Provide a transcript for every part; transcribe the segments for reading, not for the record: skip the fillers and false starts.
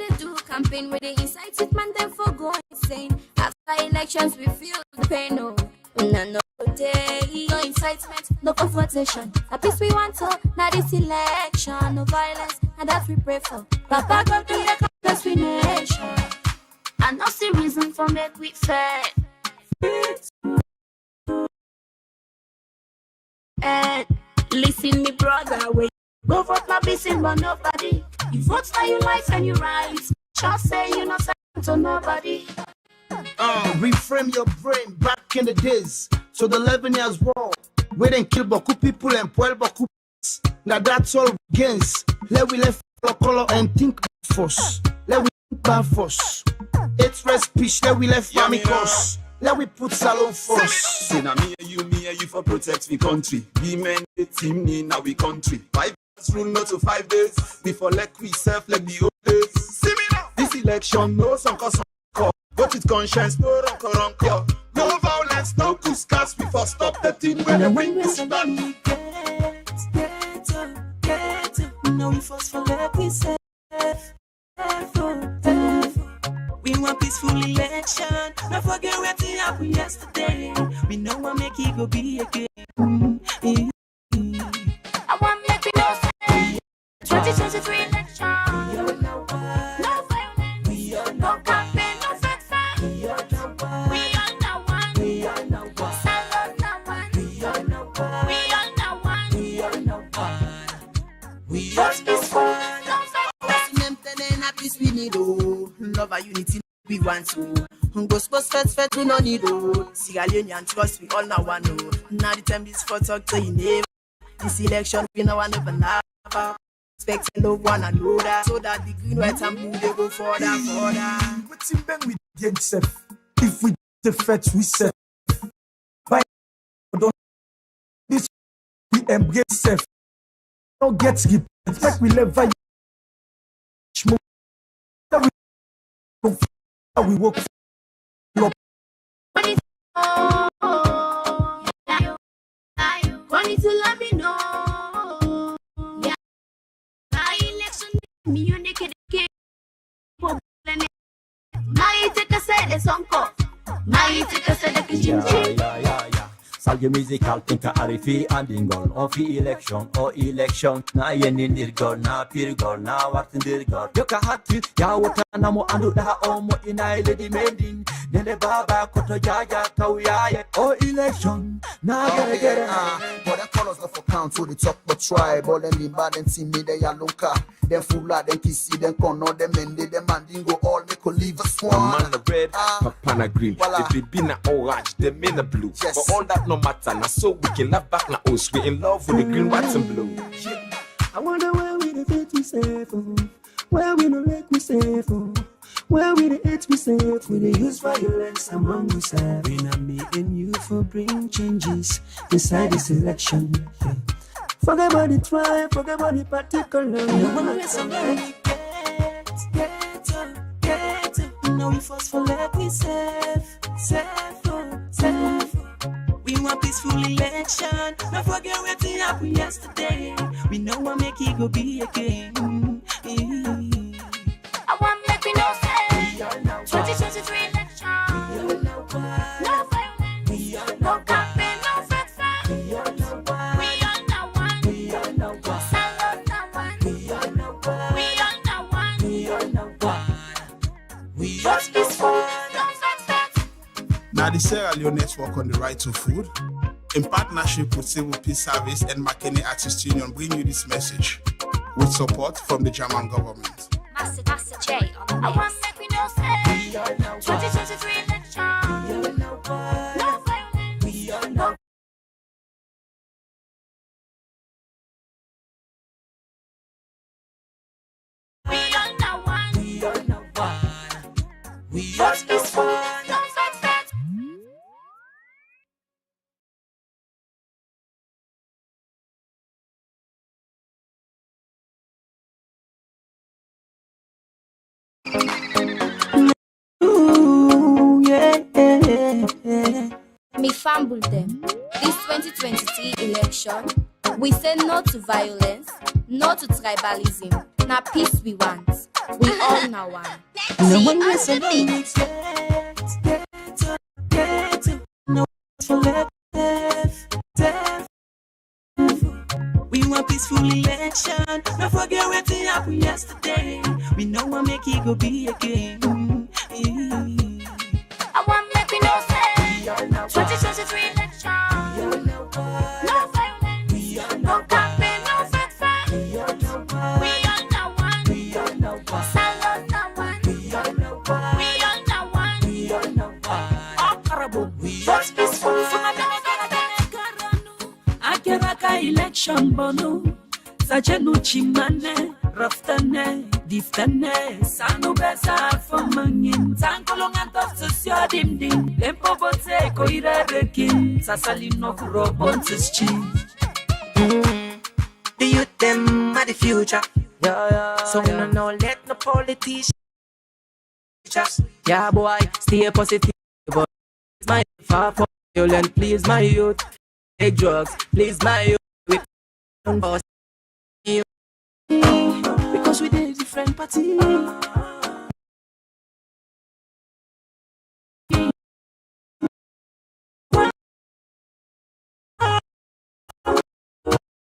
they do campaign where they incite it, man, them for go insane. After elections, we feel the pain, no. No day, no incitement, no confrontation. A peace we want to, not this election, no violence, and that we pray for. Papa God to make us we nation. And that's the reason for make we fair. And listen, me brother, wait. Go vote my business, but nobody. You vote for your life and your rights. Just say you not saying to nobody. Reframe your brain back in the days. So the 11 years war, we didn't kill Boku people and Puel Boku. Now that's all against. Let we left color and think first. Let we think back first. It's rest speech, let we left Famicos. Let we put salon first. Say now me and you for protect the country. We men the team in our country. 5 years rule not to 5 days. Before like we self like the old days. See me now. This election no some cause call. Vote with conscience, no rancor. No violence, no couscous. Before stop the thing when the ring is done. Get no we force for like we safe. We want peaceful election. Don't forget what happened yesterday. We know what make it go be again. I want make me know say 2023 election. No violence, no campaign, no fake fight. We all know one. Salon no one. We all know one. Just peaceful, no fake fight. Peace we need, oh. Love and unity we want to. Go sports first, we no need, oh. Sierra Leone and trust we all now want, oh. Now the time is for talk to you neighbor. This election we now want never now. Expecting love one another, so that the green, white and blue they go further. What's in bed with the itself? If we defect, we set. By this, we embrace self. Don't get skip. It's like we live by. We work. Want to let me know. Yeah, my election me unique the my take a say the song called. My take a say the kitchen. Yeah. Salge musical tinka arifi andingol on fi election na yeni nirgol na pirgol na wartin dirgol yoka hatti ya wata na mo andu da o mo ina lady mending nene baba koto jaja kauya election na get but the colors not for count so they talk but tribe all them the bad and see me they are local them fula them kissy them kono them mende them mandingo all make leave a swan man the red papana green the bina orange the mina blue yes. But all that no matter now so we can laugh back now oh we in love with the green white and blue. I wonder where we the fit we safe, where we no like we safe, where we the hate we safe, we the use violence among ourselves. We not me and you for bring changes inside this election. Forget about the tribe, forget about the particular. Now we force for like we safe. We want peaceful election. Don't forget what happened yesterday. We know what make it go be again. I want make me know say 2023 election. No violence, no campaign, no fake fight. We all know one. Salon no one. We all know one. We just peaceful. No fake fight. Now the Sierra Leone's work on the right to food, in partnership with Civil Peace Service and McKinney Artist Union, bring you this message with support from the German government. Master J on the I want make me know say 2023 election. No violence. We all know. one. We just peaceful. No fake fight. Ooh, yeah. Me fumble them. This 2023 election, we say no to violence, no to tribalism. Now peace we want. We all know one. No one is alone. Get to no for left. We want peaceful election. Don't forget what happened yesterday. We know what make it go be again. I want make me no sense. 2023 election. No violence. No campaign, no fat fight. We all know one. Salute no one. We all know one. All horrible. Just peaceful for my Akeraka election bono. Sajenu chimane. Raftane. Diftane. Sanu besa for mangin. Tankolongan top sosio dim dim. Lempo bote ko ire rekin. Sasali no robot is cheap. The youth them are the future. So we don't know let no politicians. Yeah boy, stay positive. But my far from violent, please my youth. Take drugs, please my youth. With us. Because we did different party.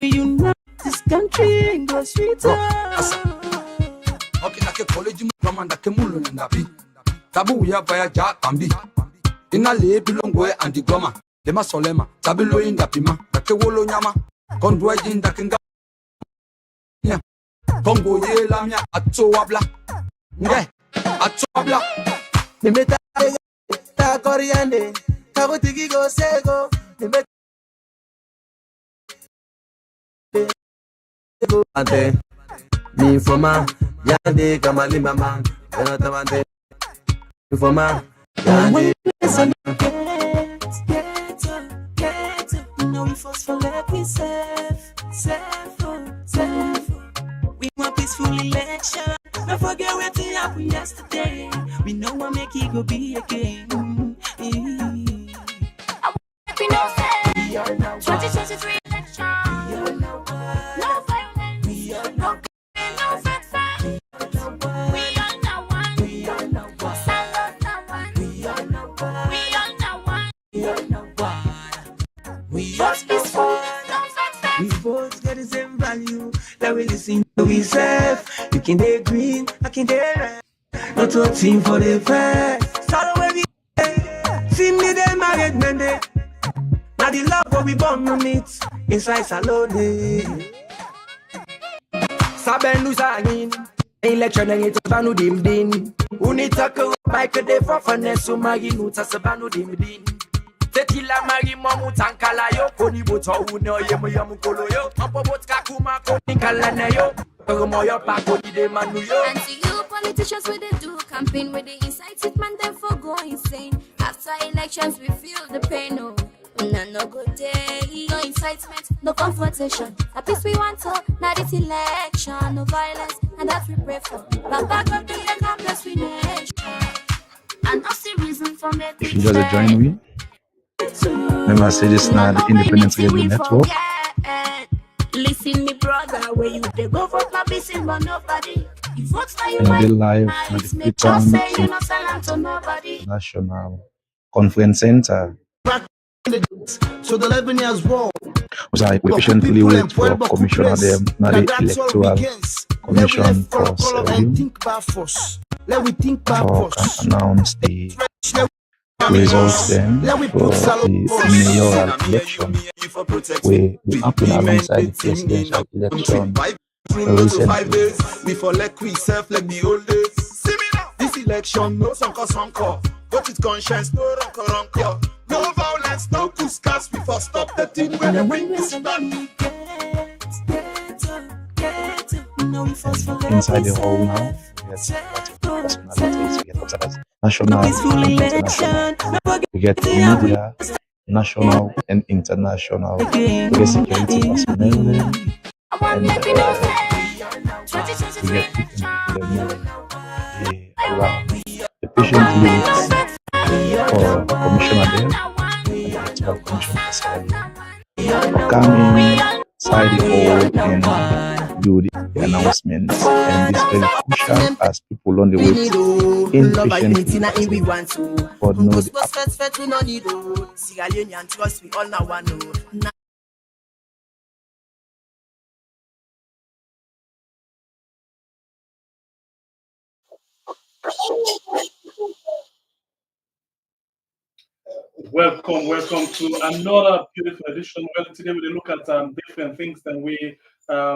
We unite this country and go sweeter. Okay, like a college command that Kemulu and Dabi. Tabu ya via Jack Bambi. In a lay belong and the goma. The Masolema, Tabilo in the Pima, the Kewolo Yama, Conduajin the Kinga. Congo ye lamia atowabla. Yeah, atowabla. The meta coriande, Kabutiki go sego. The ante mi informa yande kamali mama anatamante informa yande no we force for let we safe we want peaceful election. Don't forget what happened yesterday. We know what make it go be again. I want me no sense. 2023 election. No violence. No campaign, no fat fight. We all know one. Salute no one. We all know one. We Just peaceful, no fat fight. We both get the same value. That we listen to we serve. You can day green, I can day red. Not one team for the fair. Start away we see me them married men day. Now the love what we born on it. Inside salone. Saben usangin. Election and it's banu dim din. Unitaka Michael de for finesse so magi nuta sabanu dim din. Tetila mari momu tankala yo koni boto uno yemu yamu kolo yo ampo botka kuma koni kala na yo mo yo pa koni de manu yo. And to you politicians with the do campaign with the incited man them for go insane. After elections we feel the pain. No good day, no incitement, no confrontation. A peace we want to, not this election, no violence, and that we pray for. Back up the leg and bless we nation. And that's the reason for me. If you just join me, remember I say this now the Independent Radio Network. Listen, me brother, where you they go for publishing, but nobody. You vote for you, And be live at the make sure say you Freetown not sell to nobody. National Conference Center. So the 11 years war. Was I patiently wait for Commissioner them, not the Electoral Commission for Serving, Let we think back for first. announce the results then for the mayoral election, where we happen alongside the presidential election to 5 recently. days before like we self like the old days. See me now. This election, no sonko. But with conscience, no ronko. No violence, no kuskas. We first stop the thing when the ring is done. Inside the hall now, we get personalities, we get observers, national and international. We get media, national and international. We get security personnel there, and we get people around. The patient leads for commissioner there, and the electoral commission personnel there. Coming inside the hall and do the announcements, and it's very crucial as people on the way impatiently but no Welcome to another beautiful edition. Well, today we look at different things than we I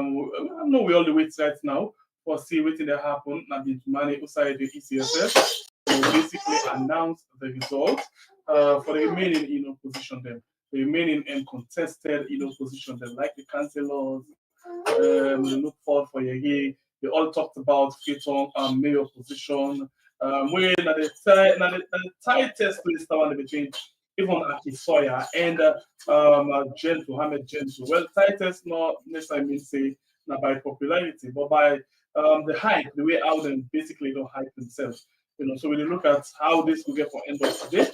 know we all the wait right now for see what they happen and the money outside the ECSS. We basically announce the result for the remaining position them, the remaining uncontested position them, like the councillors. We look forward for your year. They all talked about Freeton mayor position. Where the tightest place the between even Akisoya and Gentle, Mohammed Gentle. Well, tightest not necessarily mean say not by popularity, but by the hype, the way out and basically don't hype themselves. So when you look at how this will get for end of today,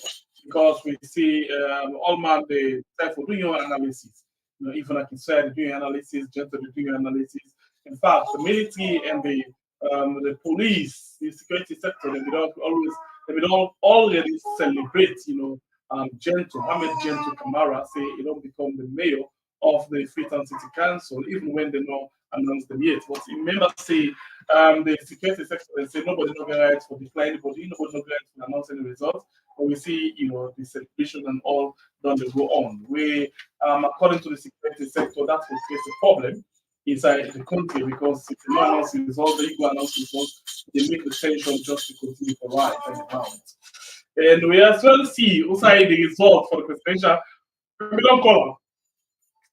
because we see all man the time for doing your analysis. Even Akisoya doing analysis, Gentle doing analysis. In fact, the military and the police, the security sector, they don't already celebrate, Gentle, Mohammed Gentle Kamara say he don't become the mayor of the Freetown City Council, even when they not announced them yet. But remember, say the security sector and say nobody no rights for declining, nobody no rights for announcing the results. But we see, the celebration and all done to go on. We, according to the security sector, that will create a problem inside the country because if they don't announce the results, they go announce the results, they make the tension just to continue to rise and mount. And we as well see outside the result for the presidential, we don't call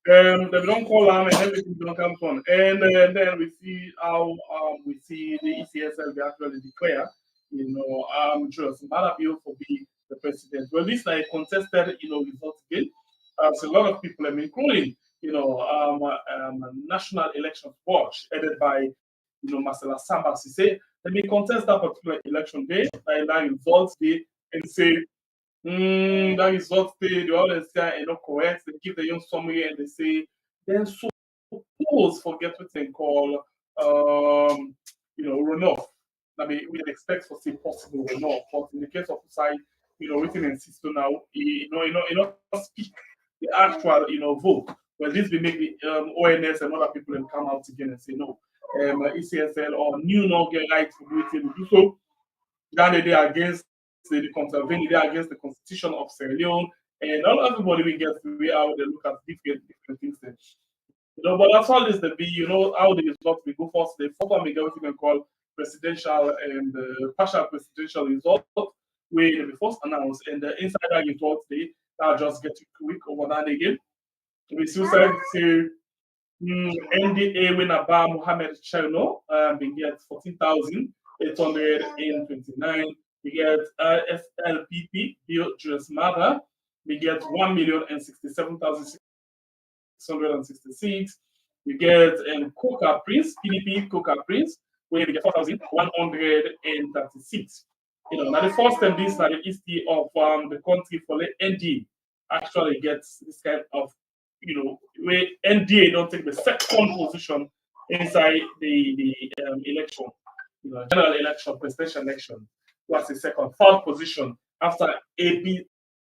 them. They don't call them and everything don't come from. And then we see how we see the ECSL they actually declare, Julius Malabio for be the president. Well, this is a contested, result again. So a lot of people, including, National Elections Watch, headed by, Marcela Samba Sise, they may contest that particular election day, that results day, and say, that results day, they always say, not correct. They give the young summary and they say, then suppose forget what they call, runoff. I mean, we expect for say possible runoff, but in the case of side, written in system now, not speak the actual, vote. Well, this will make the ONS and other people will come out again and say no. ECSL or new no get right to do it to do so. Then they are against the contravening, they are against the constitution of Sierra Leone, and not everybody will get to way out they look at different things then. But that's all this the be, how the result we go first. The first one we get what you can call presidential and partial presidential result, where they be first announced, and the insider result I'll just get you quick over that again. We still say NDA winner by Mohammed Cherno, we get 14,829. We get SLPP, Bill Julius Mother, we get 1,067,666. We get Coca Prince, PDP Coca Prince, where we get 4,136. Now the first time this is the history of the country for the NDA actually gets this kind of, where NDA don't take the second position inside the election, general election, presidential election. What's the second, third position after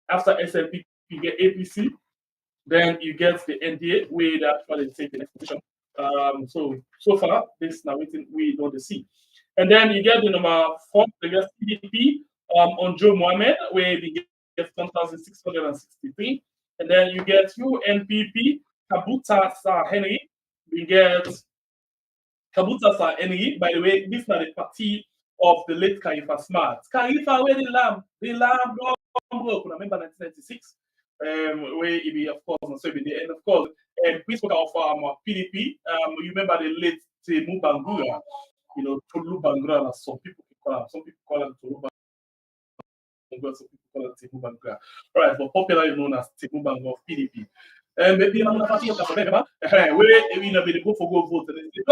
after SLP, you get APC, then you get the NDA where they actually take the next position. So far, this now we don't see. And then you get the number 4, you get CDP on Joe Mohammed, where we get 1,663. And then you get UNPP, Kabuta Sir Henry. We get Kabuta Sir Henry. By the way, this is not the party of the late Khalifa Smart. Khalifa, where the lamb broke. Remember 1996? Where it be, of course, so be the end, of course. And we spoke of PDP. You remember the late Temu Bangura, Tolu Bangura, some people call him. Some people call him Tolu Bangura, some people call him Temu Bangura. All right, but popularly known as Temu Bangura of PDP. Maybe I'm not happy about remember. Where we go for go vote. You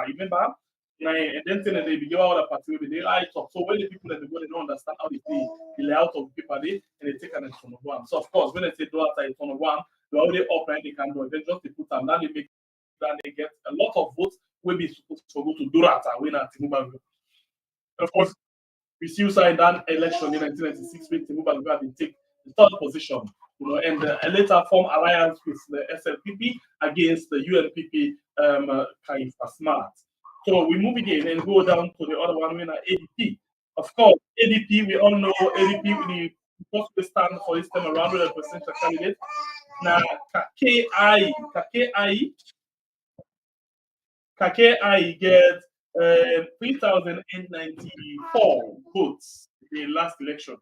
remember? And then they begin all the party with the right talk. So when the people that they don't understand how they play the layout of the paper, and they take an turn of one. So of course, when they say do outside turn of one, they already up and they can do it. Then just they put them, now they make and they get a lot of votes, will be supposed to go to Durata, win at Tinubu. Of course, we see inside that election in 1996, where Tinubu had take the third position, and later form alliance with the SLPP against the UNPP Kaifa Smart. So we move again and go down to the other one, winner ADP. Of course, ADP, we all know ADP, we stand for this time around with a presidential candidate. Now, KKI get 3,094 votes in the last election.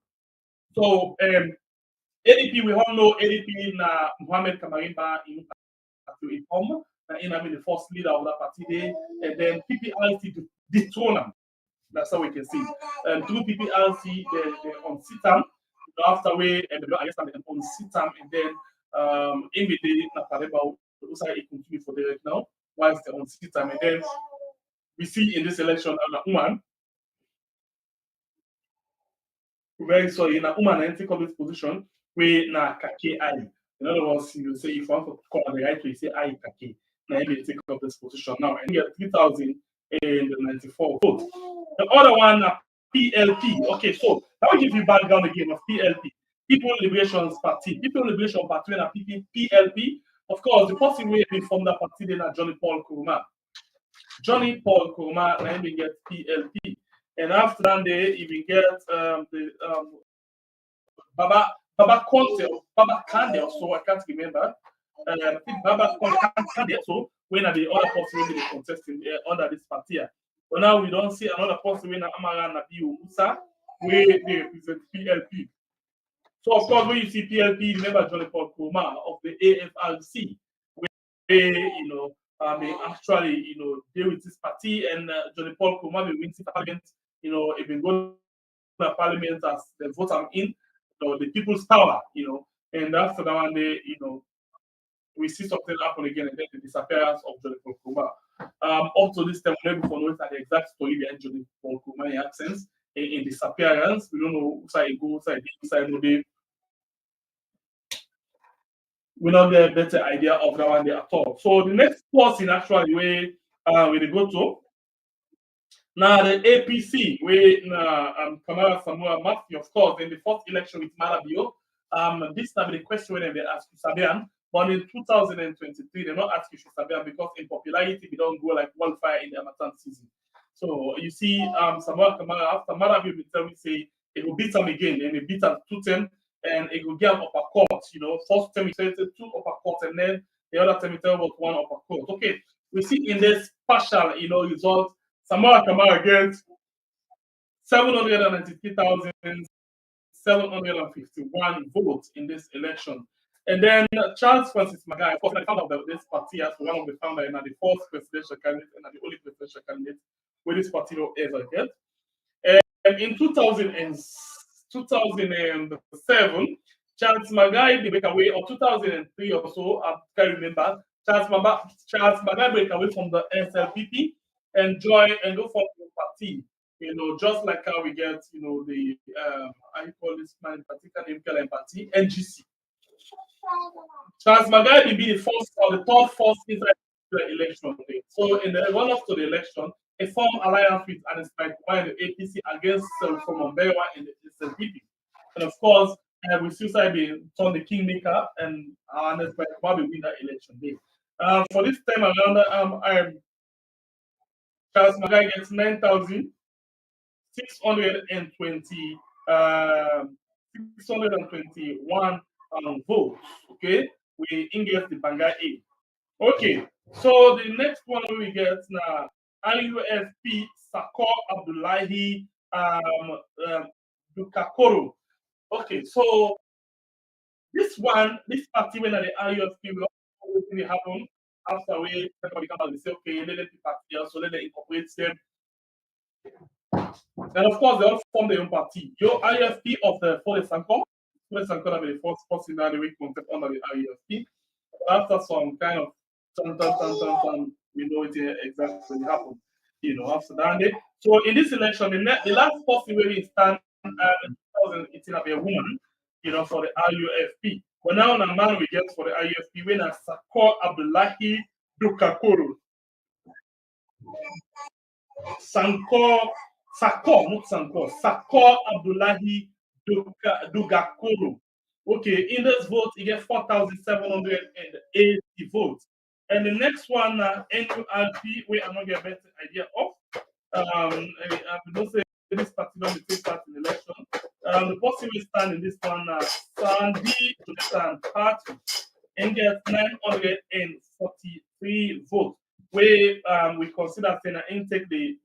So ADP, we all know ADP na Mohamed Kamarimba in Inform, the first leader of that party there, and then PPRC dethrone him. That's how we can see. Through PPRC, they're on Sitam. After we, I guess, on Sitam, and then in the day, Napareba, also continue for the right now, whilst they're on Sitam. And then we see in this election, Uman, very sorry, Uman, and take up this position, we na KKI. In other words, you say if you want to call the right way, you say I Kake. Now you take up this position now and get 3,094 votes. The other one, PLP. Okay, so that will give you background again of PLP. People Liberation Party. People Liberation Party and PLP. Of course, the person who have from that party then Johnny Paul Kuruma. Johnny Paul Kuruma, and we get PLP. And after that, they even get Baba Kande, so I can't remember. I think Baba Kande, so when are the other person will be contesting under this party. But now we don't see another person when Amara Nabiu Musa, where they represent PLP. So of course, when you see PLP, remember Johnny Paul Kuruma of the AFRC, where they actually deal with this party, and Johnny Paul Kuruma will win the parliament. If we go to the parliament as the vote I'm in, the people's power, and after that one day, we see something happen again, and then the disappearance of Johnny Paul Kuruma. Up to this time, we never know the exact story behind Johnny Paul Kuruma in absence, in disappearance. We don't know who side go, side no day. We don't get a better idea of that one day at all. So the next person actually where we go to now the APC where Kamara Samoa Matthew, of course, in the first election with Marabio. This time the question when they ask Sabian, but in 2023 they not ask Sabian because in popularity they don't go like wildfire in the Amazon season. So you see Samoa Kamara after Marabio will say it will beat them again and it beat them 2-10. And it will get upper court, first term it 2 upper court, and then the other term it was 1 upper court. Okay, we see in this partial, result, Samoa Kamara gets 793,751 votes in this election. And then Charles Francis Magai, of course, I found out that this party as one of the founders and the first presidential candidate and the only presidential candidate where this party will ever get. And in 2007, Charles Magai break away, or 2003 or so, I can't remember. Charles Magai break away from the SLPP and join and go for the party. Just like how we get, the how you call this man party, party, NGC. Charles Magai will be the first or the third first inside the election. So in the run-up to the election, a form alliance with Anispai Kumar and the APC against from Mayoral and the SLPP. And of course, we still say they turn the kingmaker and Anispai Kumar will win that election day. For this time around, Charles Magai gets 621 votes. Okay, we engage the Bangai A. Okay, so the next one we get now. IUFP Sakor Abdullahi Dukakoro. Okay, so this party when the IUFP will always happen after we say, okay, let the party also let them incorporate them. And of course, they all form their own party. Your IUFP of the Forest Sankor will be the first person that we contest under the IUFP. After some kind of we know it exactly happened, after that. So in this election, the last person where we stand in 2018 of a woman, for the IUFP. But now the man we get for the IUFP when Sakor Abdullahi Dukakuru. Sakor Abdullahi Dugakuru. Okay, in this vote, you get 4,780 votes. And the next one, NURP, we are not get a better idea of. I don't say this party don't take part in the election. The person will stand in this one, Sandy Jonathan Party, and get 943 votes. We consider saying and take the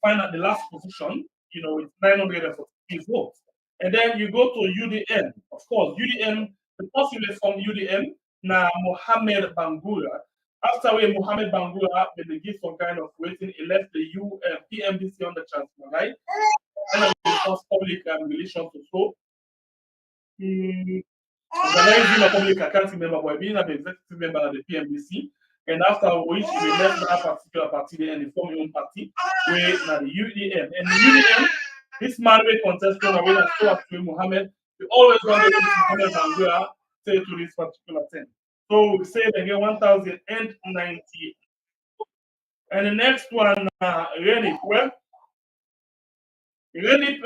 final the last position, you know, it's 943 votes. And then you go to UDM. Of course, UDM, the person from UDM, now Mohammed Bangura. After we Mohammed Bangura, they give some kind of waiting, he left the PMDC on the chancellor, right? And the public relations also. Organizing a public accounting member by being an executive member of the PMDC. And after which we left that particular party and they form your own party, where now the UDM. And the UDM, this man will contest on away and so to Mohammed. We always want to Mohammed Bangura say to this particular thing. So we say again 1,090. And the next one, Renip, well, Renip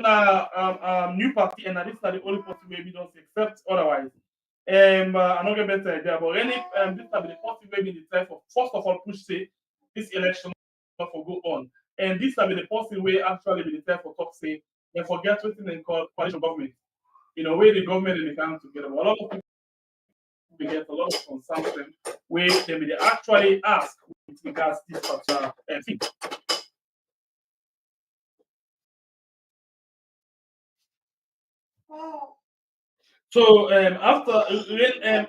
new party, and this is the only party where we don't accept otherwise. I'm not get better idea, but Renip, this is the party where we decide for first of all push say this election for go on. And this will be the party where actually we decide for talk say and forget what they call coalition government. You know, where the government and they come together. But a lot of people we get a lot of consumption where they actually ask with regards to this particular thing. So after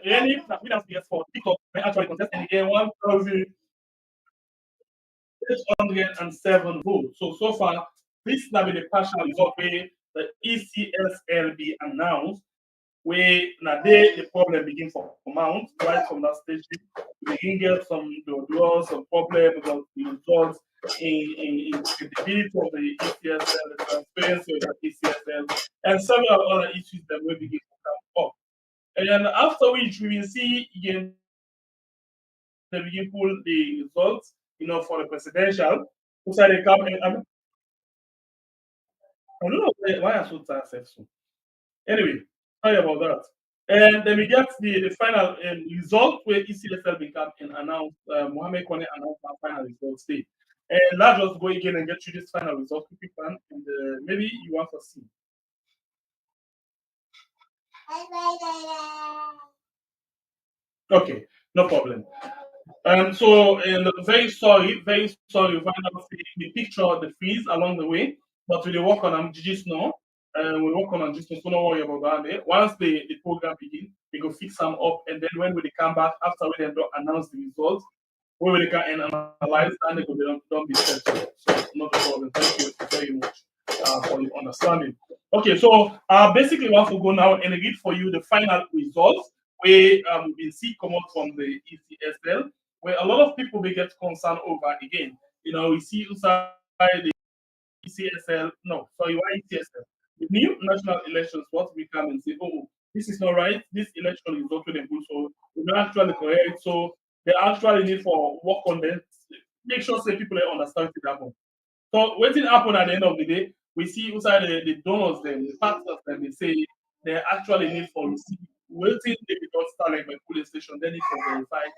Rennie, we have to get for TikTok, we actually contest and again 1,807 votes. So far, this will be the partial result where the ECSL be announced. Where now the problem begin from mount right from that stage. We begin get some some problem about the results in credibility of the ECSL, the transparency of the ECSL, and several other issues that will begin to come up. And then after which we will see again they begin pull the results, you know, for the presidential. So they come and I don't know why I so successful. Anyway, sorry about that. And then we get the final result where ECSL become and announced, Mohammed Kone announced our final result today. And let's just go again and get you this final result quickly, and maybe you want to see. Okay, no problem. So, and very sorry, we find out the picture of the freeze along the way, but we work on GG's now. We work on GG's, so don't worry about that. Once the program begin, we go fix them up, and then when we come back after we then announce the results, we will can analyze and they go don't be settled. So not a problem. Thank you very much for your understanding. Okay, so basically want to go now and read for you the final results where we see come out from the ECSL, where a lot of people will get concerned over again. You know, we see inside the ECSL, no, sorry, why ECSL? The new national elections, what we come and say, oh, this is not right, this election is not really good, so we're not actually correct. So they actually need for work on them, make sure say people understand it happen. So what did happen at the end of the day? We see inside the donors, them, the partners, them, they say they actually need for receive waiting they don't start like my polling station, then it can verify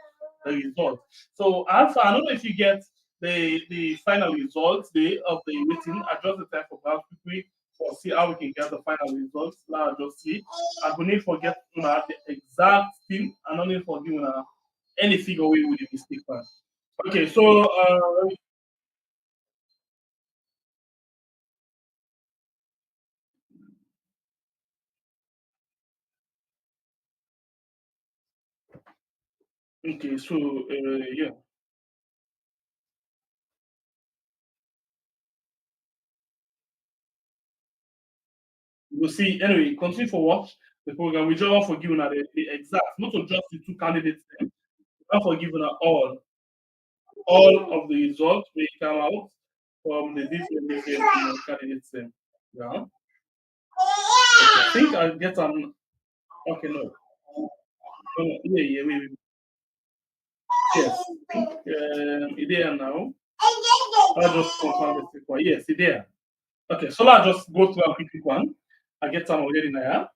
the result. So Alpha, I don't know if you get the final results of the waiting. I just the time for graph quickly for see how we can get the final results. Now I just see. I don't need to forget the exact thing. I don't need to forget any figure we would mistake. Okay, so okay, so yeah. We'll see. Anyway, continue for watch the program. We just want for giving the exact, not just the two candidates. We want for giving all of the results will come out from the different candidates. Yeah. Okay, I think I'll get an. Okay, no. Yeah, wait. Yes, I think it's there now. I'll just confirm the sequence. Yes, it's there. Okay, so I'll just go through a quick one. I get some already now.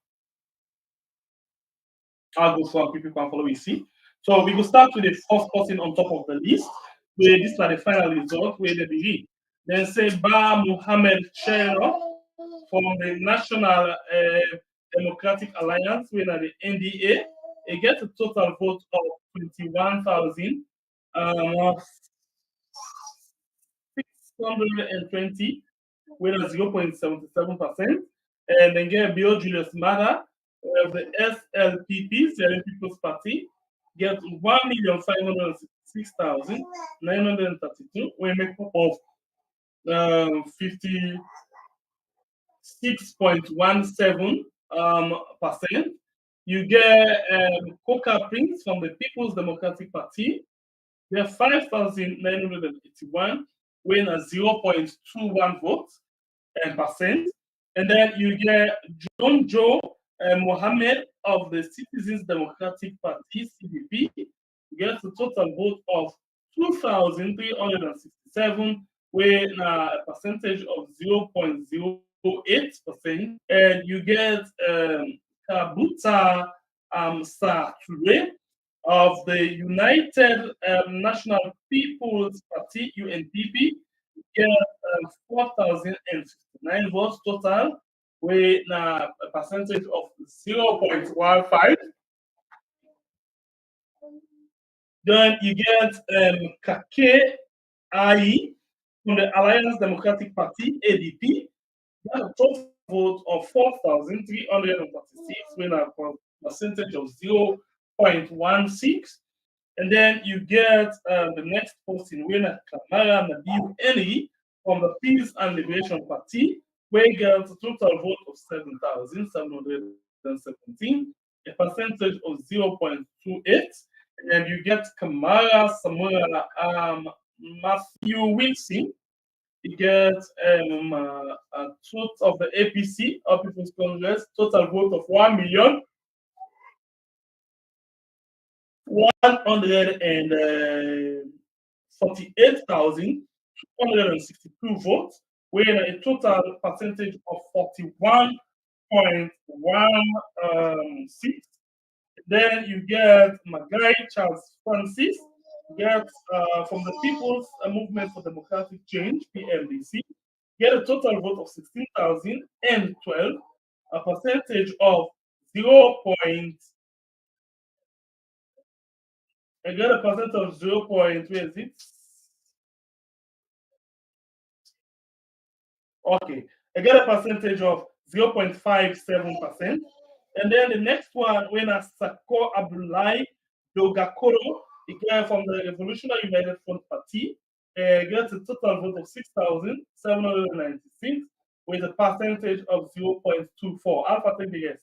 I'll go through a quick one, follow we see. So we will start with the first person on top of the list, where this is the final result, where they begin. Then say Ba Muhammad Chero from the National Democratic Alliance, where the NDA, it gets a total vote of 21,000. 620 with a 0.77%. And then get Bill Julius Mada of the SLPP, Syrian People's Party, get 1,566,932, we make up of 56.17 percent. You get Coca Prince from the People's Democratic Party, they have 5,981, weighing a 0.21 vote and percent. And then you get John Joe Mohammed of the Citizens Democratic Party, CDP, gets a total vote of 2,367, weighing a percentage of 0.08%. And you get Kabuta Sature of the United National People's Party, UNPP, get 4,059 votes total, with a percentage of 0.15. Then you get Kake Ai from the Alliance Democratic Party, ADP, got a total vote of 4,336, with a percentage of 0.16. And then you get the next person, winner Kamara Nabil Eni from the Peace and Liberation Party, where he gets a total vote of 7,717, a percentage of 0.28. And then you get Kamara Samura Matthew Wilson. He gets a total of the APC, All People's Congress, total vote of 1,148,262 votes, with a total percentage of 41.16. Then you get Magai Charles Francis, gets from the People's Movement for Democratic Change, PMDC, get a total vote of 16,012, a percentage of 0. I get a percent of 0. Where is it? Okay, I get a percentage of 0.57%. And then the next one, when I Sako Abdullahi Dogakoro, he gets from the Revolutionary United Front Party, gets a total vote of 6,796 with a percentage of 0.24. Alpha, take the guess.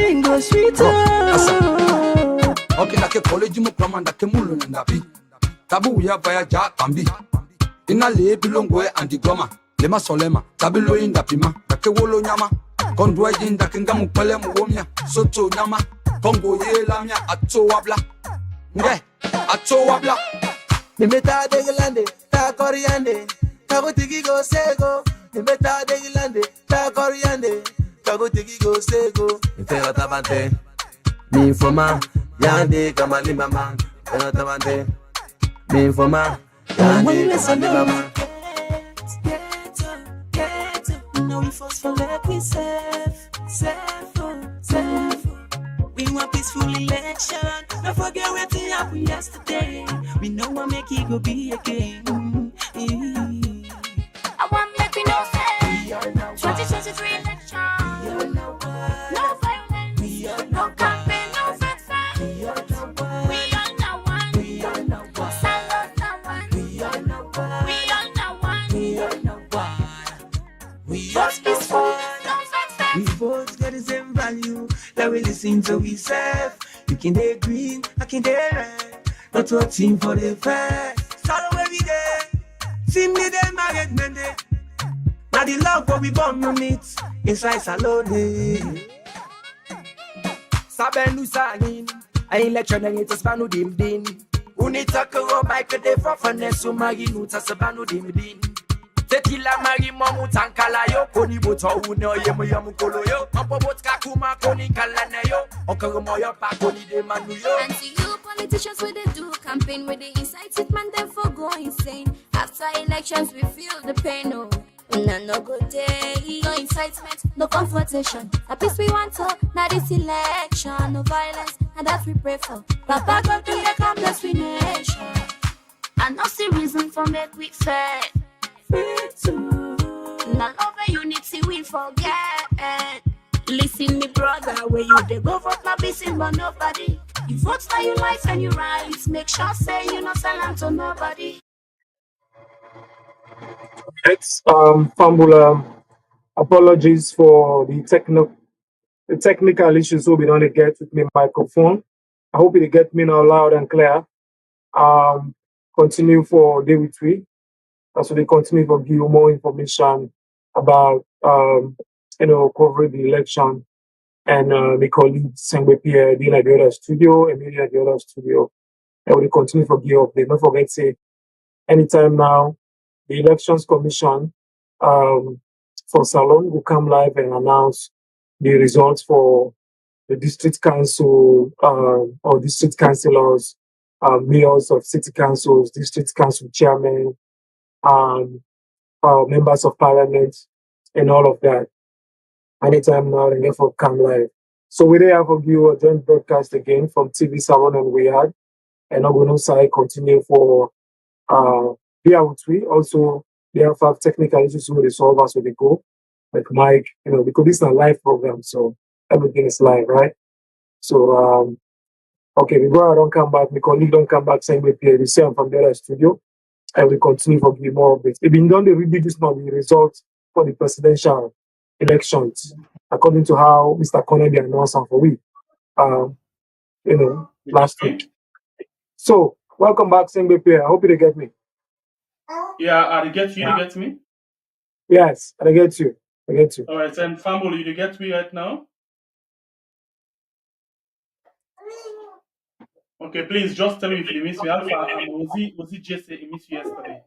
everything goes sweeter. Okay, like a college, you come and the Mulu and Dabi. Tabu, we have via Jack Bambi. In a lay belong and the goma. Lema Solema, Tabilo in the Pima, Takewolo Yama, Condoy in the Kingam Pelem Womia, Soto Yama, Congo Ye Lamia, Ato Wabla. Yeah, Ato Wabla. The meta de glande, ta coriande, Tago Tiki go sego. The meta de glande, ta coriande, Tago Tiki go sego. If I got a bante, me for ma, Yande, Kamali Mama, I got a bante, me for ma, Yande, Kamali Mama. Now we force for let we serve. We want peaceful election. Don't forget what happened yesterday. We know what make it go be again. I want make me no sense. 2023 election. No violence. No campaign, no fanfare. We all know one. Salute no one. We all know one. Just peaceful, no fanfare. We both get the same value. That we listen to we serve. You can day green, I can day red. Not one team for the fair. Sorrow every day. See me them married men day. Now the love what we born on it. Inside salone. Sabenu sangin, a election and it's a spanu dim din. Unitaka o Michael de Fafane, so Maginuta Sabanu dim din. Tetila Mari Momu Tankala yo, Koni Boto, no Yamukolo yo, Papa Kakuma, Koni Kalanayo, Okamoyo Pakoni de Manuyo. And to you politicians where they do campaign, where they incite it, man, them for go insane. After elections, we feel the pain, no. No good day, no incitement, no confrontation. A peace we want to, not this election, no violence, and that we pray for. Papa God to make a bless we nation. And no see reason for make we fair. Now love and unity we forget. Listen me brother, where you they go vote my business but nobody. You vote for your life and your rights. Make sure say you not sell them to nobody. It's Fambula. Apologies for the technical issues we don't get with me microphone. I hope you get me now loud and clear. Continue for day with we. So they continue to give you more information about covering the election and my colleagues Sengwe Pierre in the other studio, Emilia at the other studio. And we continue to give update. Don't forget say anytime now the Elections Commission for Salon will come live and announce the results for the district council or district councillors, mayors of city councils, district council chairmen, members of parliament, and all of that. Anytime now, and therefore come live. So we have a view a joint broadcast again from TV Salon and Riyadh, and I'm going to continue for we also they have technical issues to resolve as we go. Like Mike, because this is a live program, so everything is live, right? So okay, we go ahead and come back. My colleague don't come back same way Pierre. We see him from the other studio, and we continue for give more of this. It's been done the review just now the results for the presidential elections, according to how Mr. Kennedy announced them for we, last week. So welcome back, same way Pierre. I hope you get me. Yeah, I get you. You get me? Yes, I get you. I get you. All right, and Famble, you get me right now? Okay, please just tell me if you miss me. Alpha, was it just you missed you yesterday?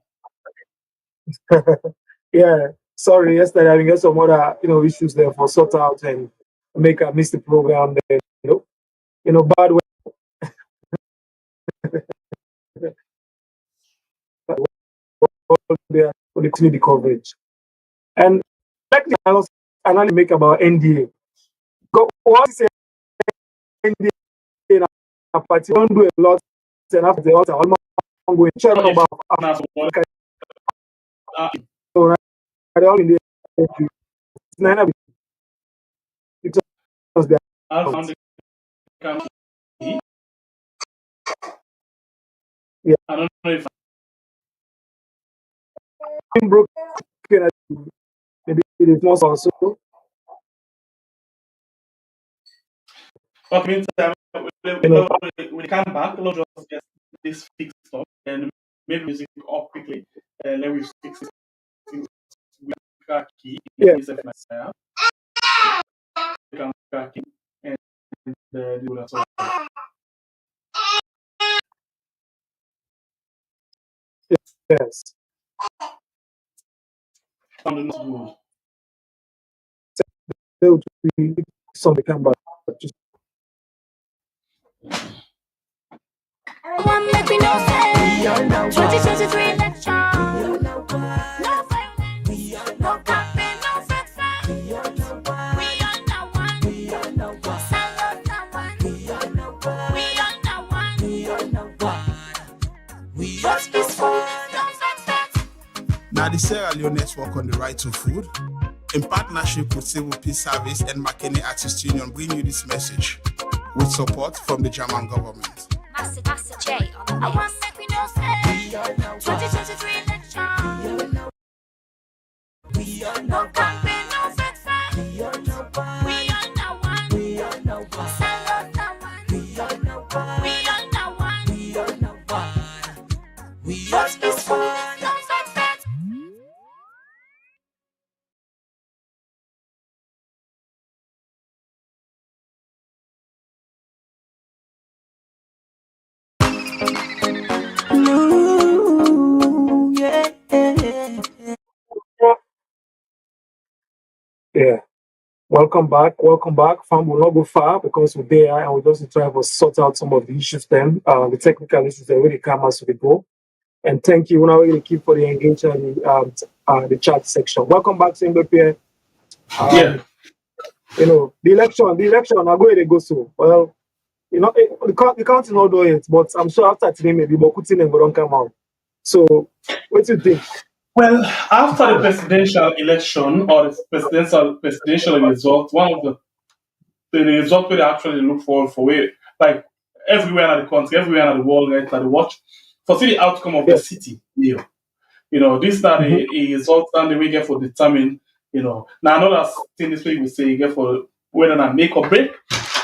Yeah, sorry. Yesterday I got some other issues there for sort out and make I miss the program. Then bad way. There for the community coverage. And like I was analysis make about NDA. What is NDA? A party don't do a lot, and after the altar, almost going to check about. So right, all in the it was there. Yeah, I don't know if I'm broken. Maybe it was also. But meantime, we come back, let's just get this fixed up and maybe music up quickly. And then we fix it with key in Yeah. this FNIR. We can key and do that. Yes. Sounding good. There would be some come back. Just One make me know say 2023 election. No violence, no campaign, no fake fight. We are now one. Salute now one. We are now one. Just peaceful, don't fight fight. Now the Sierra Leone Network on the Right to Food, in partnership with Civil Peace Service and McKinney Artist Union, bring you this message with support from the German government. Master J on the I want make me know say 2023 election. No campaign, no fake fight. We are now one. Salute now one. We are now one. Just peaceful, don't fight fight. No, yeah. yeah. Welcome back. Fam will not go far because we're there and we're just trying to sort out some of the issues then, the technical issues that really come as we go. And thank you, now really keep for the engagement in the chat section. Welcome back, Single Pierre. Yeah. You know, the election, I go ahead and go so. Well, you know, the count is not done yet, but I'm sure after today, maybe Bokutin and don't come out. So, what do you think? Well, after the presidential election or the presidential result, one of the result we actually look for it, like everywhere in the country, everywhere in the world, right, that they watch, for see the outcome of the city. You know, this are the results and the way get for determine, you know. Now another thing this way we say you get for whether or make or break,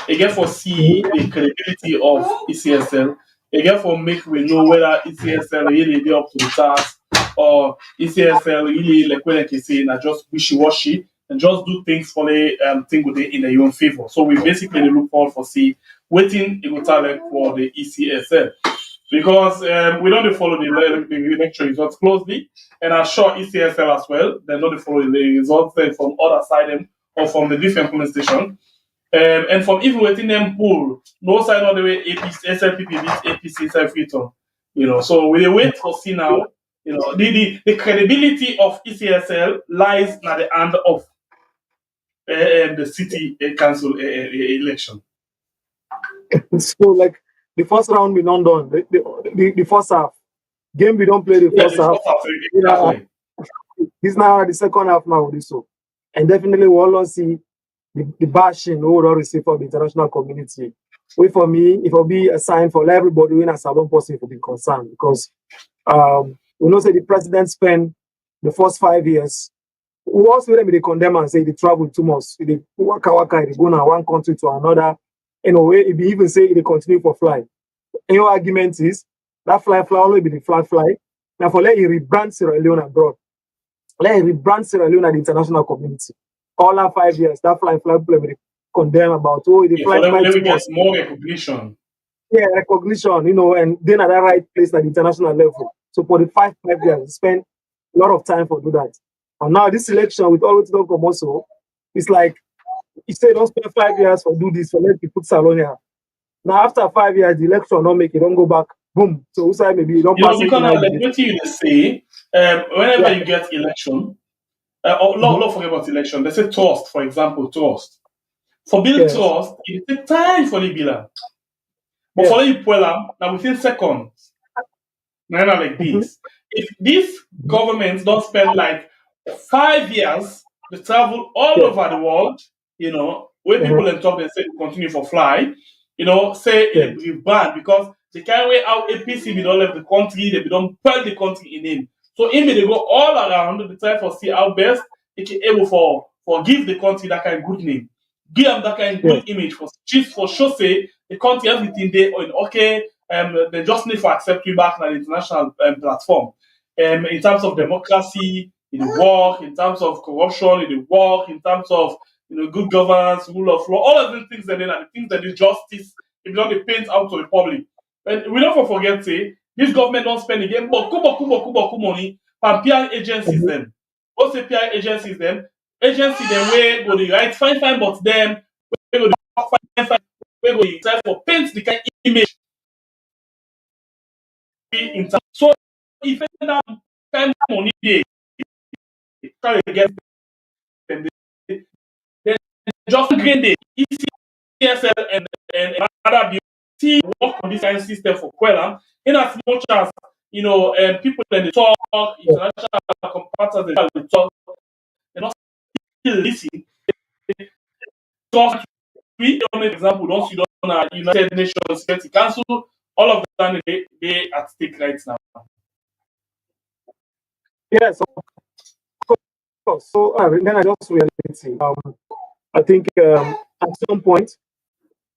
you get for see the credibility of ECSL, you get for make we know whether ECSL really be up to the task or ECSL really like when they say na just wishy-washy and just do things for the thing with in their own favor. So we basically look forward for see waiting it will talent for the ECSL. Because we don't follow the election results closely, and I'm sure ECSL as well. They don't follow the results from other side or from the different polling station, and from even within them pool, no sign of the way APC, SLPP beats APC self-return. You know, so we wait for see now. You know, the credibility of ECSL lies at the hand of the city council election. So, like the first round we not done, the first half game we don't play the first half. This now the second half now this so, and definitely we all see the bashing we will receive from the international community. Wait for me, it will be a sign for everybody when a salon person to be concerned because we know say the president spent the first 5 years. We also let me they condemn and say they travel too much. They waka, they go now one country to another. In a way, if you even say they continue for fly. And your argument is that fly only be the fly. Now for let you rebrand Sierra Leone abroad. Let you rebrand Sierra Leone at the international community. All our 5 years, that fly people will condemn about the fly too much. More recognition. Yeah, recognition, you know, and then at that right place at the international level. So for the 5 years, spend a lot of time for do that. And now this election with all don't come also, it's like you say don't spend 5 years for do this, for let people put salon here. Now after 5 years, the election don't make it, don't go back, boom. So side maybe you don't pass it. Because like what you say, whenever you get election, don't forget about election. They say trust, for example, trust. For build trust, it takes time for the bill. But for you pull now within seconds. Now like this. If this government don't spend like 5 years to travel all over the world, you know, where people and talk, they say continue for fly, you know, say it banned because they can't wait out APC, we don't leave the country, they don't put the country in him. So in they go all around to try for see how best they can able for give the country that kind of good name. give them that kind of good image for just for sure say the country everything they on okay, they just need to accept you back on the international platform. In terms of democracy, in the work, in terms of corruption, in the work, in terms of good governance, rule of law, all of these things and then the things that is justice, if not they paint out to the public. And we don't forget say this government don't spend again boku money for PR agencies them. What's the PR agencies them? Agency them way go the right fine but them we go the fine we go the try for paint the kind image in terms. So if that kind money they try to get them they just green the ECSL and other bill see work on this kind of system for Queller in as much as people in the talk international compartments they talk they not still listen. Talk we don't make example don't see on United Nations Security Council all of them they at stake right now. Yes, of course. So then I just reality. I think at some point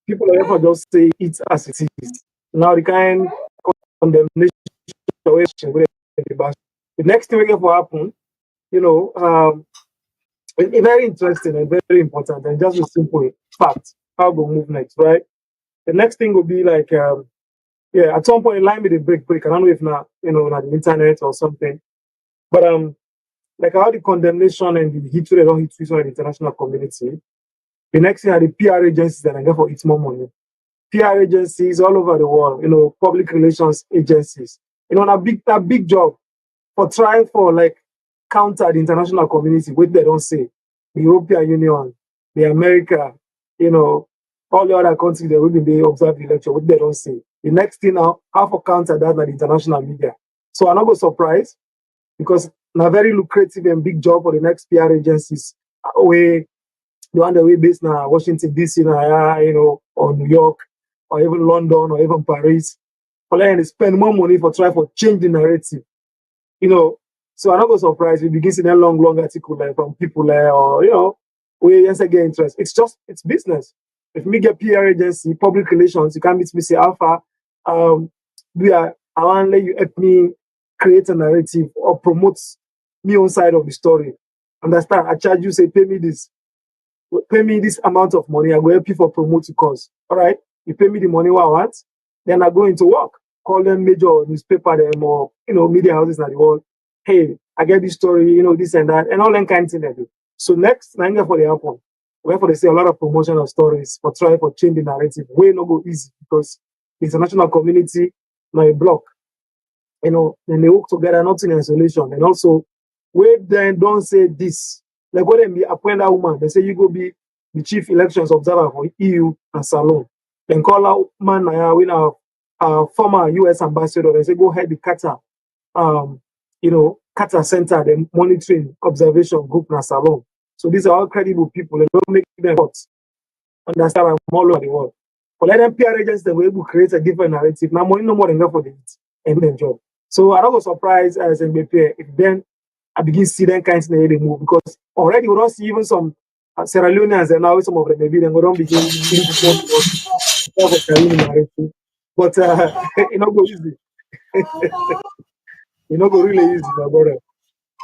people are ever just say it as it is. Now the kind condemnation the next thing will happen, it's very interesting and very important and just a simple fact how we move next, right? The next thing will be like at some point line with the break. I don't know if now on the internet or something, but like how the condemnation and the hatred on the international community. The next thing are the PR agencies that are going for its more money. PR agencies all over the world, public relations agencies, a big job for trying for like counter the international community, what they don't say. The European Union, the America, all the other countries that will be observe the election, what they don't say. The next thing now, how for counter that by the international media. So I'm not go surprised because a very lucrative and big job for the next PR agencies where the one that we based now Washington DC now, or New York, or even London, or even Paris. For they spend more money for try for change the narrative. So I'm not going to surprise we begin seeing a long article like from people there or we get interest. It's business. If me get PR agency, public relations, you can't meet me say Alpha, I want to let you help me create a narrative or promote me on side of the story. Understand? I charge you, say pay me this amount of money, I go help you for promote the cause. All right, you pay me the money what I want, then I go into work, call them major newspaper them or media houses in the world. Hey, I get this story, this and that, and all that kind of thing they do. So next, now for the happen, wherefore they say a lot of promotion of stories for try for change the narrative. Way no go easy because the international community now a block, and they work together, not in isolation, and also where then don't say this. Like when they appoint a woman, they say you go be the chief elections observer for EU and Salon. Then call out man we our former US ambassador, they say go head the Qatar, Qatar Center, the monitoring observation group na Salon. So these are all credible people. They don't make them hot. Understand I'm all over the world. But let them PR agents they were able to create a different narrative. Now money no more than enough for the and their job. So I don't go surprised as MBP if then I begin to see them kinds of they move because already we don't see even some Sierra Leoneans and now some of them maybe then we don't begin to but not go easy. Go really easy, my brother.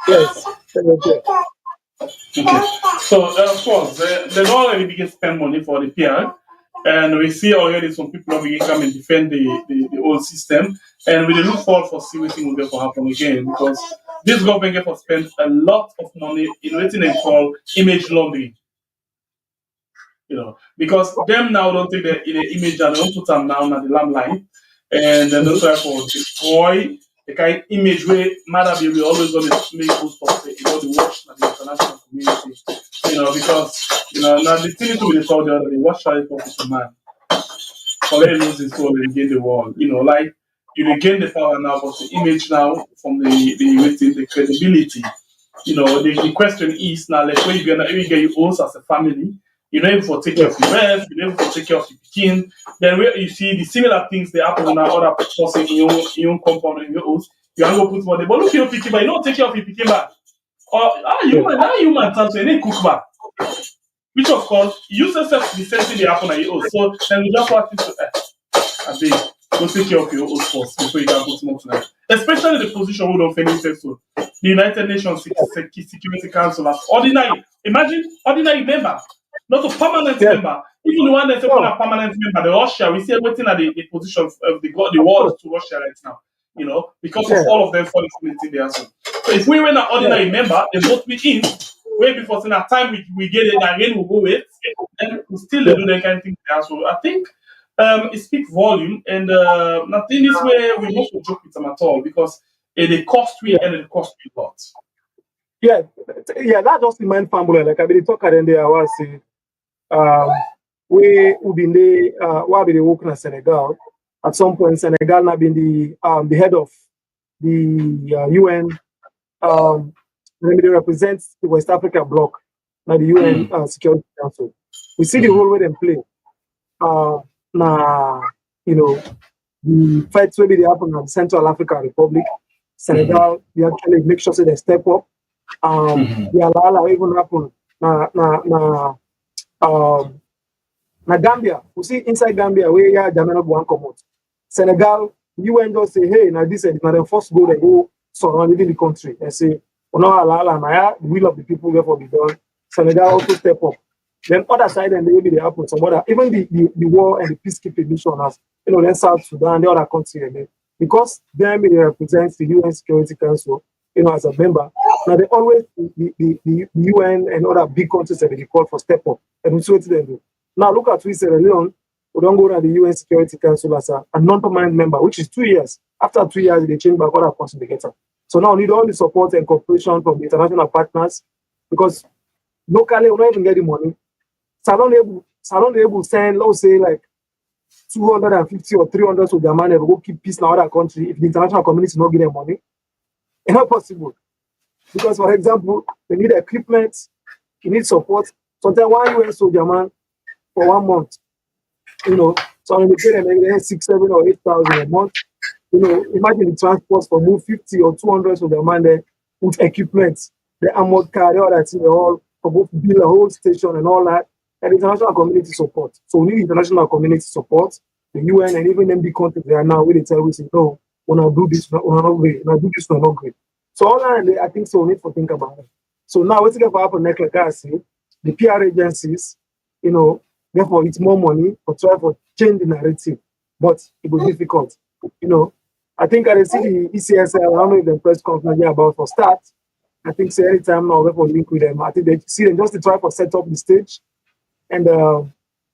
Yes. Okay. So of course they don't already begin to spend money for the PR. And we see already some people begin come and defend the old system. And we look forward for see what thing will get for happen again because this government get for spend a lot of money in what they call image laundering. Because them now don't take the image and they don't put them down at the landline and then they try to destroy the kind of image where Mother we always going to make post of the watch and the international community. Because now the thing to be told the other day, what shall it profit a man? For they lose his soul and gain the world. Like you gain the power now, but the image now from the credibility. The question is now like when you get your own as a family, you're not able to take care of your wife, you're not able to take care of your kin. Then where you see the similar things they happen now, other person in your own compound in your house, you are going to put money. But look at your picking, but you don't take care of your picking back. Or you man, time so you need cook back. which of course use yourself the same thing they happen at your own. So then we just want you to I think go take care of your own first before you can put more to that. Especially the position we don't finish so. The United Nations Security Council as ordinary. Imagine ordinary member, not a permanent member. Even the one that's a permanent member, the Russia, we see waiting at the position of the world to Russia right now. You know, because of all of them falling in there. So if we were an ordinary member, they both be in way before saying that time we get it and again we'll go with, and we still do that kind of thing there. So I think it speaks volume, and not in this way we must joke with them at all because they cost we and it cost me a lot. Yeah, that's just the mind family. Like I been talking and there I was saying, we been there, why be working in Senegal. At some point, Senegal now been the head of the UN. They represent the West Africa bloc, now the UN Security Council. We see the role where they play. Now, you know, the fights will be happen in Central African Republic, Senegal. They actually make sure they step up. The allow even happen na Gambia. We see inside Gambia where yeah, Jamaica one come out. Senegal, UN just say, hey, now this is not the first goal they go surrounding the country and say, oh no, the will of the people therefore be done. Senegal also step up. Then other side and maybe they happen some other even the war and the peacekeeping mission as you know, then South Sudan, the other country, because them it represents the UN Security Council, you know, as a member. Now they always the UN and other big countries that they call for step up and we see what they do. Now look at Sierra Leone. We don't go to the UN Security Council as a non-permanent member, which is 2 years. After 2 years, they change back other countries they get up. So now we need all the support and cooperation from the international partners because locally we don't even get the money. So I don't able to send, let's say, like 250 or 300 soldier man and go keep peace in other country if the international community not give them money. It's not possible. Because, for example, they need equipment, you need support. Sometimes one UN soldier man for 1 month. You know, so when they pay them maybe 6, 7, or 8,000 a month, you know, imagine the transport for move 50 or 200 of the man there with equipment, the armored car, all that thing, all for both build a whole station and all that, and international community support. So we need international community support, the UN and even them big countries they are now where they tell us, no, when I do this, when I do this, we're not great. So all that I think so we need to think about it. So now what's going to happen next, like I say, the PR agencies, you know, therefore, it's more money for try for change the narrative, but it was difficult. You know, I think I see the ECSL, I don't know if the press conference about for start. I think so anytime now, therefore link with them. I think they see them just to try for set up the stage. And I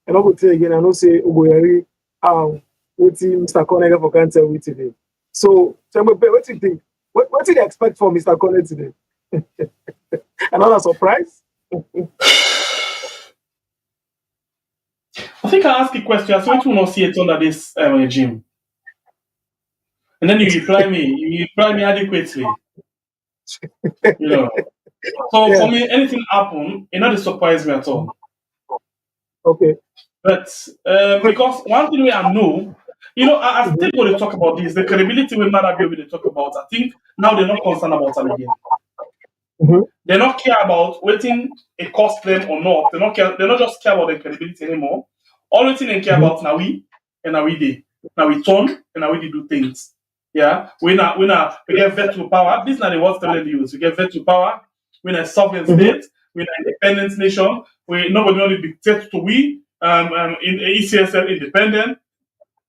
will tell you again, I know say Ugoyari, what Mr. Conner for can't tell me today. So what do you think? What did you expect from Mr. Conner today? Another surprise? I think I asked a question. I said, "What will not see it under this regime?" And then you reply me adequately. You know. So for me, anything happen, it not surprise me at all. Okay. But because one thing I know, you know, I still going to talk about this. The credibility we might be able to talk about. I think now they're not concerned about it again. They not care about waiting it cost them or not. They not care. They not just care about the credibility anymore. All the thing they care about now we and now we did. Now we turn and now we do things. Yeah, we get veto power. This is not the words telling you. We get veto power. We're a sovereign state. We're an independent nation. Nobody only dictates to we. In ECSL independent.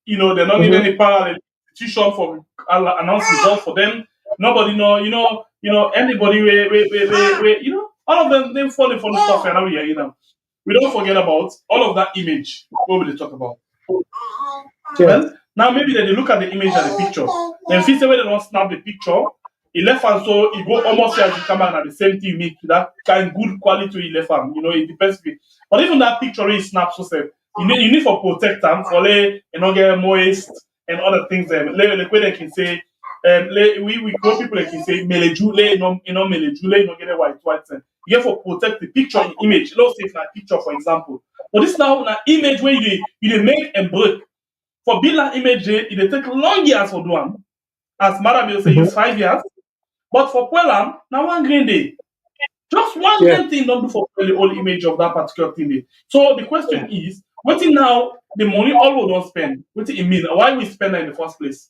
You know, they're not need any parallel institution for announce results for them. Nobody know. You know anybody. You know, all of them they falling for the stuff and now we are. You know, we don't forget about all of that image. What will they talk about? Well, now maybe they look at the image and the picture. Then if they don't snap the picture, he left hand so he go almost as the camera and the same thing you make to that kind of good quality he left hand. You know, it depends. But even that picture is snaps so safe. You need for protect them for not get moist and other things. Like where they can say, we grow people they can say melejule, no melejule, no get a white. You have to protect the picture and image. Let's say that picture, for example. But this now an image where you make and break. For build an image, it take long years for doing. As Marabil say, use 5 years. But for Quelam, now 1 green day. Just one thing don't do for the whole image of that particular thing. There. So the question is, what in now the money all we don't spend? What it mean? Why we spend that in the first place?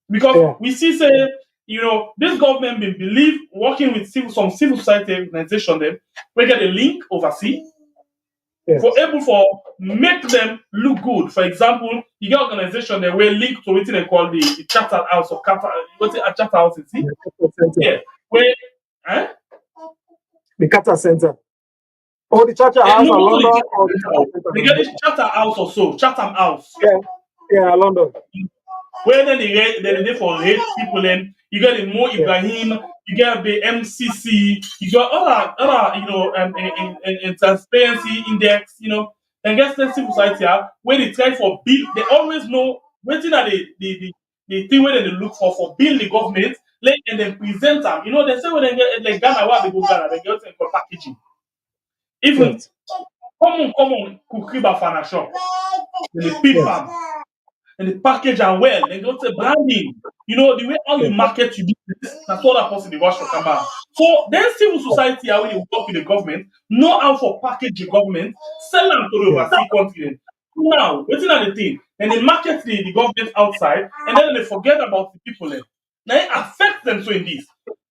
Because we see say, this government been believe working with some civil society organization them, we get a link overseas for able for make them look good. For example, you get organization that will link to what they call the charter house or what's it, a charter house, you see? Yeah. Where the Qatar Center. Or the Charter House in London. They get this Charter House or so, Chatham House. Yeah, London. Where then they for rate people, then you get the Mo Ibrahim, you get the MCC, you got other and transparency index, and get the civil society where they try for build. They always know waiting at the thing where they look for build the government, and then present them. They say when they get like Ghana, where they go Ghana, they get for packaging. Even common cookery bafana shop, the pig farm, and the package and well, they go to branding. The way how you market your business, that's all that person they watch for camera. So then civil society, how you work with the government, know how for package the government, sell them to the overseas continent. Now, what's the thing? And they market the government outside, and then they forget about the people there. Now it affects them so in this.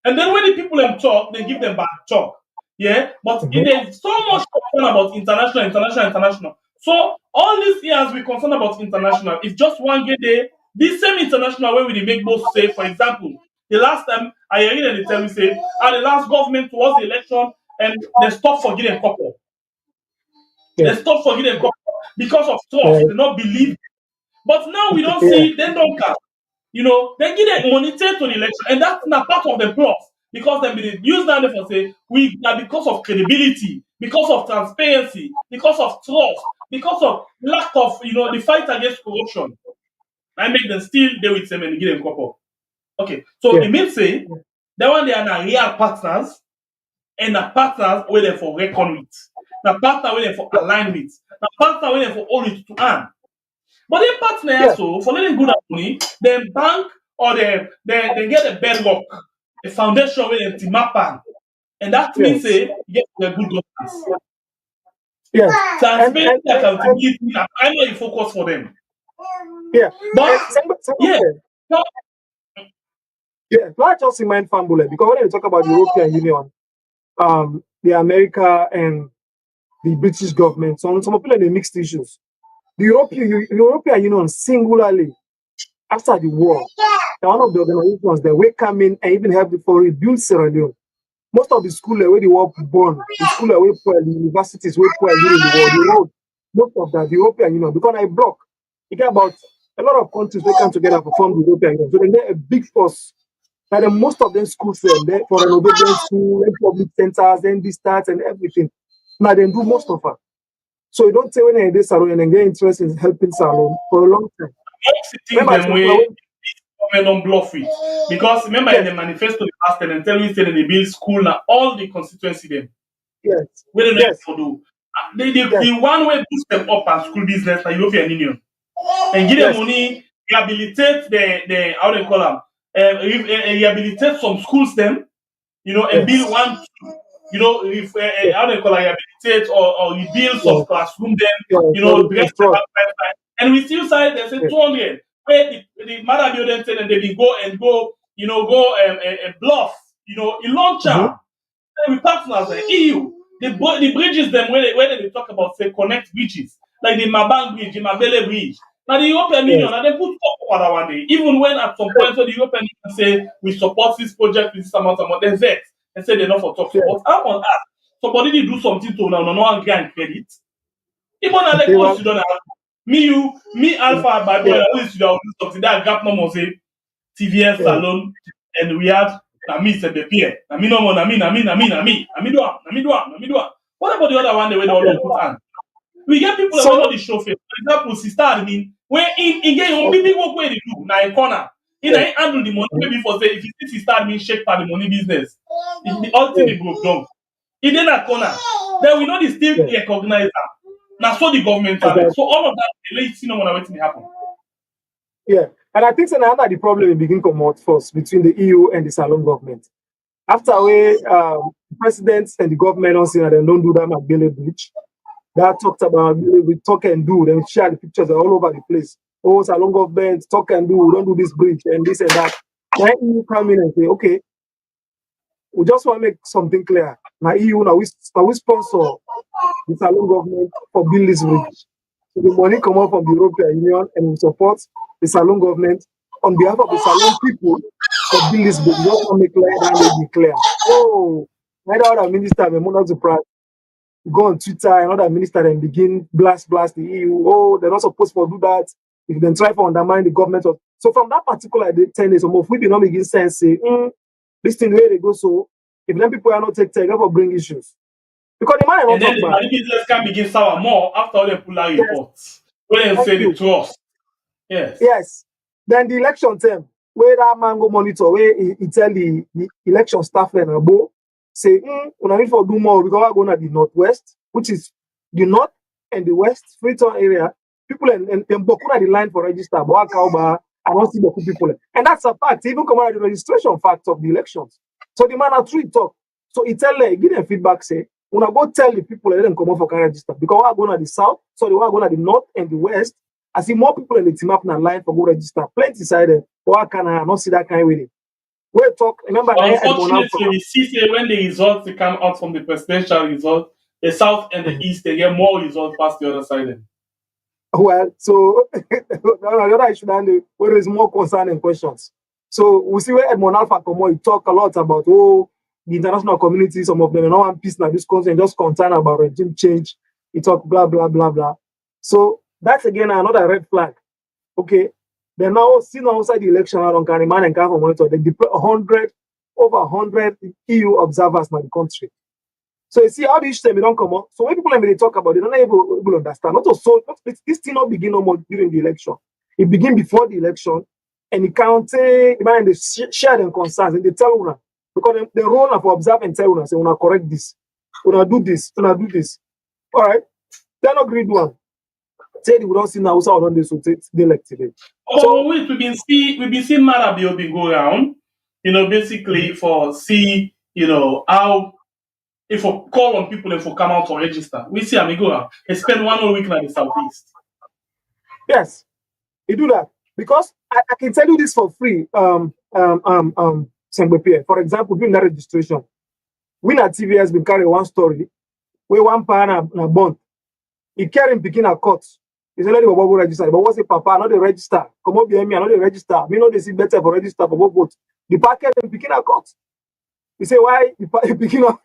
And then when the people them talk, they give them back talk. Yeah, but there's so much concern about international. So all these years we concern about international. If just one get there, this same international way we make both say, for example, the last time I heard them tell me say, the last government was the election and they stopped forgetting couple. They stopped forgetting couple because of trust. They not believe. But now we don't see them don't care. They give them monitor to the election, and that's not part of the plus. Because they use that for say because of credibility, because of transparency, because of trust, because of lack of the fight against corruption. I make them still deal with them and give them couple. Okay, so it means say that one they are not real partners, and the partners where they for reckon with, the partner where they for align with, the partner where they for hold it to hand. But they partner so for letting good at money, then bank or they get a bedrock. A foundation where they map on. And that means say you get a good governance. Transparency, accountability, and primary focus for them. But not just in mind fambule, because when we talk about the European Union, the America and the British government, some people have mixed issues. The European Union singularly, after the war, one of the organizations that we come in and even help for rebuild Sierra Leone. Most of the schools where the war born, the school where the universities where during the war, most of that the European Union, because I block, you get about a lot of countries that come together to form the European Union. So they get a big force. Like most of them schools there for renovation school, public centers, and the stats and everything. Now they do most of it. So you don't say when they salon and get interested in helping salon for a long time. Government don't bluff it. Because remember in the manifesto they asked them and tell you they build school now all the constituency them. What they know to do. The one way boost them up and school business the European Union. And give them money, rehabilitate the how they call them, rehabilitate some schools them, and build one, how they call it, rehabilitate or rebuild some classroom them, and we still say they say 200. Where the mother building said and they go and bluff, in long term. We partners like EU, the bridges them where they talk about say connect bridges, like the Mabang Bridge, the Mabele Bridge. Now the European Union, and they put up for one day. Even when at some point so the European Union say we support this project with this amount, they vex and say they're not for talk support. I want to ask, somebody did do something to now, no grant credit. Even like you don't have me Alpha by boy, I used to do something that gap no more say TVS salon, and we have me said the peer. Me no more, me do. What about the other one the way they all put on? We get people that want the show face. For example, sister admin, where in get your big work where they do now in corner. In I handle the money maybe for say if you see sister admin shake for the money business, it's the ultimate broke down. In that corner, then we know the still recognize that. Now, so the government so all of that, let's see no one waiting to happen. And I think another the problem begin come out first between the EU and the Salon government. After the presidents and the government don't say that they don't do that McBailey Bridge. That talked about we talk and do, then share the pictures all over the place. Oh, Salon government, talk and do, we don't do this bridge and this and that. Then you come in and say, okay, we just want to make something clear. Now EU, now we sponsor the Salon government for build this bridge. So the money come out from the European Union and we support the Salon government on behalf of the Salon people for build this bridge. We just want to make clear that they be clear. Oh, neither other minister, I'm not surprised. Go on Twitter and other minister and begin blast the EU. Oh, they're not supposed to do that. If they try to undermine the government of so from that particular 10 days, if we do not begin sense say, this thing where they go so if them people are not take will bring issues. Because the man and then the business can begin sour more after all the pull out reports. When they say the trust. Yes. Yes. Then the election term, where that man go monitor, where he tell the election staff and above, say, we need to do more because we're going to the northwest, which is the north and the west Freetown area. People and Bokuna the line for register, but I don't see Boku people. And that's a fact. Even come out the registration fact of the elections. So the man actually talk. So he tell give them feedback, say, when I go tell the people let them come out for register because we're going to the south, so they are going to the north and the west. I see more people in the team up in the line for go register. Plenty side, but I can not see that kind of way. We talk. Remember, unfortunately, we see when the results they come out from the presidential result, the south and the east they get more results past the other side. Well, so the other issue where there is more concern and questions. So we see where Edmond Alpha Komo he talk a lot about the international community. Some of them are not one piece now. This concern just concern about regime change. He talk blah blah blah blah. So that's again another red flag. Okay. They now see outside the election around Kariman and Kafo monitor. They deploy over 100 EU observers in the country. So you see how this thing don't come up. So when people they talk about it, they're not able to understand. This thing not begin no more during the election. It begin before the election, and it can't take man they share their concerns and they tell you because they role for observe and tell you say una correct this, una do this, una do this. All right, they're not agreed one. Say we don't see now on this so they elect today. So we've been seeing Marabio be go around, basically for see, how if we call on people and for come out or register. We see Amigo around. He spend 1 whole week in the southeast. Yes, he do that. Because I can tell you this for free. For example, during that registration, we at TV has been carrying one story where one pan a bond. He carry him picking a court. He said, let the Bobo register. But what's the papa? Not the register. Come up behind me, I know the register. Me know they see better for register for both votes. The packet and picking a court. He say, why you picking up?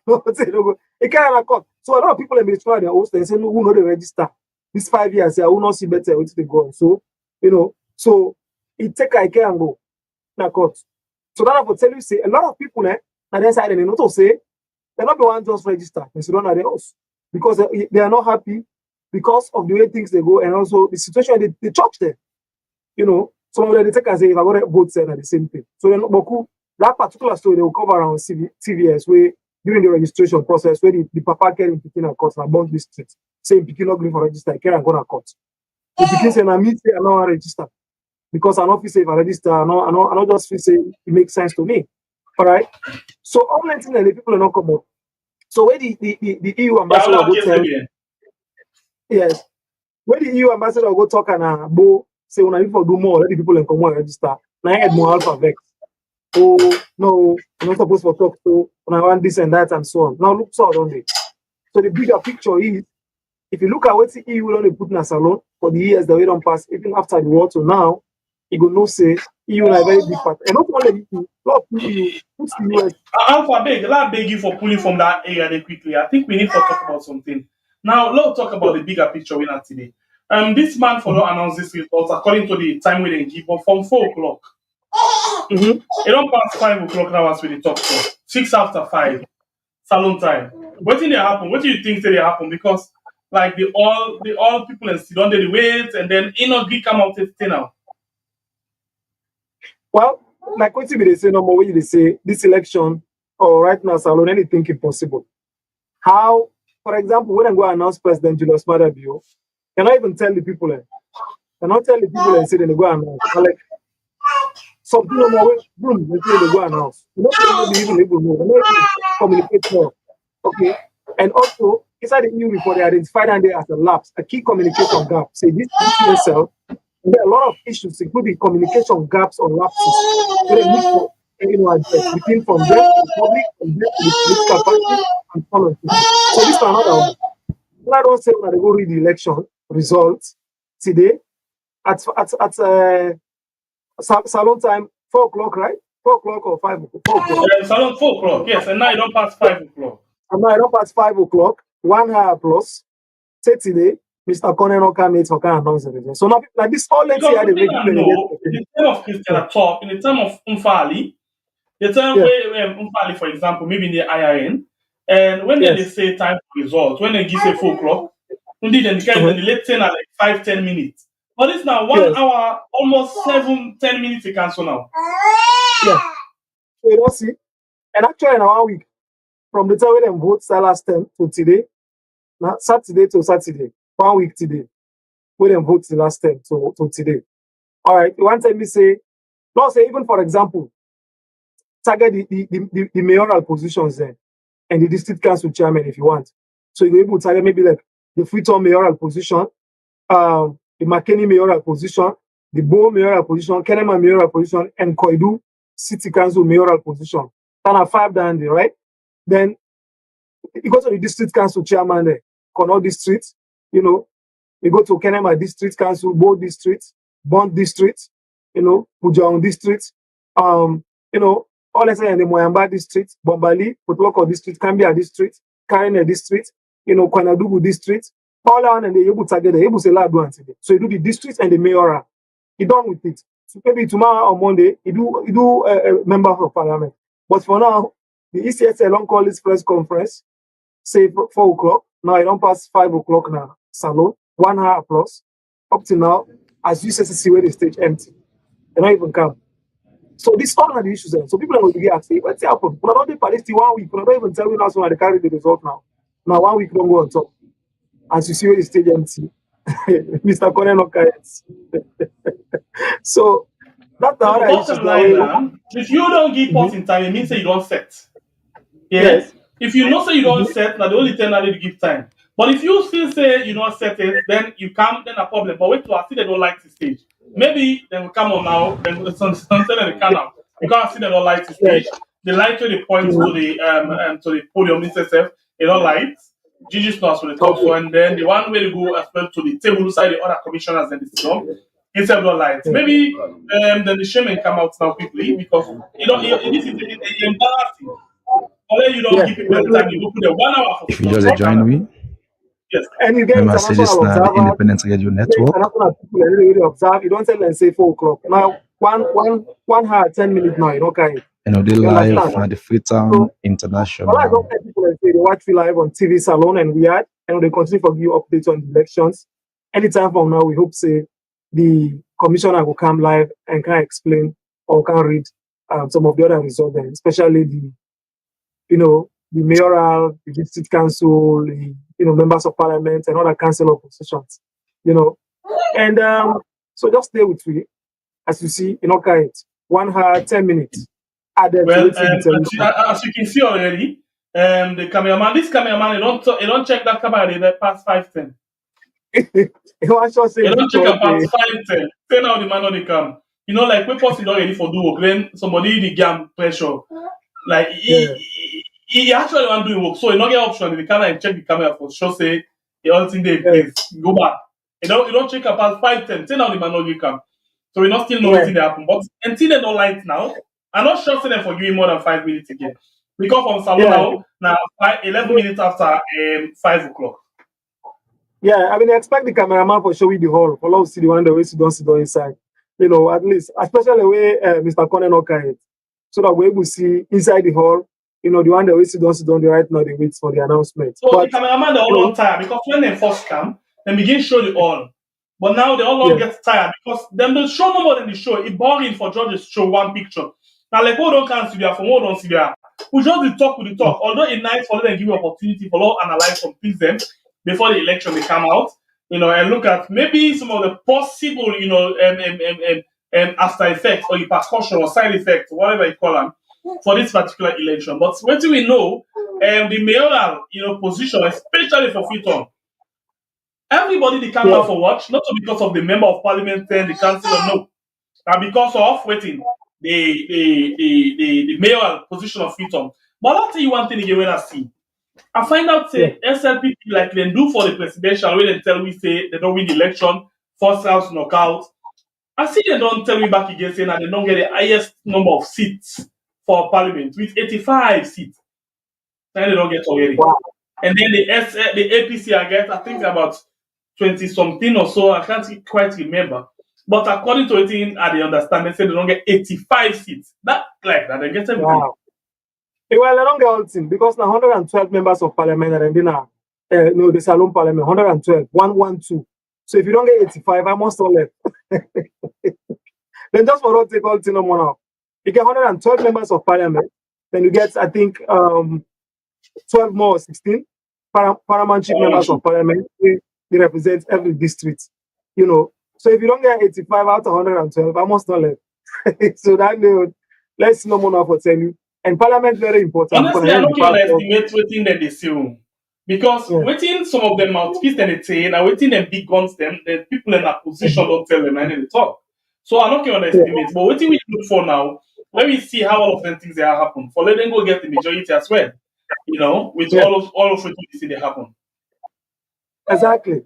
He carry a court. So a lot of people in the try their host and say, no, who know the register? This 5 years, I will not see better with the go. So, so it take a care and go na court. So that I will tell you, say a lot of people na their side and they not to say they're not the one just register. They don't have else because they are not happy because of the way things they go and also the situation they church there. Some of them they take and say if I got both sides are the same thing. So then Boku, that particular story they will cover around CVS where during the registration process where the papa carrying picking a court and bound district saying picking not going for register, carry and go to court. The picking saying I mean say I don't register. Because I don't feel say if I register, I don't just feel say it makes sense to me. All right. So all the people are not come up. So where the EU ambassador go tell, yes, where the EU ambassador go talk and bo say when I need to do more, let the people come and register. Now I had more alpha vex. Oh no, I'm not supposed to talk to when I want this and that and so on. Now look so don't they? So the bigger picture is if you look at what the EU only put in a salon for the years that we don't pass, even after the war to now. You go no say EU is a very big part. And not only EU, lot of EU, puts the US. Alpha beg you for pulling from that area there quickly. I think we need to talk about something. Now, let's talk about the bigger picture we have today. This man for announced this results according to the time we didn't give, but from 4 o'clock. It don't pass 5 o'clock now as we the talk for 6 after 5 salon time. What did they happen? What do you think they happen? Because like the all people and still under the wait and then come out now. Well, like what they say, no more way they say this election or right now, Salon, anything impossible. How, for example, when I go announce President Julius Maada Bio, can I even tell the people? Cannot tell the people and say they go announce. Like, some people know room they say they go announce. You know, they even able to know. They don't even communicate well. Okay. And also inside the new report, they identified and there as a lapse, a key communication gap. Say this ECSL, there are a lot of issues, including communication gaps or lapses. Where they need to address between from them to the public, from them to the political parties and politics. So this is another one. I don't say when they go read the election results today at salon time 4 o'clock, right? 4 o'clock or 5 o'clock? 4 o'clock. Salon 4 o'clock, yes, and now you don't pass 5 o'clock. And now I don't pass 5 o'clock, 1 hour plus. Say today, Mr. Conan Oka made for kind announce everything. So now like this all let's see how they make in the time of Christian Top, in the time of Umfali, the time where Umfali, for example, maybe in the IRN, and when they say time for results, when they give say 4 o'clock, indeed, then the late 10 are like 5-10 minutes. But it's now 1 hour, almost 7-10 minutes to cancel now. Yeah. So you don't see. And actually in 1 week, from the time when they vote last time to today, now Saturday to Saturday, 1 week today, when they vote the last time to today. All right, one time me say, no, say even for example, target the mayoral positions there and the district council chairman if you want. So you're able to target maybe like the Freetown mayoral position, the McKinney mayoral position, the Bo mayoral position, Kenema mayoral position, and Koidu city council mayoral position. Kind of 5 down there, right? Then you go to the district council chairman there, Connaught district, you know, you go to Kenema district council, Bo district, Bond district, you know, Pujaun district, you know, all I say in the Moyamba district, Bombali, Potwoko district, Kambia district, Karine district, you know, Kwanadugu district, all around and they able to target, they able to say one today. So you do the district and the mayoral. You done with it. So maybe tomorrow or Monday, you do member of parliament. But for now, the ECSL don't call this press conference, say 4 o'clock. Now you don't pass 5 o'clock now. Salon, 1 hour plus. Up to now, as you see where the stage empty. They don't even come. So these all are the issues. So people are going to get asked, what's happened? We don't do Palestine 1 week. We don't even tell you now so they carry the result now. Now 1 week don't go on top. As you see where the stage empty. Mr. Conan Oka. So that's the other issue. If you don't give pot in time, it means that you don't set. Yes. If you know say you don't set, now the only thing that you give time. But if you still say you don't set it, then you come, then a problem. But wait till I see they don't like the stage. Maybe they will come on now, then something they can now. You can't see they don't like the stage. They like to the point to the podium itself, they don't like. Gigi's class for the top one, then the one where you go as well to the table side, the other commissioners and the system. Instead of lights. Maybe then the shaman come out now quickly because this is embarrassing. Only you don't give people the time, you go put the 1 hour for if you just join me. Yes. And you get international observer, Independent Radio Network. People observe, you don't tell them say 4 o'clock. Now 1 hour, 10 minutes now, you don't carry. You know, they live on the Freetown International. I don't tell people say they watch me live on TV Salon and we had, and they continue to give you updates on the elections. Anytime from now, we hope say the commissioner will come live and can explain or can read some of the other results, especially the mayoral, the district council, the members of parliament and other council of positions, and so just stay with me as you see, 1 hour, 10 minutes. Well, as you can see already, this cameraman, he don't check that camera they past 5:10. He don't check about 5:10. Say now the man on the cam. Like we person not ready for do work, then somebody the gam pressure. Like he actually want to do work, so he not get option in the camera and check the camera for sure. Say the whole thing there, please go back. You don't check about 5:10. Say now the man on the cam. So we not still know what happen. But until they don't light now, I'm not sure them for giving more than 5 minutes again. We come from salon now 11 minutes after 5 o'clock. Yeah, I mean, I expect the cameraman for showing the hall. For us, see the one the way you don't sit down inside. At least, especially the way Mr. Conan Oka is. So that we're able to see inside the hall, the one that we sit down right now, they wait for the announcement. So the cameraman, they're all tired because when they first come, they begin show the all. But now they all get tired because them the show no more than the show. It's boring for judges to show one picture. Now, like, who don't come see there, from who don't see there. We just talk with the talk. Although it's nice for them to give you opportunity for all analyze some things them before the election they come out, and look at maybe some of the possible, after effects or repercussion or side effects, whatever you call them, for this particular election. But what do we know? The mayoral, position, especially for Freetown, everybody they come out for watch, not because of the member of parliament and the councillor, no, and because of waiting the mayoral position of Freetown. But I'll tell you one thing again when I see. I find out say SLP like they do for the presidential when they tell me say they don't win the election, first house knockout. I see they don't tell me back again saying that they don't get the highest number of seats for parliament with 85 seats. And they don't get already. Wow. And then the APC I get, I think about 20 something or so. I can't quite remember. But according to it, I understand, they say they don't get 85 seats. That like that, they get everything. Wow. Well, I don't get all thing because now 112 members of parliament and then no, the Salon Parliament, 112, 112. So if you don't get 85, I must all left. Then just for us take all thing no more now. You get 112 members of parliament, then you get, I think, 12 more, 16 parliamentary members of parliament. They represent every district, So if you don't get 85 out of 112, I must not left. So that let's no more now for tell you. And parliament very important. Honestly, I don't underestimate waiting that they see. Because waiting some of them mouthpiece and they say, and waiting them big guns them, the people in that position don't tell them and they talk. So I don't underestimate. But waiting we look for now, let me see how all of them things they are happen. For let them go get the majority as well. With all of what we see they happen. Exactly.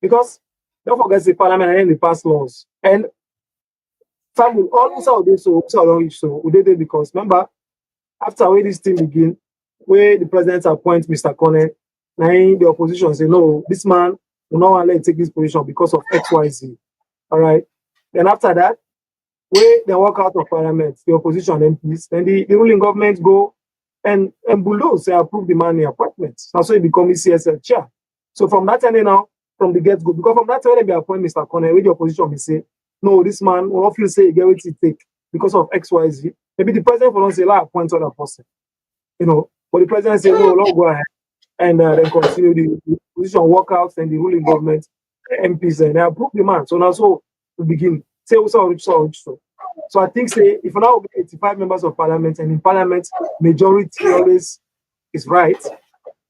Because don't forget the parliament and the pass laws. And family, all this are this so we did it because remember, after where this thing begin, where the president appoints Mr. Kone, now the opposition say, no, this man will not want to let take this position because of XYZ. All right. Then after that, where they walk out of parliament, the opposition MPs, then the ruling government go and bulldoze, they approve the man appointment. That's why he become CSL chair. So from that time now, from the get-go, because from that time they appoint Mr. Kone, where the opposition will say, no, this man will often say, get what he take because of XYZ. Maybe the president will not say, like, appoint other person. But the president say, no, don't go ahead. And then continue the position workouts and the ruling government, MPs, and they approve the man. So now, so we begin. Say, so I think, say, if now we get 85 members of parliament, and in parliament, majority always is right,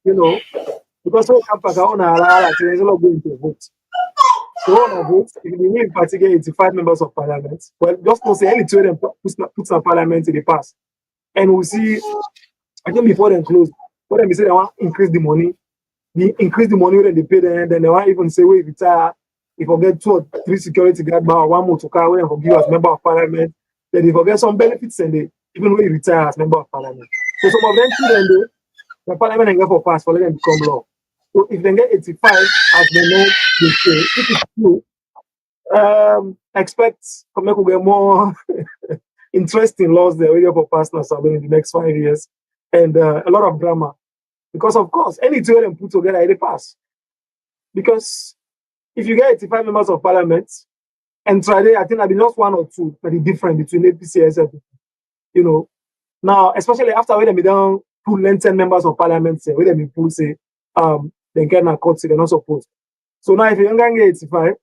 because we come back on there's a lot going to vote. So on a vote, if we in particular 85 members of parliament, well, just don't say any two of them put some parliament in the past. And we'll see, I think before they close, what they say they want to increase the money. Increase the money when they pay them, then they want even say, wait, retire. If we get 2 or 3 security guard or 1 motor car, when they give as member of parliament, then they forget some benefits and they even when you retire as member of parliament. So some of them too, the parliament and go for pass for them become law. So if they get 85, as they know, they say, if it's true, expect to get more interesting laws there waiting for partners in the next 5 years, and a lot of drama. Because of course, any two of them put together, they pass. Because if you get 85 members of parliament, and try there, I think I'll be just 1 or 2, but the difference between APC and SLP. Now, especially after when they don't pull 10 members of parliament, say, when they pull say, they get a court, they're not supposed. So now if you don't get 85,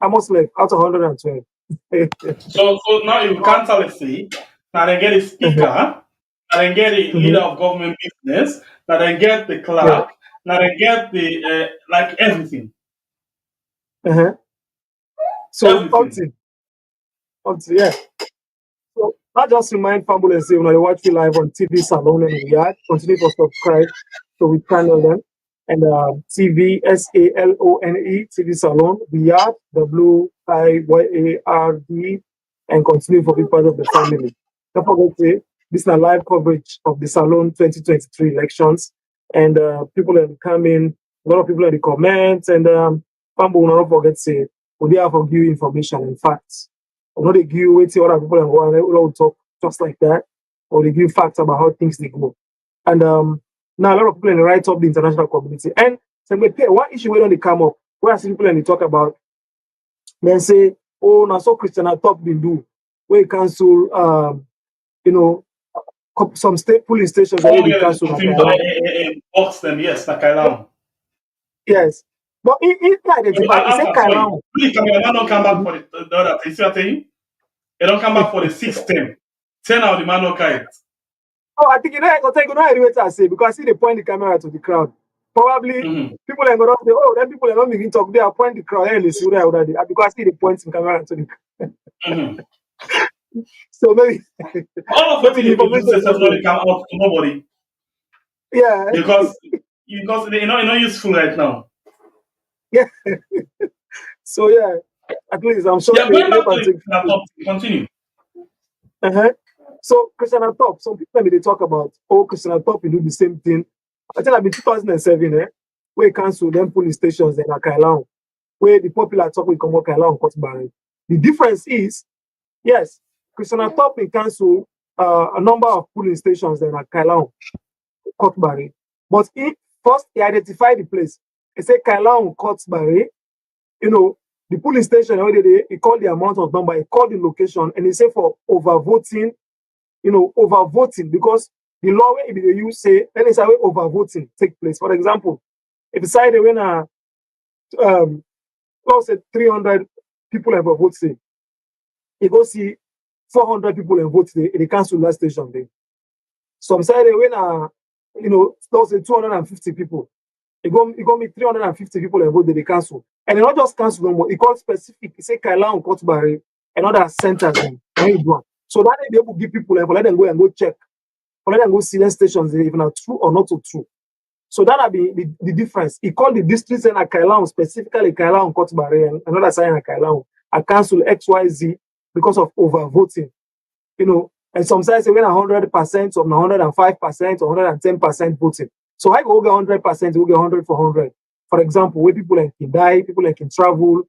I must left out of 112. So now you cancel it, see, now they get a speaker, now they get a leader of government business, now they get the clerk, now they get the like everything. So until yeah. So I just remind family and say when you watch me live on TV Salon and Yard, continue to subscribe so we channel them. And TV SALONE TV Salon, Yard, WIYARD, and continue for be part of the family. Don't forget this is a live coverage of the Salon 2023 elections, and people are coming, a lot of people in the comments, and family will not forget say we have to give information and facts. Or not they give wait till other people and go and will talk just like that, or they give facts about how things they go. And now a lot of people in the write up the international community. And so what issue where they come up? Where I see people and they talk about, then say, oh, now so Christian I top been do where you cancel some state police stations where they cancel box them, yes, Nakailam. Yes. But in identify, he said Kailan. Really, Kailan don't come back for the other. You see what I'm saying? They don't come back for the 6th term. 10 out the man no kite. Oh, I think I say because I see they point the camera to the crowd. Probably people are gonna say, oh, then people are not making talk. They are point the crowd and they see where already because I see the points in camera to the crowd. So maybe all of maybe the producers have not come out to nobody. Yeah. Because they're not useful right now. Yeah. So yeah, at least I'm sure Yeah, going back to the top, continue. So Christian Top, some people maybe they talk about Christian Top, you do the same thing. I think I've been 2007, where you cancel them police stations in Akailan, where the popular talk will come Akailan Kotbari. The difference is, yes, Christian Top will cancel a number of polling stations in Akailan Kotbari. But first he identified the place. He said Kailan Kotbari, the polling station already he called the amount of number, he called the location, and he said for overvoting, overvoting, because the law where they use say, then it's a way overvoting take place. For example, if decided when let's say 300 people have voted, say, you go see 400 people have voted, they cancel that station there. Some side when let's say 250 people, it go meet 350 people and vote they cancel. And they not just cancel no more, it called specific, it say Kaila and Kotbari and other centers then. So that they able to give people and let them go and go check. Let them go see the stations if are true or not so true. So that will be the difference. He called the districts in Kaila, specifically Kaila and Kotbari and another side in Kaila. I cancel XYZ because of overvoting. And some sides say when 100%, some 105%, or 110% voting. So I go get 100%, we get 100 for 100. For example, where people can die, people can travel,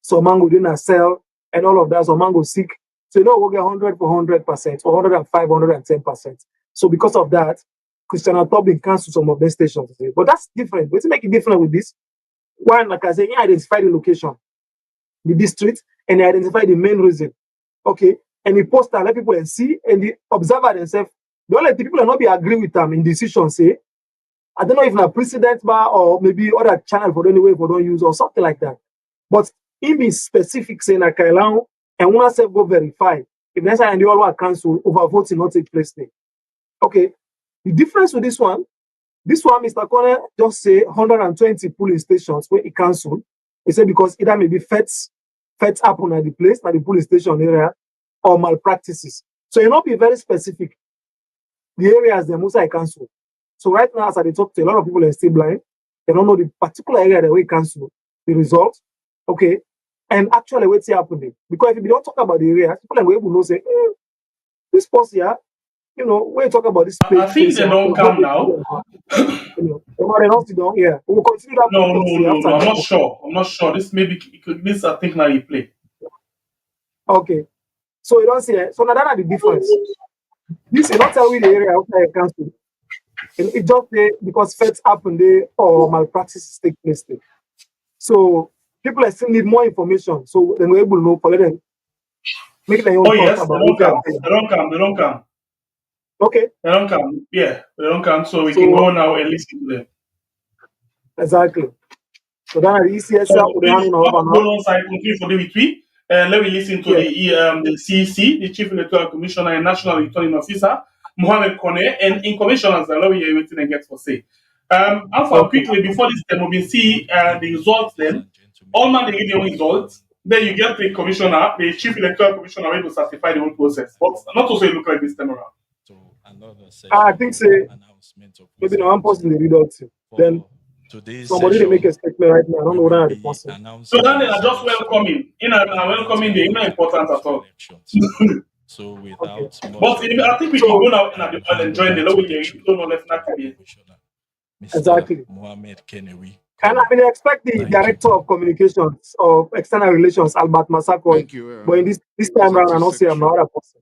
some man go didn't sell, and all of that, some man go sick. So we'll get 100 for 100%, or 105, 110%. So because of that, Christian Tobin cancelled some of their stations. But that's different. What's make it different with this? One, like I said, you identify the location, the district, and you identify the main reason. Okay. And the poster let people see, and the observer themselves, don't let the people not be agree with them in decision, say, I don't know if a precedent bar or maybe other channel for anyway for don't use or something like that. But in is specific saying that Kailan and one self go verify. If next time the all want cancel, overvoting not take place there. Okay. The difference with this one, Mr. Corner just say 120 polling stations where he cancelled. He said because either maybe feds happen at the place, at the polling station area, or malpractices. So you not be very specific. The areas the most I cancel. So right now, as I talk to a lot of people are still blind, they don't know the particular area that we cancel the result. Okay. And actually what's happening. Because if you don't talk about the area, people are able to know say, this post here, when you talk about this place, I think they don't come now. They don't sit down here. We'll continue that. No. I'm not sure. This I think now you play. Okay. So you don't see it. So now that's the difference. This is not tell me the area outside council. It just because feds happen there or malpractices take place there. So people still need more information. So then we're able to know for them. Make their own thoughts about they don't come. Okay. They don't come. Yeah, they don't come. So we can go now and listen to them. Exactly. So then the ECSL so go on side continue for the and let me listen to the CEC, the Chief Electoral Commissioner and National Returning Officer, Mohamed Kone, and in commissioners that we are waiting and get for say. Also quickly before this time we see the results then. All man they give the results. Then you get the commissioner, the Chief Electoral Commissioner able to certify the whole process. But not also look like this time around. I think maybe no one person the results. Then somebody they make a statement right now. I don't know what the person. So then they are just welcoming. Welcoming the not important at all. So without but I think we can go now and join the lower here. You don't know left not to be. Exactly. Mohamed Kenewi. And I mean, expect the Director of Communications of External Relations, Albert Masako. Thank you. But in this time around, I don't see another person.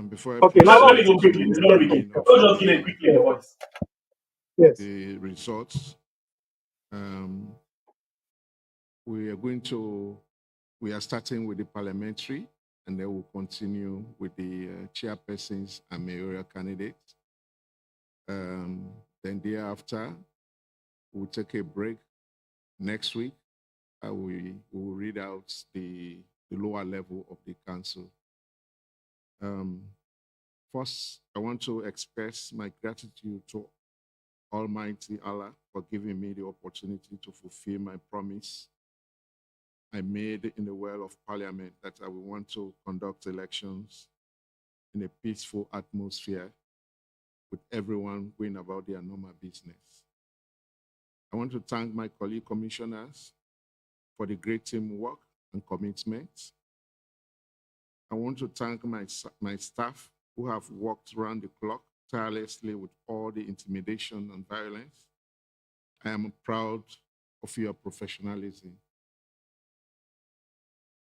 Before okay, now let me go quickly. Just give it quickly the voice. Yes. The results. We are starting with the parliamentary, and then we'll continue with the chairpersons and mayoral candidates. Then thereafter, we'll take a break. Next week, we will read out the the lower level of the council. First, I want to express my gratitude to Almighty Allah for giving me the opportunity to fulfill my promise I made in the well of Parliament that I will want to conduct elections in a peaceful atmosphere with everyone going about their normal business. I want to thank my colleague commissioners for the great teamwork and commitment. I want to thank my staff who have worked around the clock tirelessly with all the intimidation and violence. I am proud of your professionalism.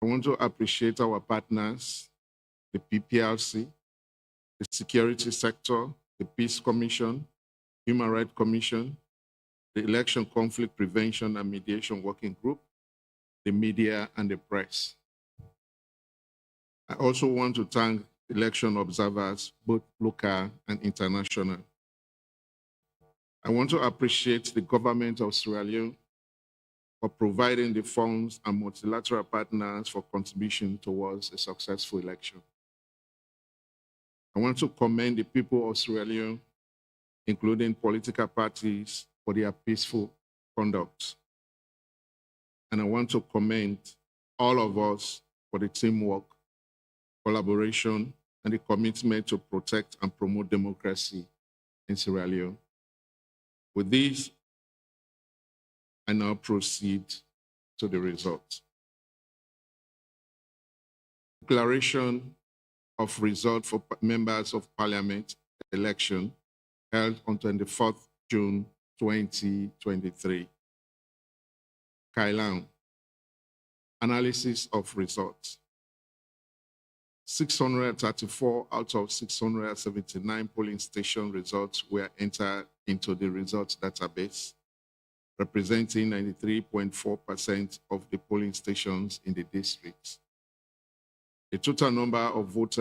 I want to appreciate our partners, the PPRC, the security sector, the Peace Commission, Human Rights Commission, the Election Conflict Prevention and Mediation Working Group, the media, and the press. I also want to thank election observers, both local and international. I want to appreciate the government of Sierra Leone for providing the funds and multilateral partners for contribution towards a successful election. I want to commend the people of Sierra Leone, including political parties, for their peaceful conduct. And I want to commend all of us for the teamwork, collaboration, and the commitment to protect and promote democracy in Sierra Leone. With this, I now proceed to the results. Declaration of result for members of Parliament election held on 24th June 2023. Kailan. Analysis of results. 634 out of 679 polling station results were entered into the results database, representing 93.4% of the polling stations in the district. The total number of votes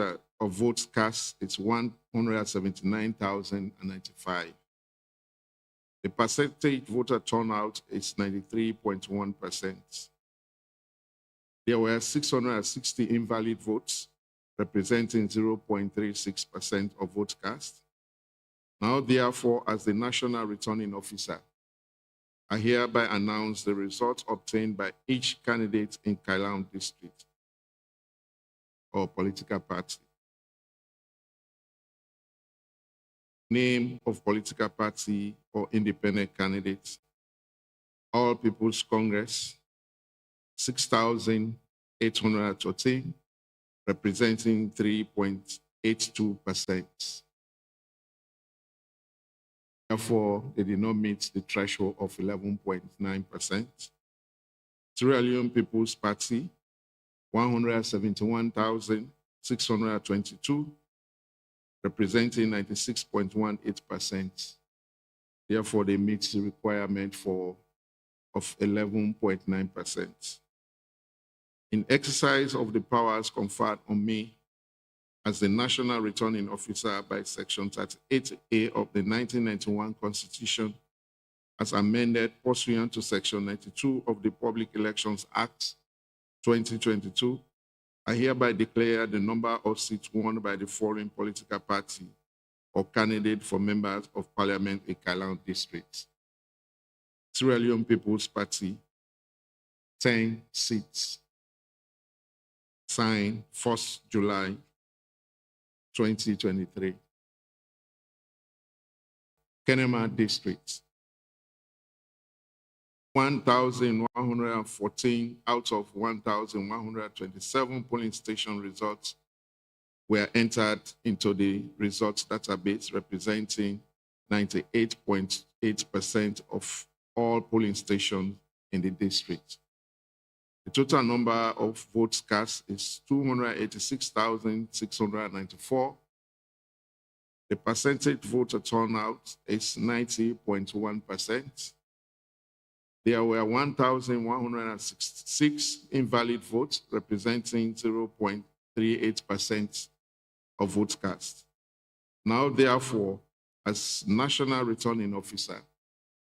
cast is 179,095. The percentage voter turnout is 93.1%. There were 660 invalid votes, representing 0.36% of votes cast. Now, therefore, as the National Returning Officer, I hereby announce the results obtained by each candidate in Kailan district or political party. Name of political party or independent candidate. All People's Congress, 6,813, representing 3.82%. Therefore, they did not meet the threshold of 11.9%. Sierra Leone People's Party, 171,622, representing 96.18%. Therefore, they meet the requirement of 11.9%. In exercise of the powers conferred on me as the National Returning Officer by Section 38A of the 1991 Constitution, as amended pursuant to Section 92 of the Public Elections Act 2022, I hereby declare the number of seats won by the following political party or candidate for members of Parliament in Kailan District. Sierra Leone People's Party, 10 seats. Signed 1st July 2023. Kenema District, 1,114 out of 1,127 polling station results were entered into the results database, representing 98.8% of all polling stations in the district. The total number of votes cast is 286,694. The percentage voter turnout is 90.1%. There were 1,166 invalid votes, representing 0.38% of votes cast. Now, therefore, as National Returning Officer,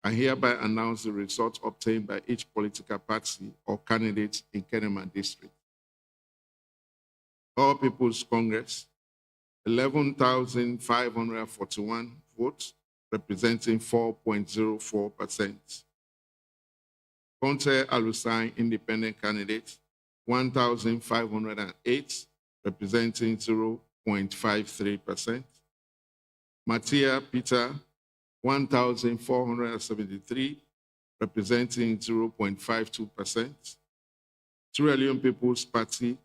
I hereby announce the results obtained by each political party or candidate in Kenema District. All People's Congress, 11,541 votes, representing 4.04%. Conte Alusai, independent candidate, 1,508, representing 0.53%. Matia Peter, 1,473, representing 0.52%. Sierra Leone People's Party,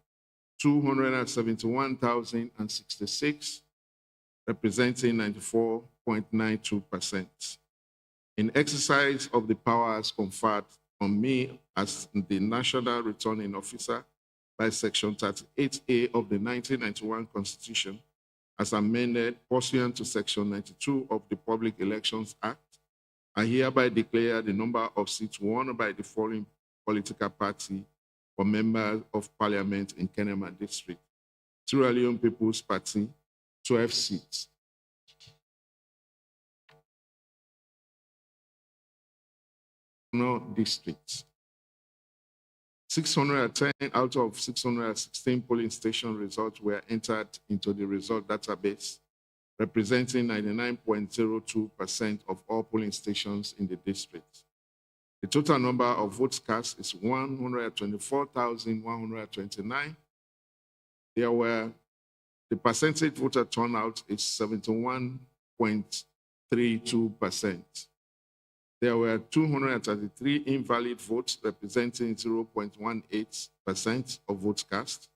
271,066, representing 94.92%. In exercise of the powers conferred on me as the National Returning Officer by Section 38A of the 1991 Constitution, as amended pursuant to Section 92 of the Public Elections Act, I hereby declare the number of seats won by the following political party for members of parliament in Kenema District. Sierra Leone People's Party, 12 seats. No districts. 610 out of 616 polling station results were entered into the result database, representing 99.02% of all polling stations in the district. The total number of votes cast is 124,129. The percentage voter turnout is 71.32%. There were 233 invalid votes, representing 0.18% of votes cast.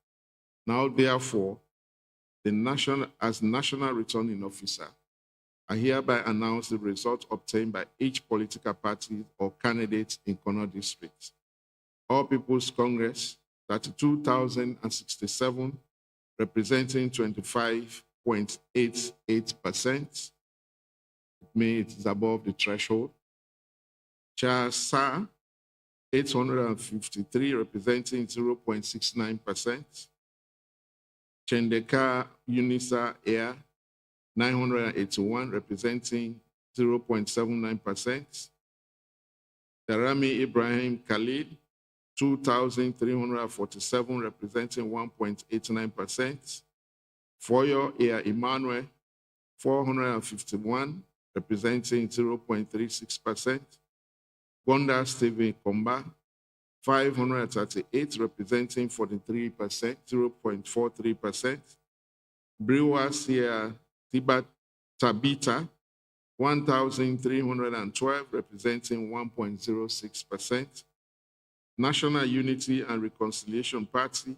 Now, therefore, as National Returning Officer, I hereby announce the results obtained by each political party or candidate in Kono District. All People's Congress, 32,067, representing 25.88%. It means it is above the threshold. Chasa, 853, representing 0.69%. Chendeka Unisa Air, 981, representing 0.79%. Darami Ibrahim Khalid, 2,347, representing 1.89%. Foyo Air Emmanuel, 451, representing 0.36%. Gonda Stephen Komba, 538, representing 43%, 0.43%. Brewer Sierra Tabita, 1,312, representing 1.06%. National Unity and Reconciliation Party,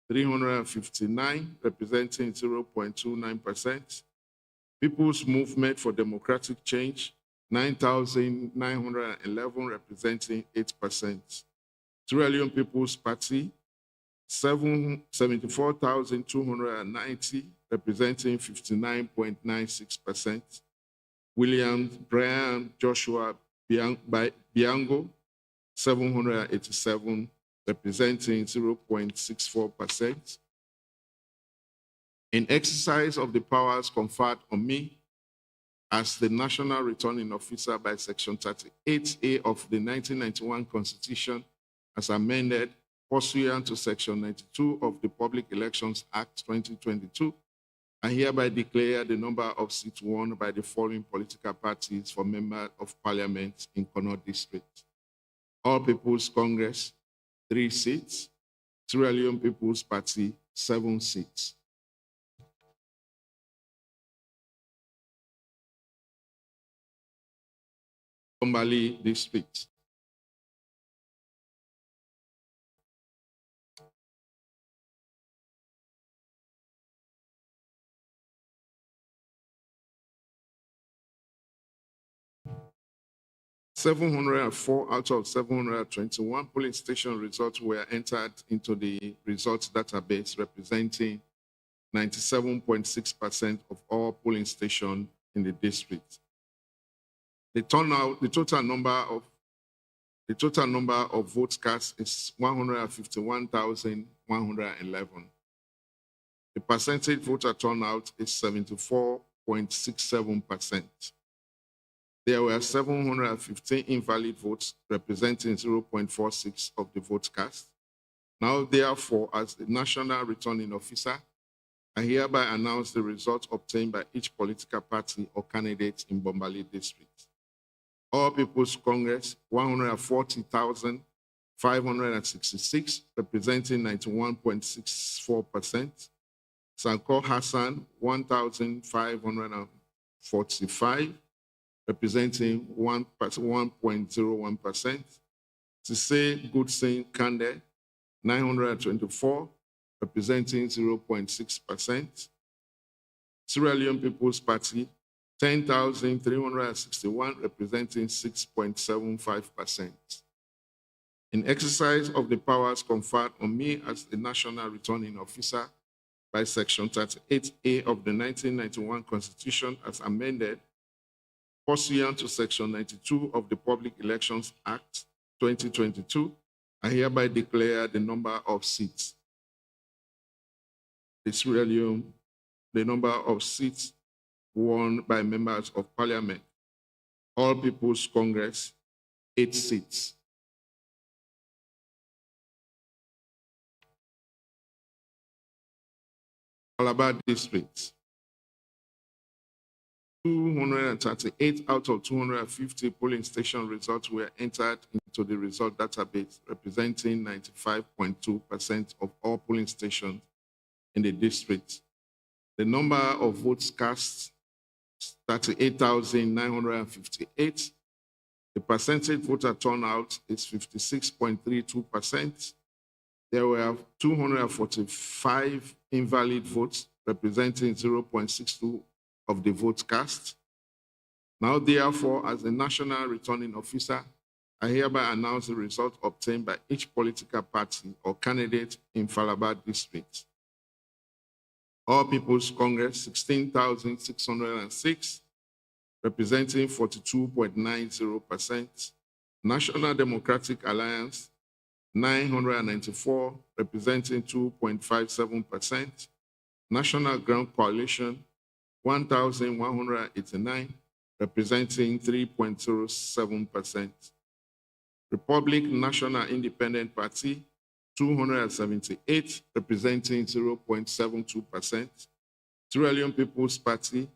359, representing 0.29%. People's Movement for Democratic Change, 9,911, representing 8%. Sierra Leone People's Party, 74,290, representing 59.96%. William Brian Joshua Biango, 787, representing 0.64%. In exercise of the powers conferred on me as the National Returning Officer by Section 38A of the 1991 Constitution, as amended pursuant to Section 92 of the Public Elections Act 2022, I hereby declare the number of seats won by the following political parties for Member of Parliament in Kono District. All People's Congress, 3 seats. Sierra Leone People's Party, 7 seats. Kombali District. (704 out of 721 polling station results were entered into the results database, representing 97.6% of all polling stations in the district. The total number of votes cast is 151,111. The percentage voter turnout is 74.67%. There were 715 invalid votes, representing 0.46% of the votes cast. Now, therefore, as the National Returning Officer, I hereby announce the results obtained by each political party or candidate in Bombali District. All People's Congress, 140,566, representing 91.64%. Sanko Hassan, 1,545, representing 1.01%. Sise Goodson Kande, 924, representing 0.6%. Sierra Leone People's Party, 10,361, representing 6.75%. In exercise of the powers conferred on me as the National Returning Officer by Section 38A of the 1991 Constitution as amended, pursuant to Section 92 of the Public Elections Act 2022, I hereby declare the number of seats. The number of seats won by members of Parliament. All People's Congress, 8 seats. Calabar District, 238 out of 250 polling station results were entered into the result database, representing 95.2% of all polling stations in the district. The number of votes cast, 38,958. The percentage voter turnout is 56.32%. There were 245 invalid votes, representing 0.62% of the votes cast. Now, therefore, as the National Returning Officer, I hereby announce the result obtained by each political party or candidate in Calabar District. All People's Congress, 16,606, representing 42.90%. National Democratic Alliance, 994, representing 2.57%. National Ground Coalition, 1,189, representing 3.07%. Republic National Independent Party, 278, representing 0.72%. Sierra Leone People's Party,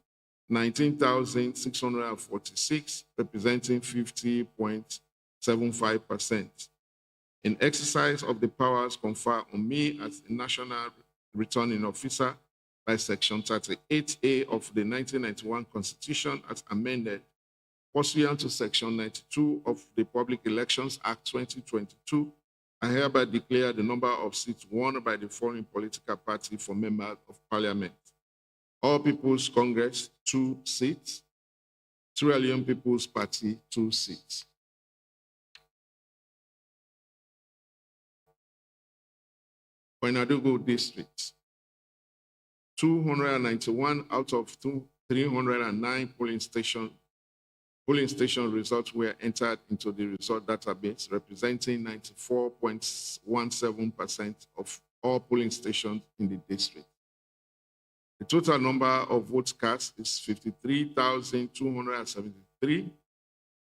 19,646, representing 50.75%. In exercise of the powers conferred on me as the National Returning Officer by Section 38A of the 1991 Constitution as amended, pursuant to Section 92 of the Public Elections Act 2022, I hereby declare the number of seats won by the following political party for members of Parliament. All People's Congress, 2 seats. Sierra Leone People's Party, 2 seats. Koinadugu District, 291 out of 309 polling station results were entered into the result database, representing 94.17% of all polling stations in the district. The total number of votes cast is 53,273.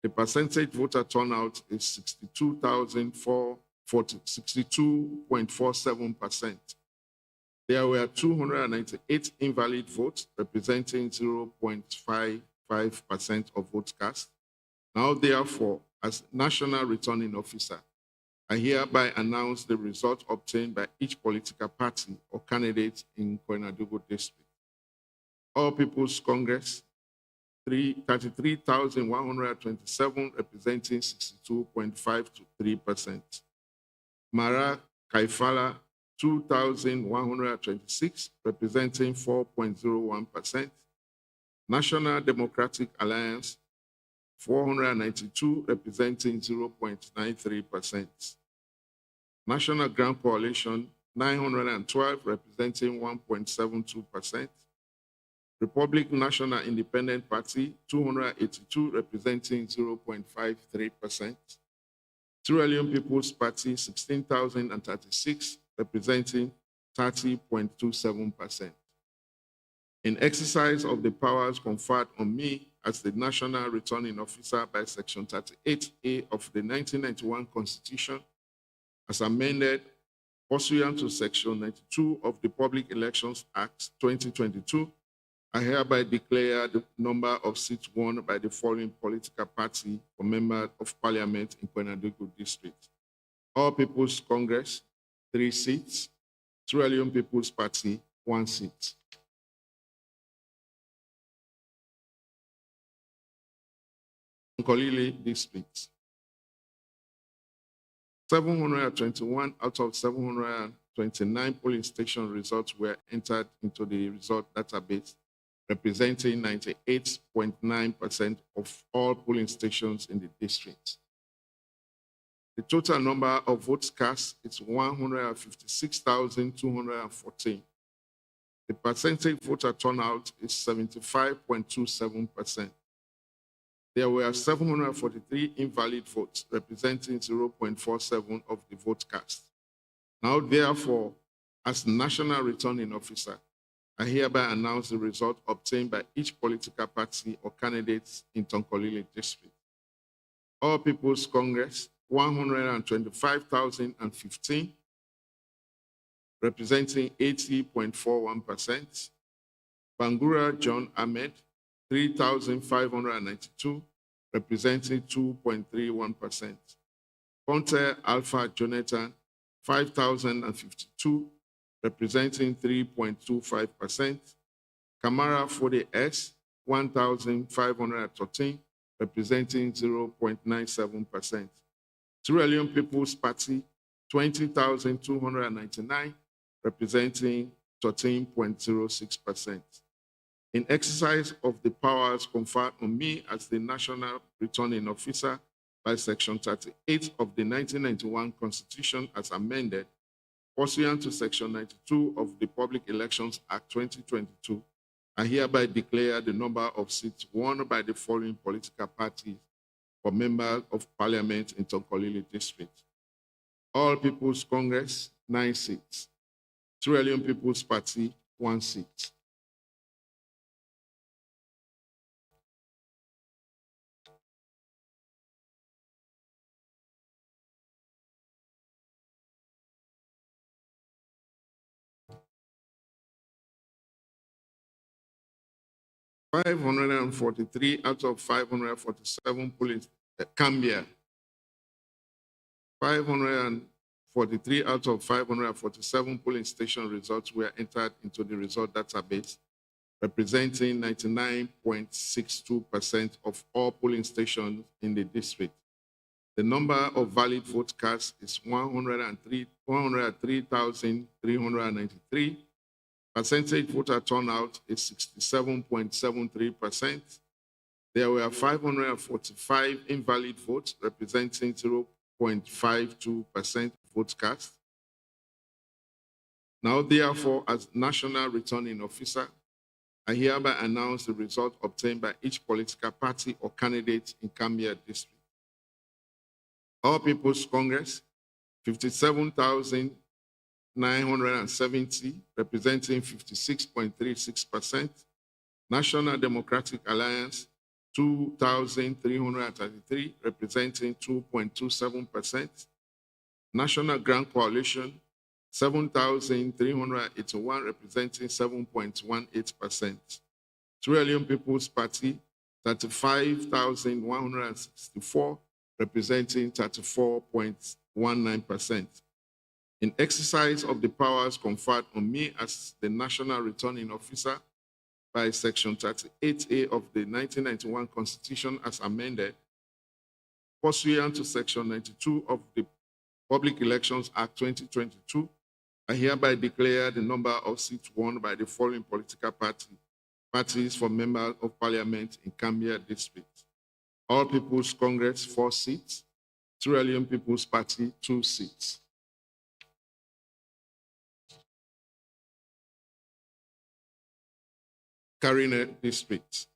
The percentage voter turnout is 62.47%. There were 298 invalid votes, representing 0.55% of votes cast. Now, therefore, as National Returning Officer, I hereby announce the result obtained by each political party or candidate in Koinadugu District. All People's Congress, 33,127, representing 62.53%. Mara Kaifala, 2,126, representing 4.01%. National Democratic Alliance, 492, representing 0.93%. National Ground Coalition, 912, representing 1.72%. Republic National Independent Party, 282, representing 0.53%. Sierra Leone People's Party, 16,036, representing 30.27%. In exercise of the powers conferred on me as the National Returning Officer by Section 38A of the 1991 Constitution, as amended, Pursuant to Section 92 of the Public Elections Act 2022, I hereby declare the number of seats won by the following political party for member of parliament in Kwenadogo District. All People's Congress, 3 seats. Sierra Leone People's Party, 1 seat. Nkolili District. 721 out of 729 polling station results were entered into the result database, representing 98.9% of all polling stations in the district. The total number of votes cast is 156,214. The percentage voter turnout is 75.27%. There were 743 invalid votes, representing 0.47% of the vote cast. Now, therefore, as National Returning Officer, I hereby announce the result obtained by each political party or candidate in Tonkolili District. All People's Congress, 125,015, representing 80.41%. Bangura John Ahmed, 3,592, representing 2.31%. Ponte Alpha Jonathan, 5,052, representing 3.25%. Kamara Fode S, 1,513, representing 0.97%. Sierra Leone People's Party, 20,299, representing 13.06%. In exercise of the powers conferred on me as the National Returning Officer by Section 38 of the 1991 Constitution as amended, pursuant to Section 92 of the Public Elections Act 2022, I hereby declare the number of seats won by the following political parties for members of parliament in Tonkolili District. All People's Congress, 9 seats. Sierra Leone People's Party, 1 seat. (543 out of 547 polling Cambia. 543 out of 547 polling station results were entered into the result database, representing 99.62% of all polling stations in the district. The number of valid votes cast is 103,393. Percentage voter turnout is 67.73%. There were 545 invalid votes, representing 0.52% votes cast. Now, therefore, as National Returning Officer, I hereby announce the result obtained by each political party or candidate in Cambia District. All People's Congress, 57,970, representing 56.36%. National Democratic Alliance, 2,333, representing 2.27%. National Grand Coalition, 7,381, representing 7.18%. Sierra Leone People's Party, 35,164, representing 34.19%. In exercise of the powers conferred on me as the National Returning Officer by Section 38A of the 1991 Constitution as amended, pursuant to Section 92 of the Public Elections Act 2022, I hereby declare the number of seats won by the following political parties for members of parliament in Cambia District. All People's Congress, 4 seats. Sierra Leone People's Party, 2 seats. Karine District.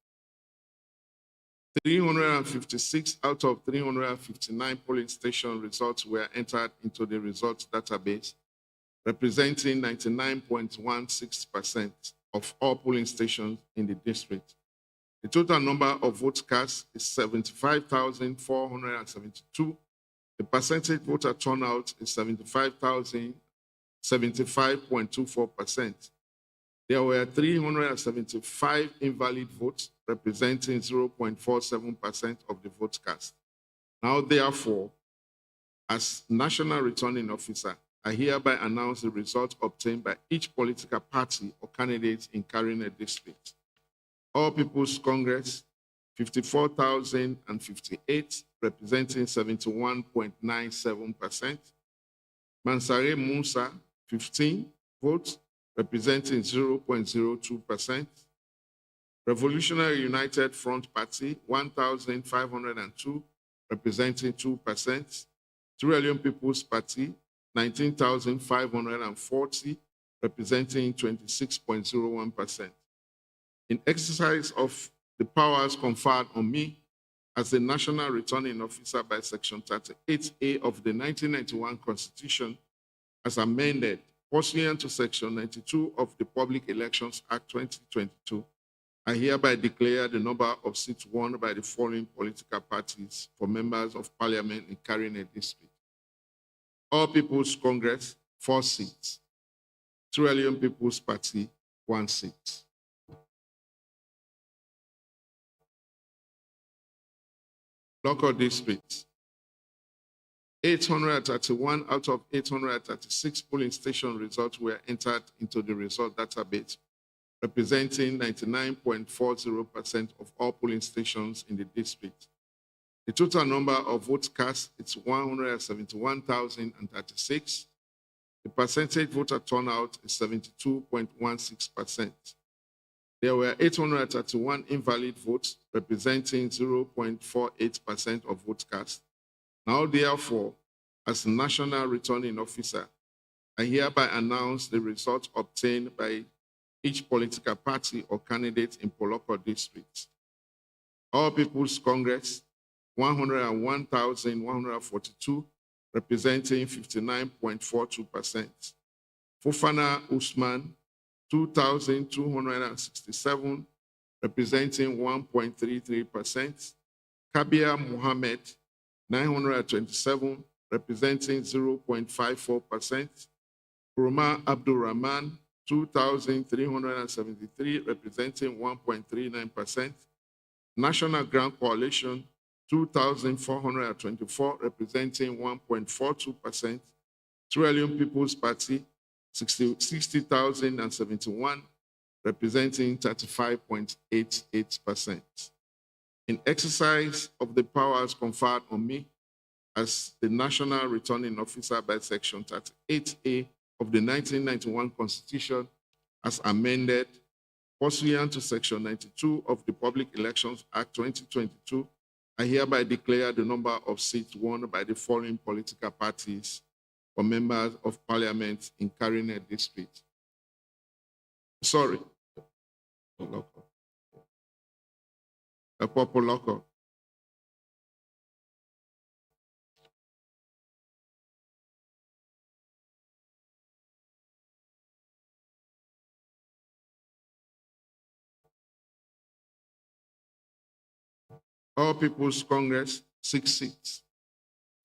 356 out of 359 polling station results were entered into the results database, representing 99.16% of all polling stations in the district. The total number of votes cast is 75,472. The percentage voter turnout is 75.24%. There were 375 invalid votes, representing 0.47% of the votes cast. Now, therefore, as National Returning Officer, I hereby announce the results obtained by each political party or candidate in carrying a district. All People's Congress, 54,058, representing 71.97%. Mansare Musa, 15 votes, representing 0.02%. Revolutionary United Front Party, 1,502, representing 2%. Sierra Leone People's Party, 19,540, representing 26.01%. In exercise of the powers conferred on me as the National Returning Officer by Section 38A of the 1991 Constitution, as amended pursuant to Section 92 of the Public Elections Act 2022, I hereby declare the number of seats won by the following political parties for members of Parliament in carrying a district. All People's Congress, 4 seats. Sierra Leone People's Party, 1 seat. Local districts. 831 out of 836 polling station results were entered into the result database, representing 99.40% of all polling stations in the district. The total number of votes cast is 171,036. The percentage voter turnout is 72.16%. There were 831 invalid votes, representing 0.48% of votes cast. Now, therefore, as National Returning Officer, I hereby announce the results obtained by each political party or candidate in local districts. All People's Congress, 101,142, representing 59.42%. Fofana Usman, 2,267, representing 1.33%. Kabir Mohammed, 927, representing 0.54%. Kuruma Abdul Rahman, 2,373, representing 1.39%. National Grand Coalition, 2,424, representing 1.42%. Sierra Leone People's Party, 60,071, representing 35.88%. In exercise of the powers conferred on me as the National Returning Officer by Section 38A of the 1991 Constitution, as amended pursuant to Section 92 of the Public Elections Act 2022, I hereby declare the number of seats won by the following political parties for members of Parliament in carrying a district. Sorry. A purple local. All People's Congress, 6 seats.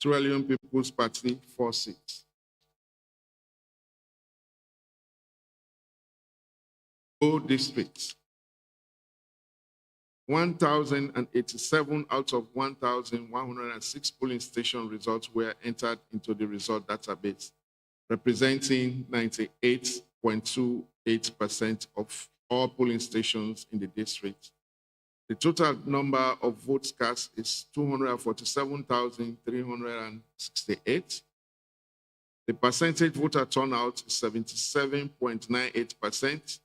Sierra Leone People's Party, 4 seats. All districts. 1,087 out of 1,106 polling station results were entered into the result database, representing 98.28% of all polling stations in the district. The total number of votes cast is 247,368. The percentage voter turnout is 77.98%.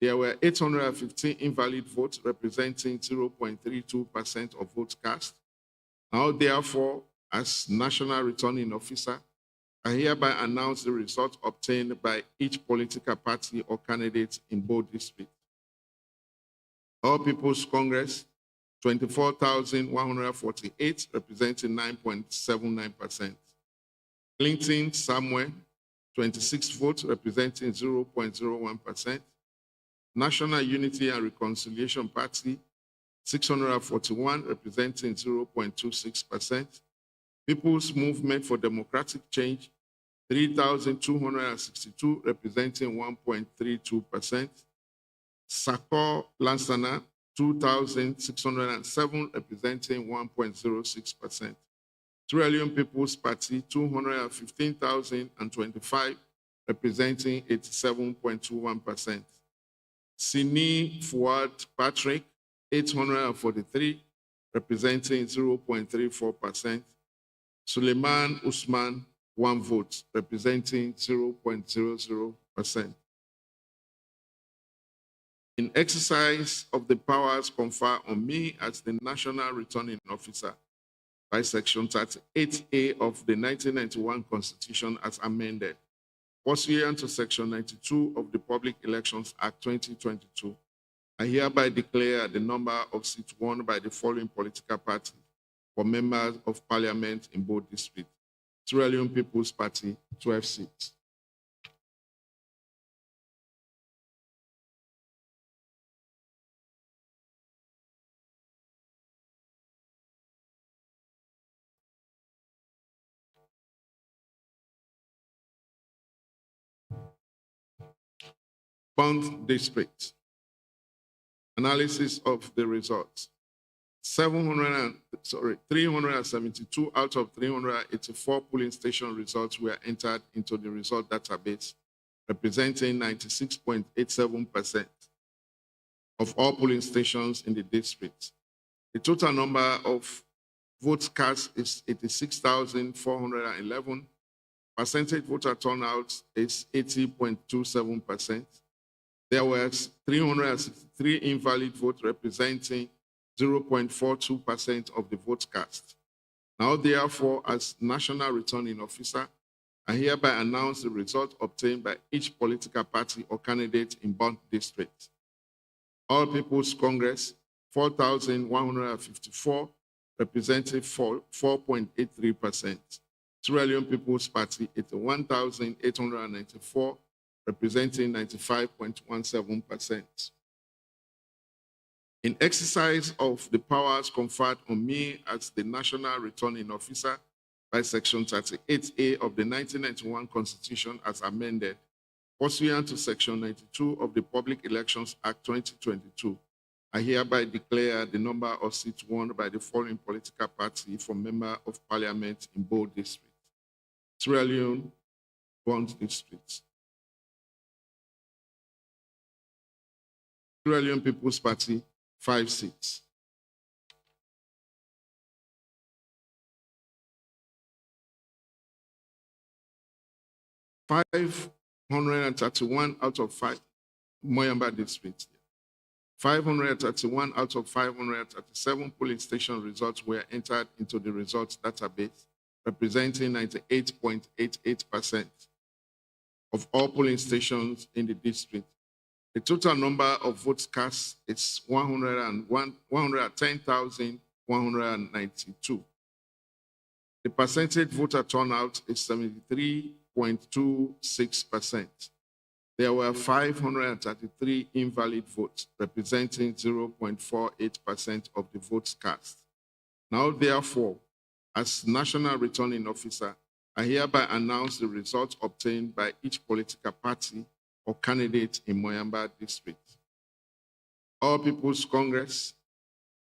There were 815 invalid votes, representing 0.32% of votes cast. Now, therefore, as National Returning Officer, I hereby announce the results obtained by each political party or candidate in both districts. All People's Congress, 24,148, representing 9.79%. Clinton Samuel, 26 votes, representing 0.01%. National Unity and Reconciliation Party, 641, representing 0.26%. People's Movement for Democratic Change, 3,262, representing 1.32%. Sako Lansana, 2,607, representing 1.06%. Trillium People's Party, 215,025, representing 87.21%. Sini Fuad Patrick, 843, representing 0.34%. Suleiman Usman, 1 vote, representing 0.00%. In exercise of the powers conferred on me as the National Returning Officer by Section 38A of the 1991 Constitution as amended, pursuant to Section 92 of the Public Elections Act 2022, I hereby declare the number of seats won by the following political parties for members of parliament in both districts. Sierra Leone People's Party, 12 seats. Bond District. Analysis of the results. 372 out of 384 polling station results were entered into the result database, representing 96.87% of all polling stations in the district. The total number of votes cast is 86,411. Percentage voter turnout is 80.27%. There were 363 invalid votes, representing 0.42% of the votes cast. Now, therefore, as National Returning Officer, I hereby announce the result obtained by each political party or candidate in Bond District. All People's Congress, 4,154, representing 4.83%. Sierra Leone People's Party, 81,894, representing 95.17%. In exercise of the powers conferred on me as the National Returning Officer by Section 38A of the 1991 Constitution as amended, pursuant to Section 92 of the Public Elections Act 2022, I hereby declare the number of seats won by the following political party for member of parliament in both districts. Sierra Leone, Bond District. Sierra Leone People's Party, 5 seats. $531 out of 5, Moyamba District. 531 out of 537 polling station results were entered into the results database, representing 98.88% of all polling stations in the district. The total number of votes cast is 110,192. The percentage voter turnout is 73.26%. There were 533 invalid votes, representing 0.48% of the votes cast. Now, therefore, as National Returning Officer, I hereby announce the results obtained by each political party or candidate in Moyamba District. All People's Congress,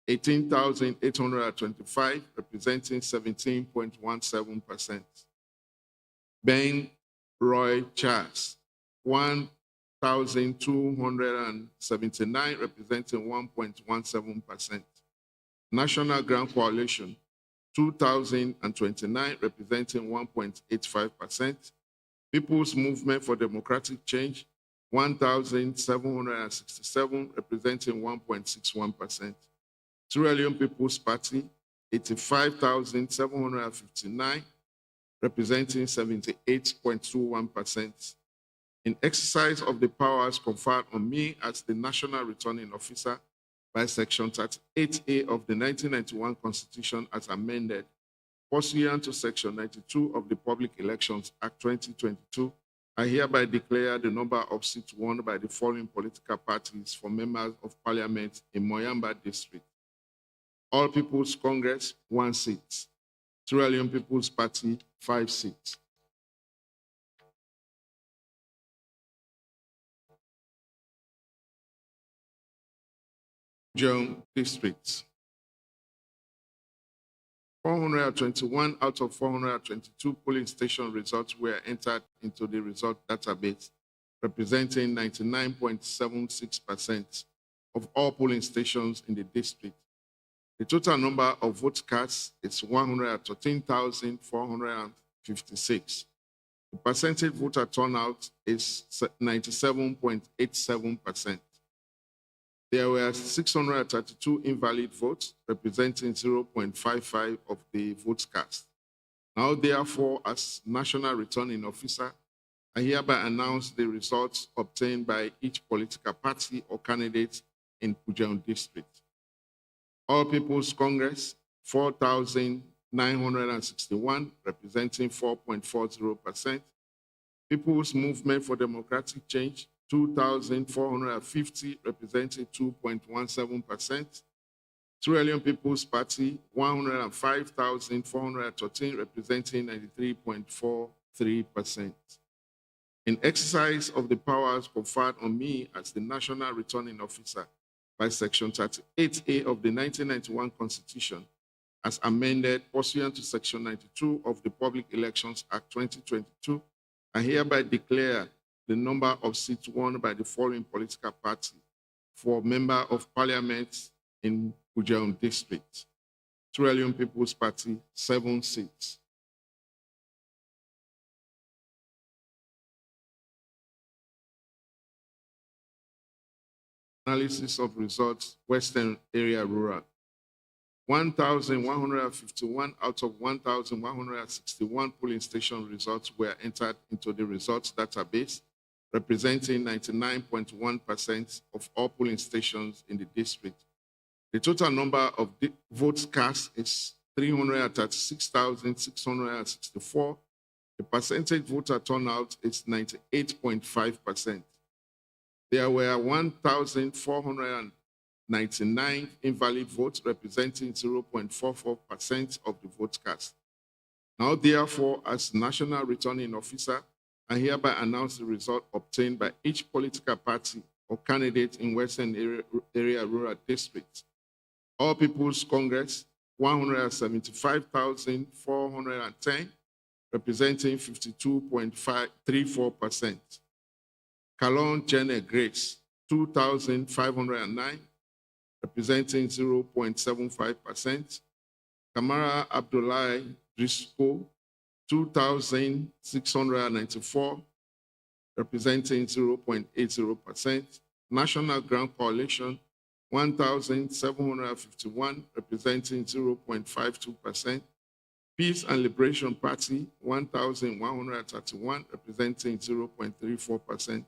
18,825, representing 17.17%. Ben Roy Charles, 1,279, representing 1.17%. National Grand Coalition, 2,029, representing 1.85%. People's Movement for Democratic Change, 1,767, representing 1.61%. Sierra Leone People's Party, 85,759, representing 78.21%. In exercise of the powers conferred on me as the National Returning Officer by Section 38A of the 1991 Constitution as amended, pursuant to Section 92 of the Public Elections Act 2022, I hereby declare the number of seats won by the following political parties for members of parliament in Moyamba District. All People's Congress, 1 seat. Sierra Leone People's Party, 5 seats. Pujehun districts. 421 out of 422 polling station results were entered into the result database, representing 99.76% of all polling stations in the district. The total number of votes cast is 113,456. The percentage voter turnout is 97.87%. There were 632 invalid votes, representing 0.55% of the votes cast. Now, therefore, as National Returning Officer, I hereby announce the results obtained by each political party or candidate in Pujehun district. All People's Congress, 4,961, representing 4.40%. People's Movement for Democratic Change, 2,450, representing 2.17%. Trillion People's Party, 105,413, representing 93.43%. In exercise of the powers conferred on me as the National Returning Officer by Section 38A of the 1991 Constitution, as amended pursuant to Section 92 of the Public Elections Act 2022, I hereby declare the number of seats won by the following political party for Member of Parliament in Pujehun District. Trillion People's Party, 7 seats. Analysis of results, Western Area Rural. 1,151 out of 1,161 polling station results were entered into the results database, representing 99.1% of all polling stations in the district. The total number of votes cast is 336,664. The percentage voter turnout is 98.5%. There were 1,499 invalid votes, representing 0.44% of the votes cast. Now, therefore, as National Returning Officer, I hereby announce the result obtained by each political party or candidate in Western Area Rural District. All People's Congress, 175,410, representing 52.34%. Kalon Jene Grace, 2,509, representing 0.75%. Kamara Abdullahi Drisco, 2,694, representing 0.80%. National Ground Coalition, 1,751, representing 0.52%. Peace and Liberation Party, 1,131, representing 0.34%.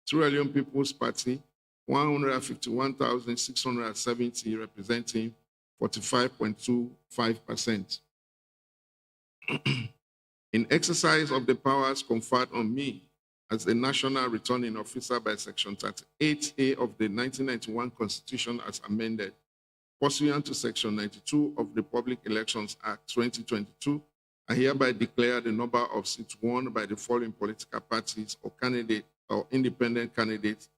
Trillion People's Party, 151,670, representing 45.25%. In exercise of the powers conferred on me as the National Returning Officer by Section 38A of the 1991 Constitution as amended, pursuant to Section 92 of the Public Elections Act 2022, I hereby declare the number of seats won by the following political parties or candidate or independent candidates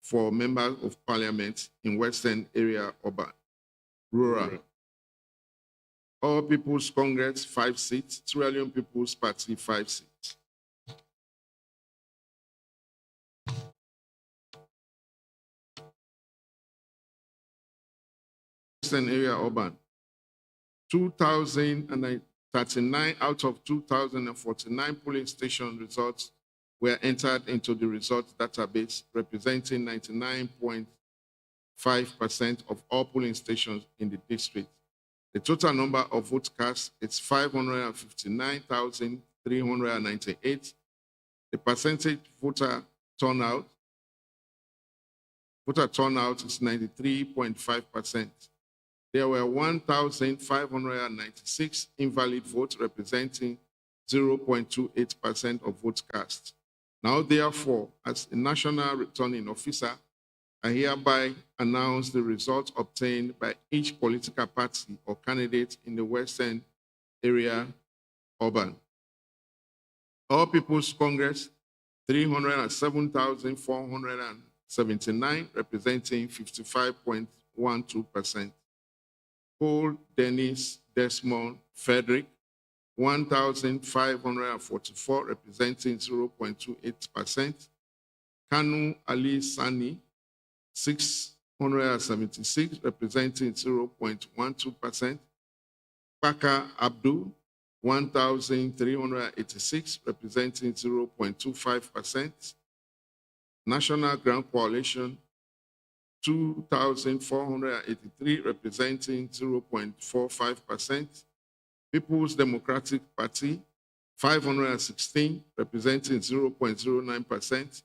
for members of parliament in Western Area Urban Rural. All People's Congress, 5 seats. Trillion People's Party, 5 seats. Western Area Urban, 2,039 out of 2,049 polling station results were entered into the results database, representing 99.5% of all polling stations in the district. The total number of votes cast is 559,398. The percentage voter turnout is 93.5%. There were 1,596 invalid votes, representing 0.28% of votes cast. Now, therefore, as a National Returning Officer, I hereby announce the results obtained by each political party or candidate in the Western Area Urban. All People's Congress, 307,479, representing 55.1%. 0.12%. Paul Dennis Desmond Frederick, 1,544, representing 0.28%. Kanu Ali Sani, 676, representing 0.12%. Baka Abdul, 1,386, representing 0.25%. National Grand Coalition, 2,483, representing 0.45%. People's Democratic Party, 516, representing 0.09%.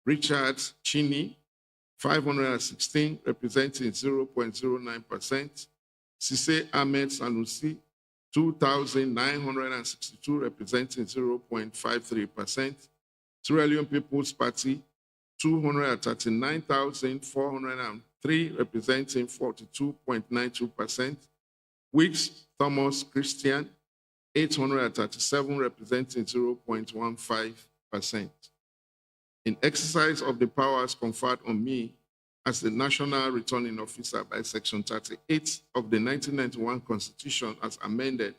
Richard Cheney, 516, representing 0.09%. Sise Ahmed Sanusi, 2,962, representing 0.53%. Sierra Leone People's Party, 239,403, representing 42.92%. Wicks Thomas Christian, 837, representing 0.15%. In exercise of the powers conferred on me as the National Returning Officer by Section 38 of the 1991 Constitution as amended,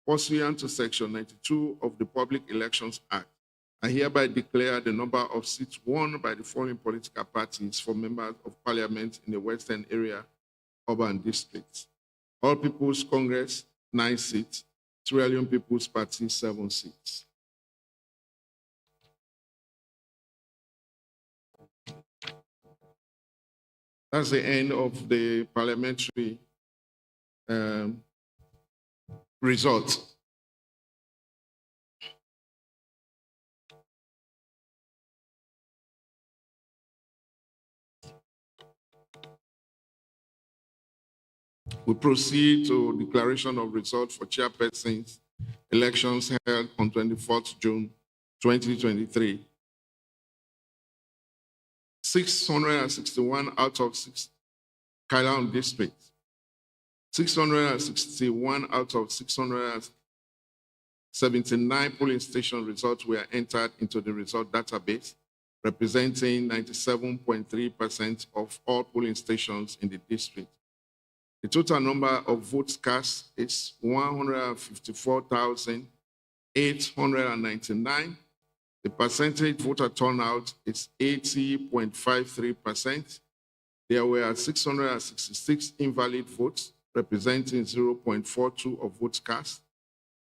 pursuant to Section 92 of the Public Elections Act, I hereby declare the number of seats won by the following political parties for members of Parliament in the Western Area Urban Districts. All People's Congress, 9 seats. Sierra Leone People's Party, 7 seats. That's the end of the parliamentary results. We proceed to declaration of results for chairpersons elections held on 24th June 2023. 661 out of 6 Kailan districts, 661 out of 679 polling station results were entered into the result database, representing 97.3% of all polling stations in the district. The total number of votes cast is 154,899. The percentage voter turnout is 80.53%. There were 666 invalid votes, representing 0.42% of votes cast.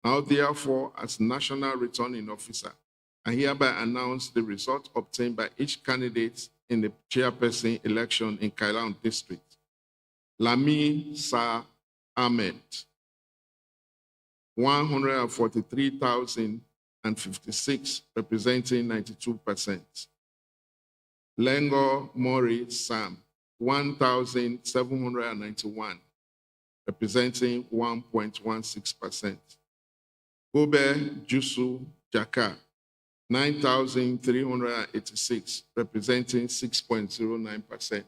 Now, therefore, as National Returning Officer, I hereby announce the result obtained by each candidate in the chairperson election in Kailan District. Lami Sa Ahmed, 143,056, representing 92%. Lengo Mori Sam, 1,791, representing 1.16%. Gobe Jusu Jaka, 9,386, representing 6.09%.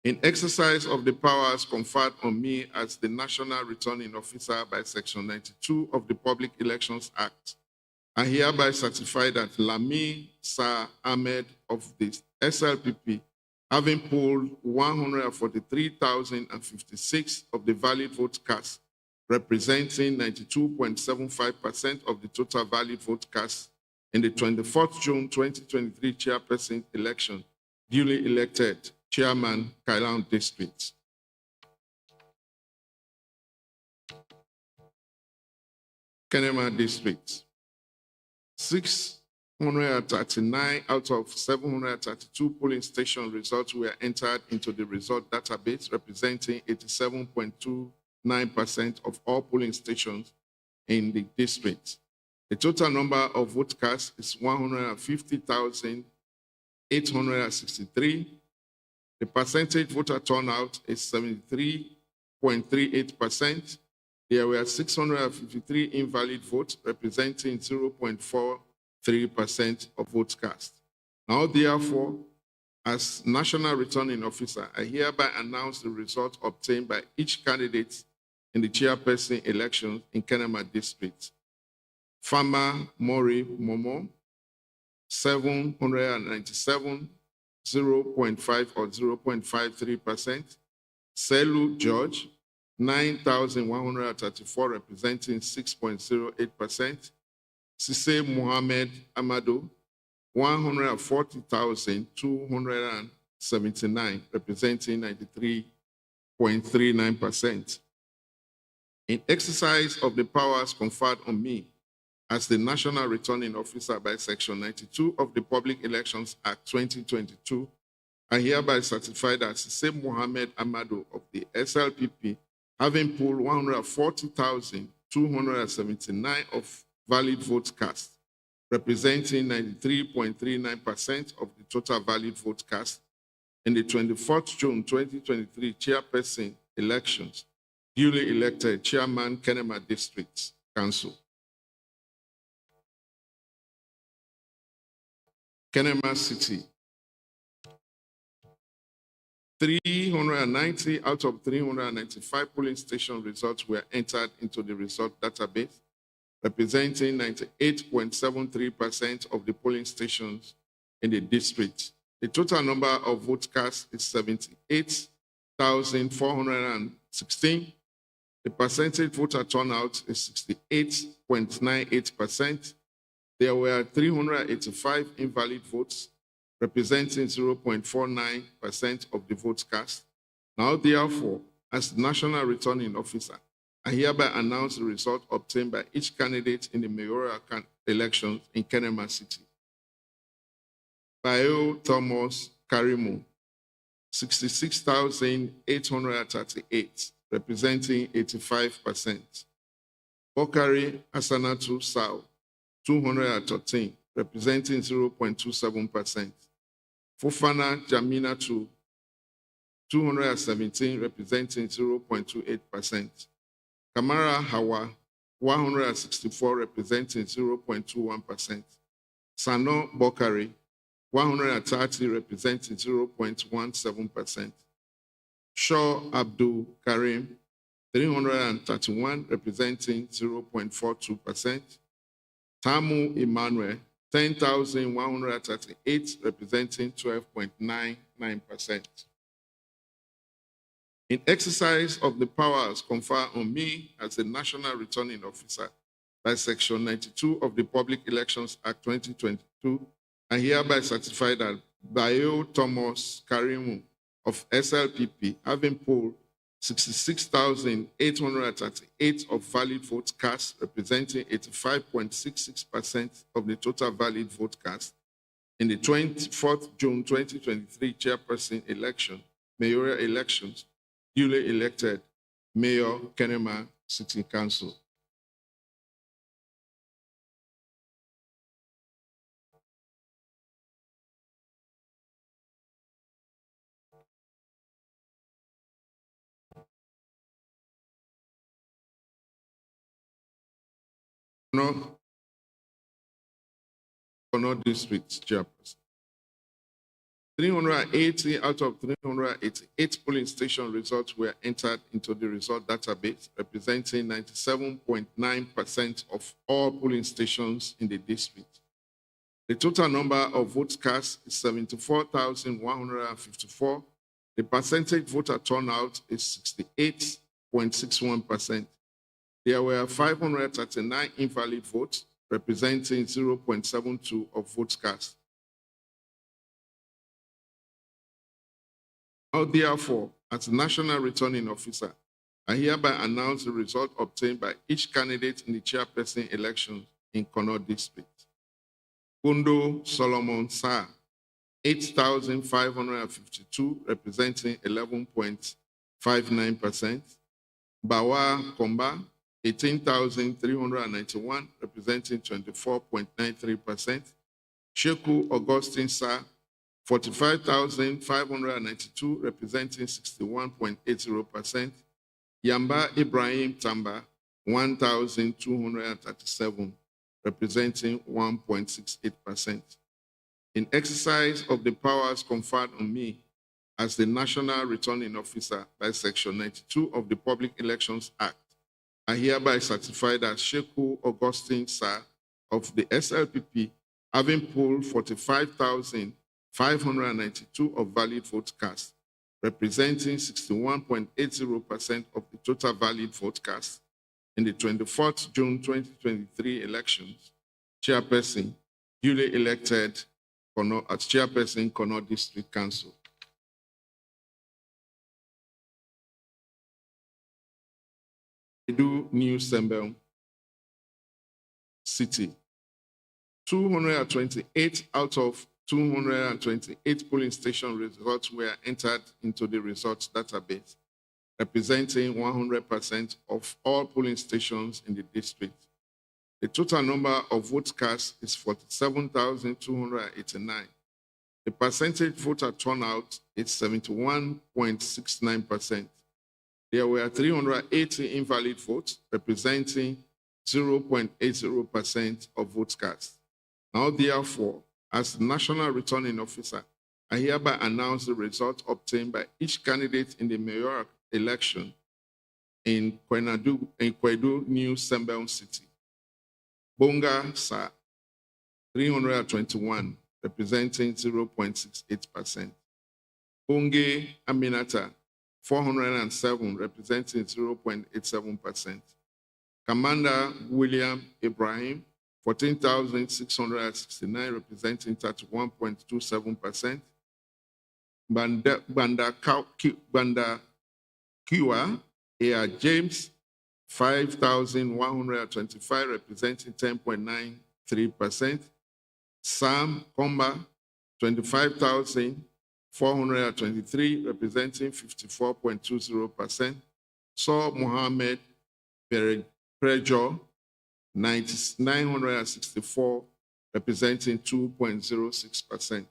In exercise of the powers conferred on me as the National Returning Officer by Section 92 of the Public Elections Act, I hereby certify that Lami Sa Ahmed of the SLPP, having polled 143,056 of the valid votes cast, representing 92.75% of the total valid vote cast in the 24th June 2023 chairperson election, duly elected Chairman, Kailan District. Kenema District. 639 out of 732 polling station results were entered into the result database, representing 87.29% of all polling stations in the district. The total number of votes cast is 150,863. The percentage voter turnout is 73.38%. There were 653 invalid votes, representing 0.43% of votes cast. Now, therefore, as National Returning Officer, I hereby announce the results obtained by each candidate in the chairperson elections in Kenema District. Farmer Mori Momo, 797, 0.5 or 0.53%. Selu George, 9,134, representing 6.08%. Sise Mohammed Amado, 140,279, representing 93.39%. In exercise of the powers conferred on me as the National Returning Officer by Section 92 of the Public Elections Act 2022, I hereby certify that Sise Mohammed Amado of the SLPP, having pooled 140,279 of valid votes cast, representing 93.39% of the total valid votes cast in the 24th June 2023 chairperson elections, duly elected Chairman Kenema District Council. Kenema City, 390 out of 395 polling station results were entered into the result database, representing 98.73% of the polling stations in the district. The total number of votes cast is 78,416. The percentage voter turnout is 68.98%. There were 385 invalid votes, representing 0.49% of the votes cast. Now, therefore, as the National Returning Officer, I hereby announce the result obtained by each candidate in the mayoral elections in Kenema City. Bayo Thomas Karimu, 66,838, representing 85%. Bokari Asanatu Sao, 213, representing 0.27%. Fofana Jaminatu, 217, representing 0.28%. Kamara Hawa, 164, representing 0.21%. Sano Bokari, 130, representing 0.17%. Shaw Abdul Karim, 331, representing 0.42%. Tamu Emmanuel, 10,138, representing 12.99%. In exercise of the powers conferred on me as the National Returning Officer by Section 92 of the Public Elections Act 2022, I hereby certify that Bayo Thomas Karimu of SLPP, having polled 66,838 of valid votes cast, representing 85.66% of the total valid vote cast in the 24th June 2023 chairperson election, mayoral elections, duly elected Mayor Kenema City Council. No district chairperson. 380 out of 388 polling station results were entered into the result database, representing 97.9% of all polling stations in the district. The total number of votes cast is 74,154. The percentage voter turnout is 68.61%. There were 539 invalid votes, representing 0.72% of votes cast. Now, therefore, as National Returning Officer, I hereby announce the result obtained by each candidate in the chairperson elections in Connaught District. Kundo Solomon Sa, 8,552, representing 11.59%. Bawa Komba, 18,391, representing 24.93%. Sheku Augustine Sa, 45,592, representing 61.80%. Yamba Ibrahim Tamba, 1,237, representing 1.68%. In exercise of the powers conferred on me as the National Returning Officer by Section 92 of the Public Elections Act, I hereby certify that Sheku Augustine Sa of the SLPP, having polled 45,592 592 of valid votes cast, representing 61.80% of the total valid vote cast in the 24th June 2023 elections. Chairperson, duly elected as Chairperson, Connaught District Council. Edu New Sembel City. 228 out of 228 polling station results were entered into the results database, representing 100% of all polling stations in the district. The total number of votes cast is 47,289. The percentage voter turnout is 71.69%. There were 380 invalid votes, representing 0.80% of votes cast. Now, therefore, as National Returning Officer, I hereby announce the results obtained by each candidate in the mayoral election in Kwedu New Sembel City. Bonga Sa, 321, representing 0.68%. Bonge Aminata, 407, representing 0.87%. Commander William Ibrahim, 14,669, representing 31.27%. Banda Kiwa A.R. James, 5,125, representing 10.93%. Sam Komba, 25,423, representing 54.20%. Saul Mohammed Prejo, 964, representing 2.06%.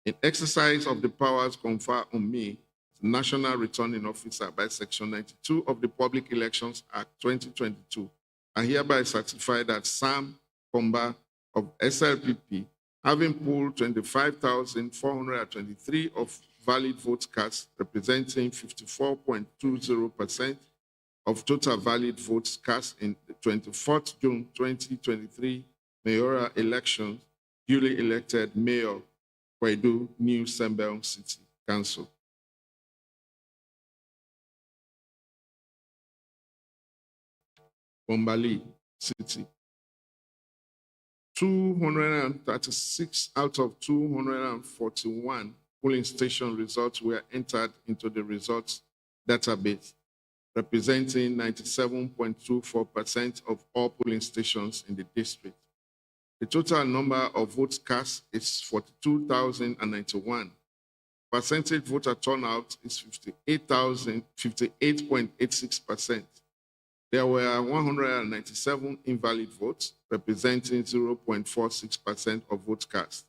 In exercise of the powers conferred on me, National Returning Officer by Section 92 of the Public Elections Act 2022, I hereby certify that Sam Komba of SLPP, having pooled 25,423 of valid votes cast, representing 54.20% of total valid votes cast in the 24th June 2023 mayoral elections, duly elected Mayor Kwedu New Sembel City Council. Bombali City. 236 out of 241 polling station results were entered into the results database, representing 97.24% of all polling stations in the district. The total number of votes cast is 42,091. Percentage voter turnout is 58.86%. There were 197 invalid votes, representing 0.46% of votes cast.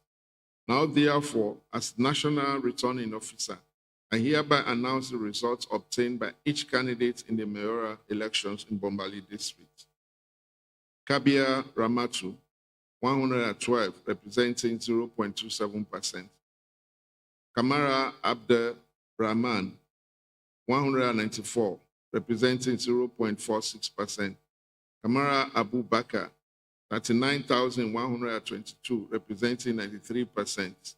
Now, therefore, as National Returning Officer, I hereby announce the results obtained by each candidate in the mayoral elections in Bombali District. Kabia Ramatu, 112, representing 0.27%. Kamara Abdel Rahman, 194, representing 0.46%. Kamara Abu Bakr, 39,122, representing 93%.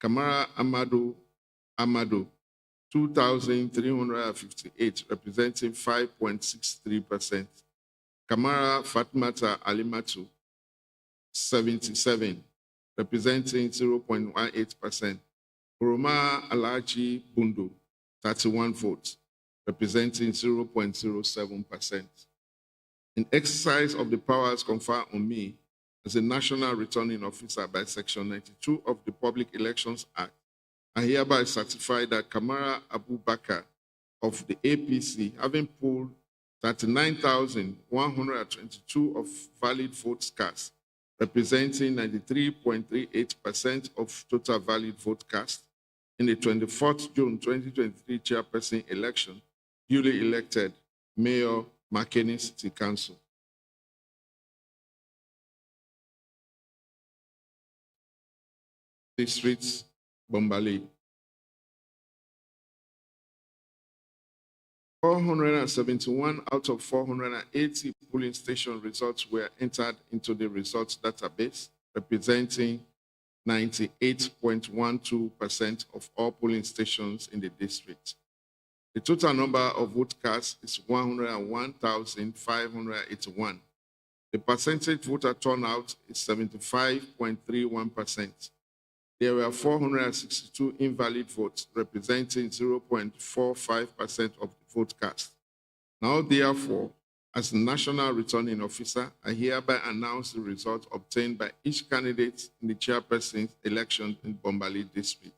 Kamara Amadu, 2,358, representing 5.63%. Kamara Fatmata Alimatu, 77, representing 0.18%. Kuruma Alaji Bundu, 31 votes, representing 0.07%. In exercise of the powers conferred on me as a National Returning Officer by Section 92 of the Public Elections Act, I hereby certify that Kamara Abu Bakr of the APC, having pooled 39,122 of valid votes cast, representing 93.38% of total valid vote cast in the 24th June 2023 chairperson election, duly elected Mayor Makeni City Council. Districts, Bombali. 471 out of 480 polling station results were entered into the results database, representing 98.12% of all polling stations in the district. The total number of vote cast is 101,581. The percentage voter turnout is 75.31%. There were 462 invalid votes, representing 0.45% of the vote cast. Now, therefore, as the National Returning Officer, I hereby announce the results obtained by each candidate in the chairperson's election in Bombali District.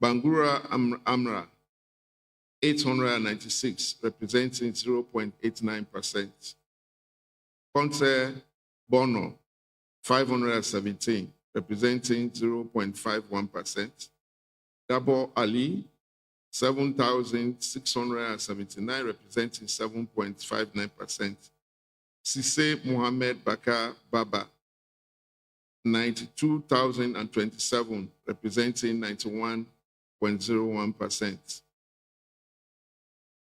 Bangura Amra, 896, representing 0.89%. Ponce Bono, 517, representing 0.51%. Dabo Ali, 7,679, representing 7.59%. Sise Mohammed Bakar Baba, 92,027, representing 91.01%.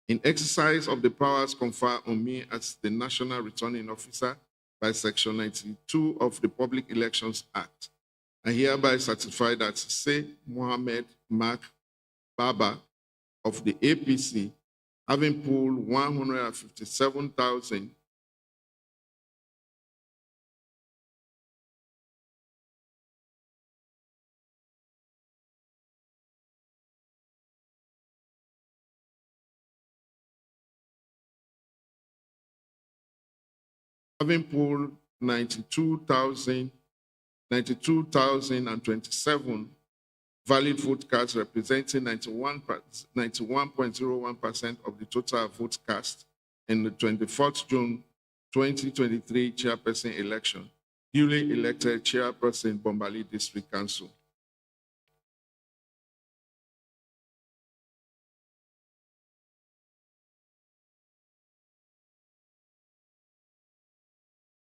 In exercise of the powers conferred on me as the National Returning Officer by Section 92 of the Public Elections Act, I hereby certify that Sise Mohammed Mark Baba of the APC, having pooled 157,000 having pooled 92,027 valid vote cards representing 91.01% of the total vote cast in the 24th June 2023 chairperson election, duly elected chairperson Bombali District Council.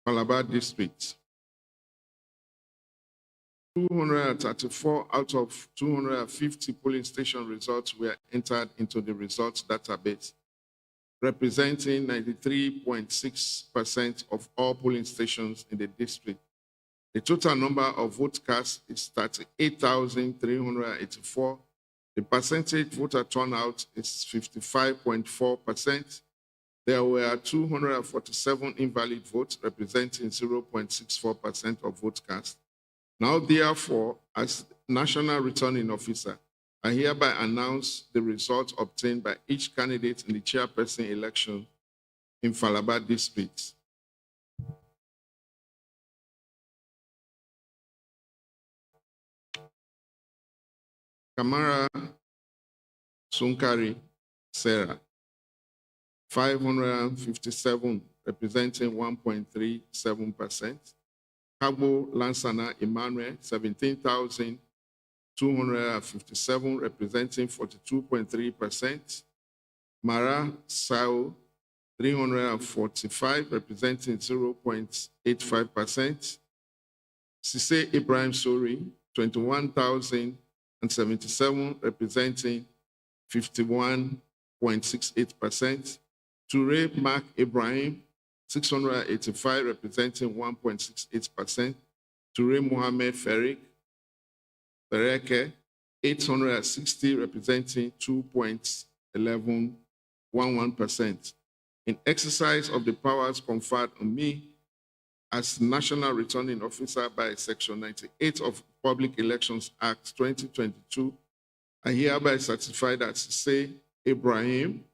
Calabar District. 234 out of 250 polling station results were entered into the results database, representing 93.6% of all polling stations in the district. The total number of vote cast is 38,384. The percentage voter turnout is 55.4%. There were 247 invalid votes, representing 0.64% of vote cast. Now, therefore, as National Returning Officer, I hereby announce the results obtained by each candidate in the chairperson election in Calabar District. Kamara Sunkari Sarah, 557, representing 1.37%. Kabo Lansana Emmanuel, 17,257, representing 42.3%. Mara Sao, 345, representing 0.85%. Sise Ibrahim Sori, 21,077, representing 51.68%. Toure Mark Ibrahim, 685, representing 1.68%. Toure Mohammed Fereke, 860, representing 2.1111%. In exercise of the powers conferred on me as National Returning Officer by Section 98 of Public Elections Act 2022, I hereby certify that Sise Ibrahim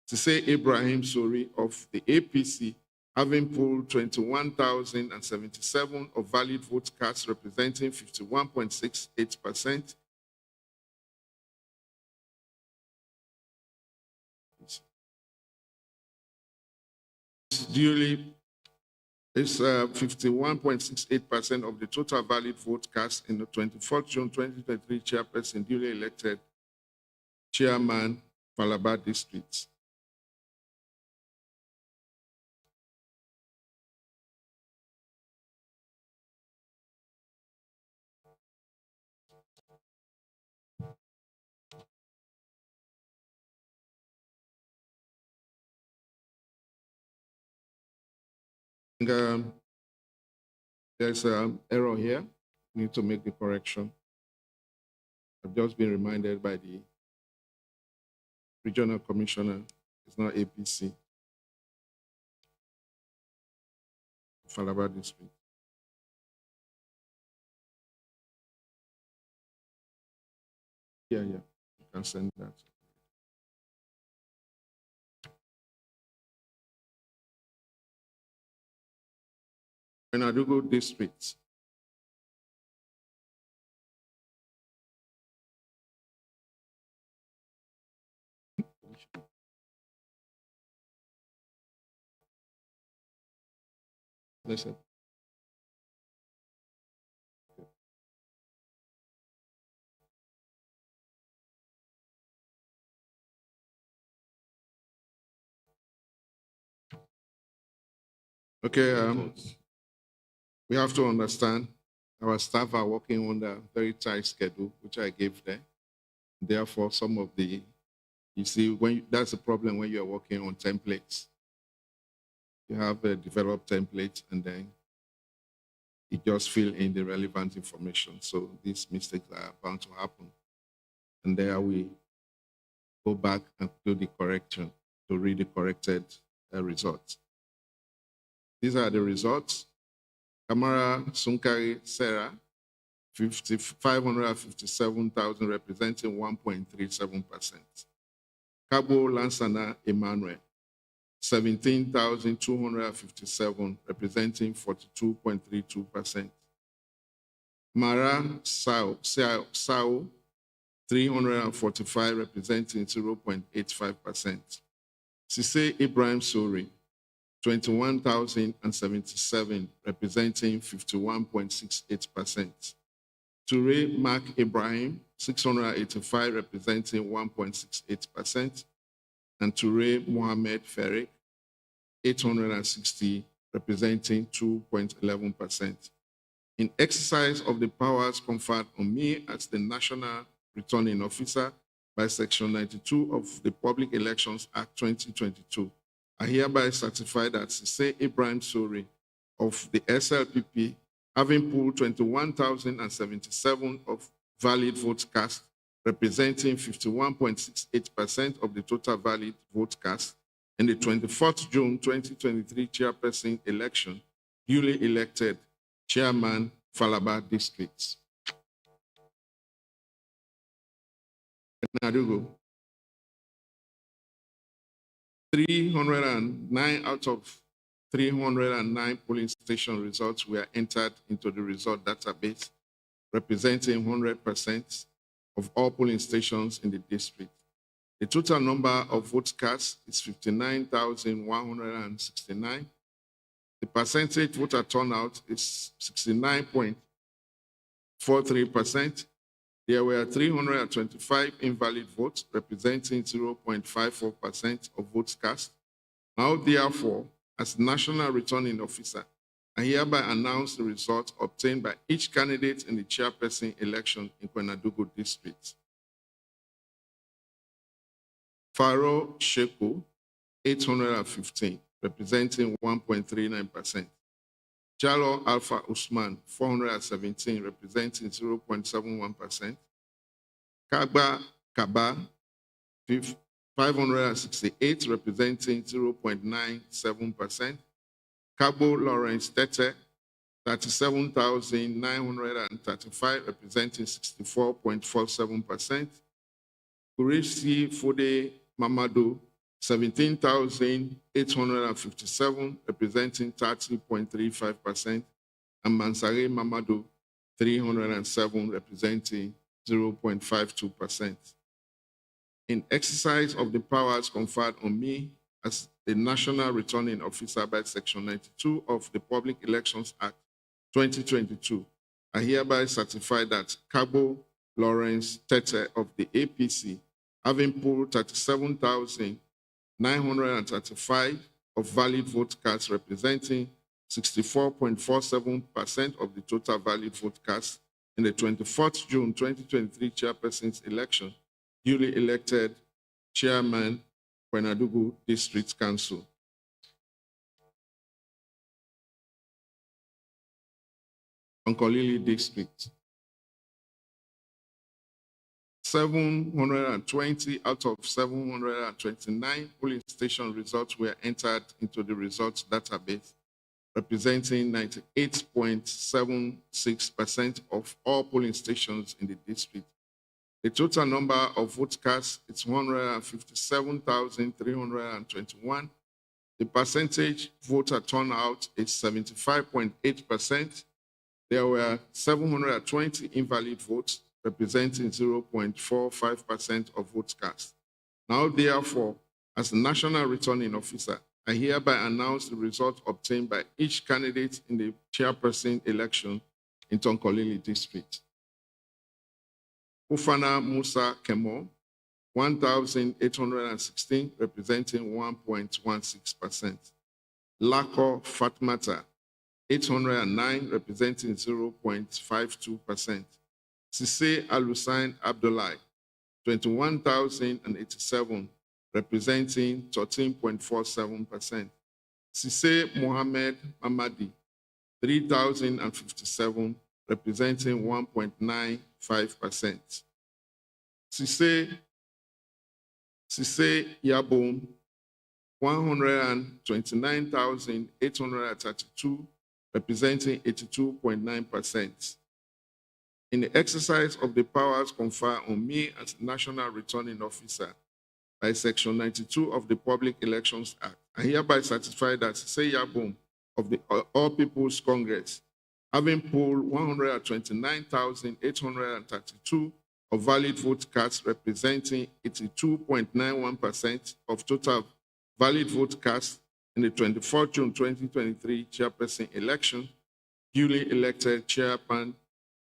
Sori of the APC, having pooled 21,077 of valid vote cards representing 51.68%. Duly is 51.68% of the total valid vote cast in the 24th June 2023 chairperson duly elected chairman Calabar District. There's an error here. need to make the correction. I've just been reminded by the regional commissioner, it's not APC, Falaba district. Yeah, you can send that. Benadugo district. Listen. Okay, we have to understand our staff are working on a very tight schedule, which I gave them. Therefore, some of the, you see, that's the problem when you're working on templates. You have a developed template and then you just fill in the relevant information. So these mistakes are bound to happen. And there we go back and do the correction to read the corrected results. These are the results. Kamara Sunkari Sarah, 557,000, representing 1.37%. Kabo Lansana Emmanuel, 17,257, representing 42.32%. Mara Sao, 345, representing 0.85%. Sise Ibrahim Sori, 21,077, representing 51.68%. Toure Mark Ibrahim, 685, representing 1.68%. And Toure Mohammed Ferrick, 860, representing 2.11%. In exercise of the powers conferred on me as the National Returning Officer by Section 92 of the Public Elections Act 2022, I hereby certify that Sise Ibrahim Sori of the SLPP, having pooled 21,077 of valid votes cast, representing 51.68% of the total valid vote cast, in the 24th June 2023 chairperson election, duly elected Chairman Falaba District. Nadugo. 309 out of 309 polling station results were entered into the result database, representing 100% of all polling stations in the district. The total number of votes cast is 59,169. The percentage voter turnout is 69.43%. There were 325 invalid votes, representing 0.54% of votes cast. Now, therefore, as National Returning Officer, I hereby announce the results obtained by each candidate in the chairperson election in Kwenadugu district. Faro Sheku, 815, representing 1.39%. Jalo Alpha Usman, 417, representing 0.71%. Kagba Kaba, 568, representing 0.97%. Kabo Lawrence Tete, 37,935, representing 64.47%. Kurishi Fode Mamadou, 17,857, representing 30.35%, and Mansare Mamadou, 307, representing 0.52%. In exercise of the powers conferred on me as the National Returning Officer by Section 92 of the Public Elections Act 2022, I hereby certify that Kabo Lawrence Tete of the APC, having pooled 37,935 of valid vote cards, representing 64.47% of the total valid vote cast in the 24th June 2023 chairperson's election, duly elected Chairman, Kwenadugu District Council. Onkolili district. 720 out of 729 polling station results were entered into the results database, representing 98.76% of all polling stations in the district. The total number of votes cast is 157,321. The percentage voter turnout is 75.8%. There were 720 invalid votes, representing 0.45% of votes cast. Now, therefore, as the National Returning Officer, I hereby announce the result obtained by each candidate in the chairperson election in Tonkolili district. Ufana Musa Kemo, 1,816, representing 1.16%. Lako Fatmata, 809, representing 0.52%. Sise Alusain Abdullah, 21,087, representing 13.47%. Sise Mohammed Mamadi, 3,057, representing 1.95%. Sise Yabom, 129,832, representing 82.9%. In the exercise of the powers conferred on me as National Returning Officer by Section 92 of the Public Elections Act, I hereby certify that Sise Yabom of the All People's Congress, having polled 129,832 of valid vote cast, representing 82.91% of total valid vote cast in the 24 June 2023 chairperson election, duly elected chairman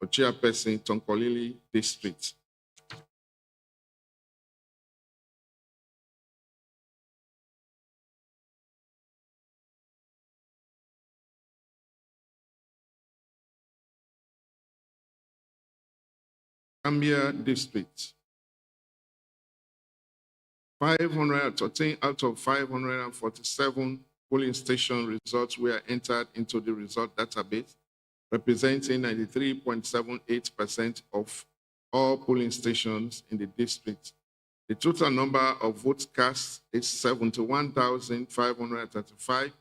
or chairperson Tonkolili district. Gambia district. 513 out of 547 polling station results were entered into the result database, representing 93.78% of all polling stations in the district. The total number of votes cast is 71,535.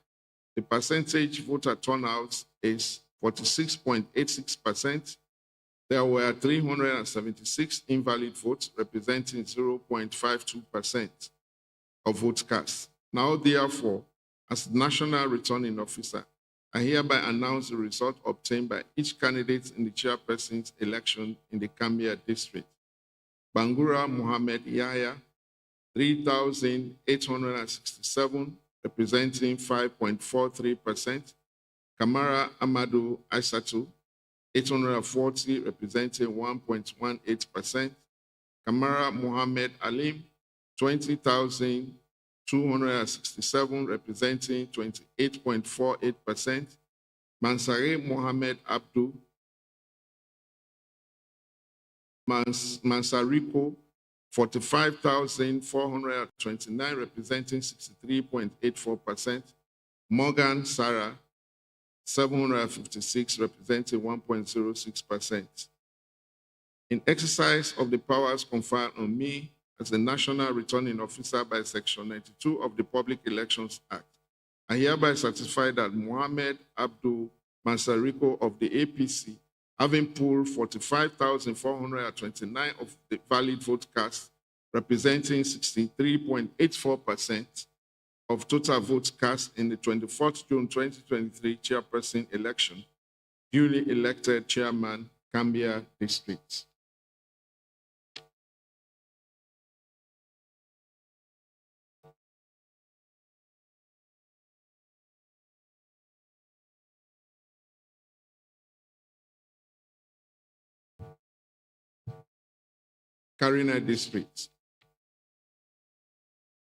The percentage voter turnout is 46.86%. There were 376 invalid votes, representing 0.52% of votes cast. Now, therefore, as National Returning Officer, I hereby announce the result obtained by each candidate in the chairperson's election in the Gambia district. Bangura Mohammed Yahya, 3,867, representing 5.43%. Kamara Amadou Aisatu, 840, representing 1.18%. Kamara Mohammed Alim, 20,267, representing 28.48%. Mansare Mohammed Abdul Mansariko, 45,429, representing 63.84%. Morgan Sarah, 756, representing 1.06%. In exercise of the powers conferred on me as the National Returning Officer by Section 92 of the Public Elections Act, I hereby certify that Mohammed Abdul Mansariko of the APC, having polled 45,429 of the valid vote cast, representing 63.84% of total votes cast in the 24th June 2023 chairperson election, duly elected chairman, Gambia district. Karina district.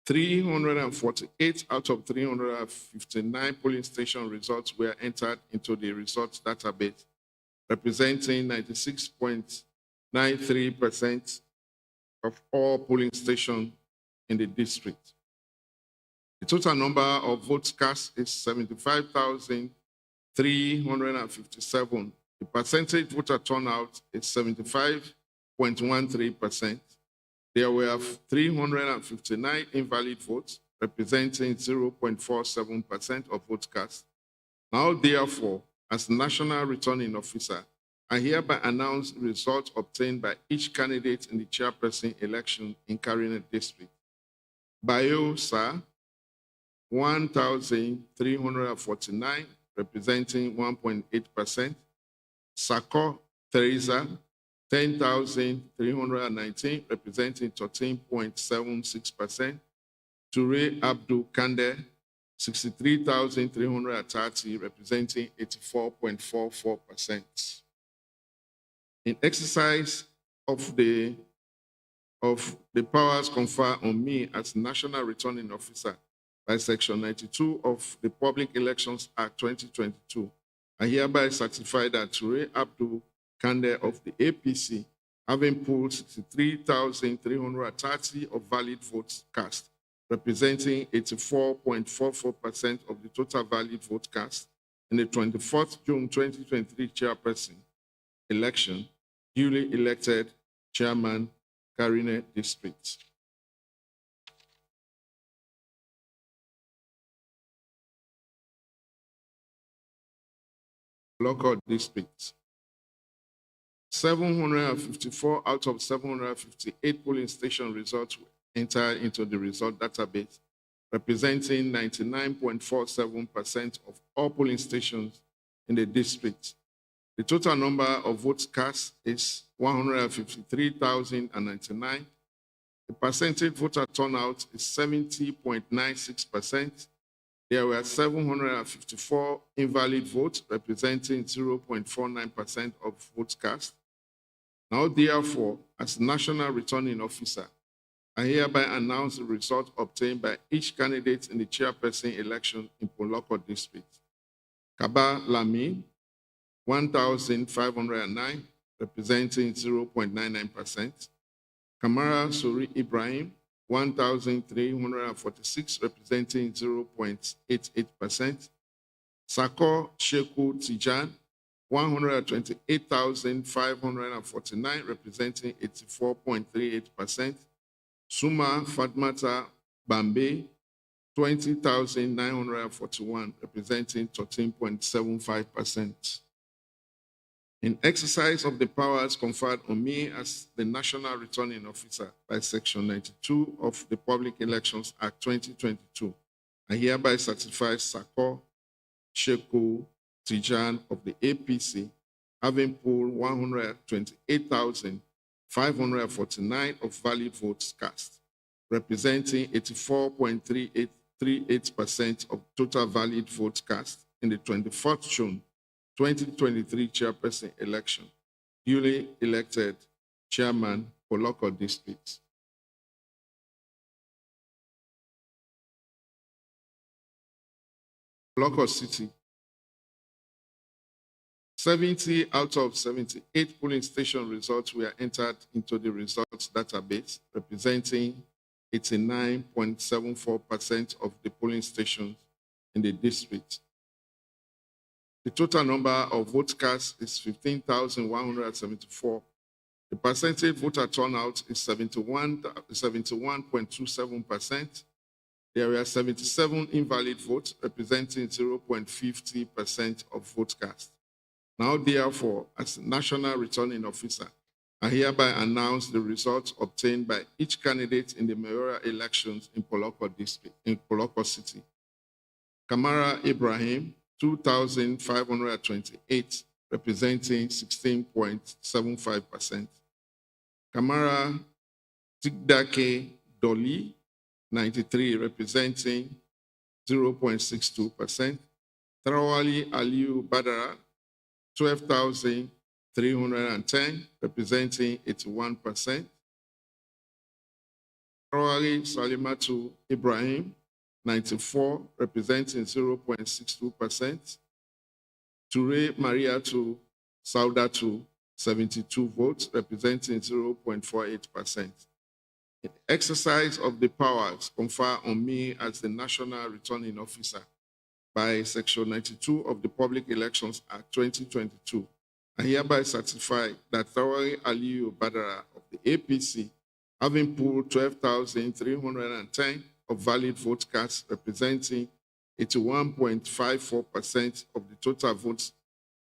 348 out of 359 polling station results were entered into the results database, representing 96.93% of all polling stations in the district. The total number of votes cast is 75,357. The The percentage voter turnout is 75.13%. There were 359 invalid votes, representing 0.47% of votes cast. Now, therefore, as National Returning Officer, I hereby announce the results obtained by each candidate in the chairperson election in Karine District. Bayo, sir, 1,349, representing 1.8%. Sako, Teresa, 10,319, representing 13.76%. Ture Abdul Kande, 63,330, representing 84.44%. In exercise of the powers conferred on me as National Returning Officer by Section 92 of the Public Elections Act 2022, I hereby certify that Ture Abdul Kande of the APC, having pooled 63,330 of valid votes cast, representing 84.44% of the total valid vote cast in the 24th June 2023 chairperson election, duly elected chairman, Karine District. Local districts. 754 out of 758 polling station results were entered into the result database, representing 99.47% of all polling stations in the district. The total number of votes cast is 153,099. The percentage voter turnout is 70.96%. There were 754 invalid votes, representing 0.49% of votes cast. Now, therefore, as National Returning Officer, I hereby announce the result obtained by each candidate in the chairperson election in Poloko District. Kaba Lami, 1,509, representing 0.99%. Kamara Suri Ibrahim, 1,346, representing 0.88%. Sako Sheku Tijan, 128,549, representing 84.38%. Suma Fatmata Bambe, 20,941, representing 13.75%. In exercise of the powers conferred on me as the National Returning Officer by Section 92 of the Public Elections Act 2022, I hereby certify Sako Sheku Tijan of the APC, having pooled 128,549 of valid votes cast, representing 84.38% of total valid votes cast in the 24th June 2023 chairperson election, duly elected chairman for local districts. Local city. 70 out of 78 polling station results were entered into the results database, representing 89.74% of the polling stations in the district. The total number of votes cast is 15,174. The percentage voter turnout is 71.27%. There were 77 invalid votes, representing 0.50% of votes cast. Now, therefore, as National Returning Officer, I hereby announce the results obtained by each candidate in the mayoral elections in Poloko District, in Poloko City. Kamara Ibrahim, 2,528, representing 16.75%. Kamara Tigdake Doli, 93, representing 0.62%. Tarawali Aliu Badara, 12,310, representing 81%. Tarawali Salimatu Ibrahim, 94, representing 0.62%. Ture Mariatu Saudatu, 72 votes, representing 0.48%. In exercise of the powers conferred on me as the National Returning Officer by Section 92 of the Public Elections Act 2022, I hereby certify that Tawari Aliyu Badara of the APC, having pooled 12,310 of valid vote cards representing 81.54% of the total votes,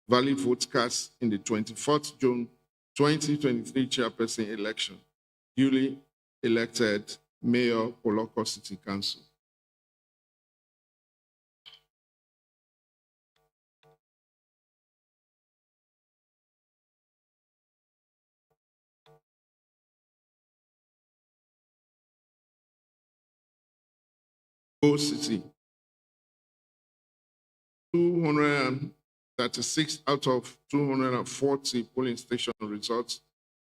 valid vote cards in the 24th June 2023 chairperson election, duly elected Mayor Poloko City Council. Bo City, 236 out of 240 polling station results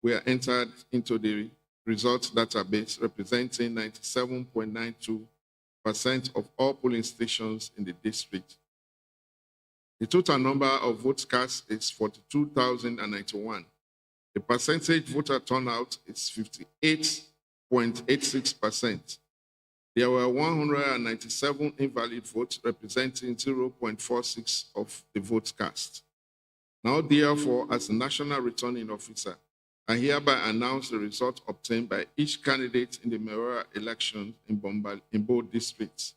were entered into the results database, representing 97.92% of all polling stations in the district. The total number of votes cast is 42,091. The percentage voter turnout is 58.86%. There were 197 invalid votes, representing 0.46% of the votes cast. Now, therefore, as a national returning officer, I hereby announce the results obtained by each candidate in the mayoral election in both districts.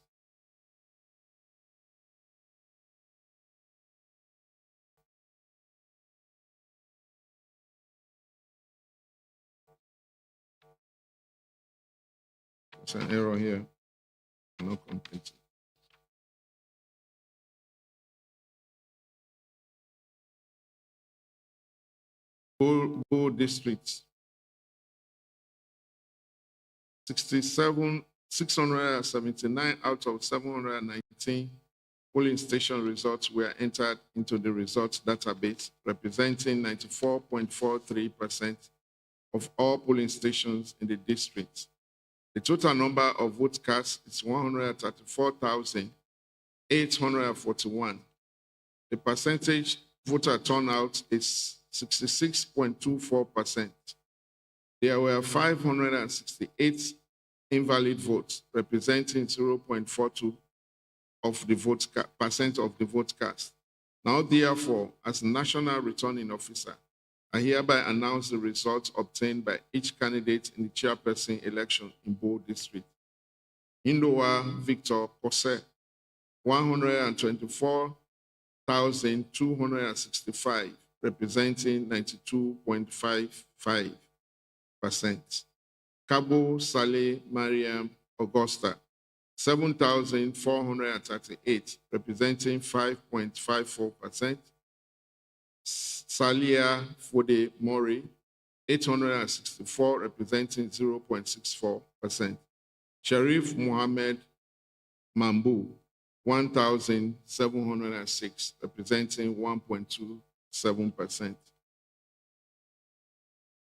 There's an error here. Not complete. Both districts. 679 out of 719 polling station results were entered into the results database, representing 94.43% of all polling stations in the district. The total number of votes cast is 134,841. The percentage voter turnout is 66.24%. There were 568 invalid votes, representing 0.42% of the vote percent of the vote cast. Now, therefore, as national returning officer, I hereby announce the results obtained by each candidate in the chairperson election in both districts. Indowa Victor Kose, 124,265, representing 92.55%. Cabo Saleh Mariam Augusta, 7,438, representing 5.54%. Salia Fode Mori, 864, representing 0.64%. Sharif Mohammed Mambu, 1,706, representing 1.27%.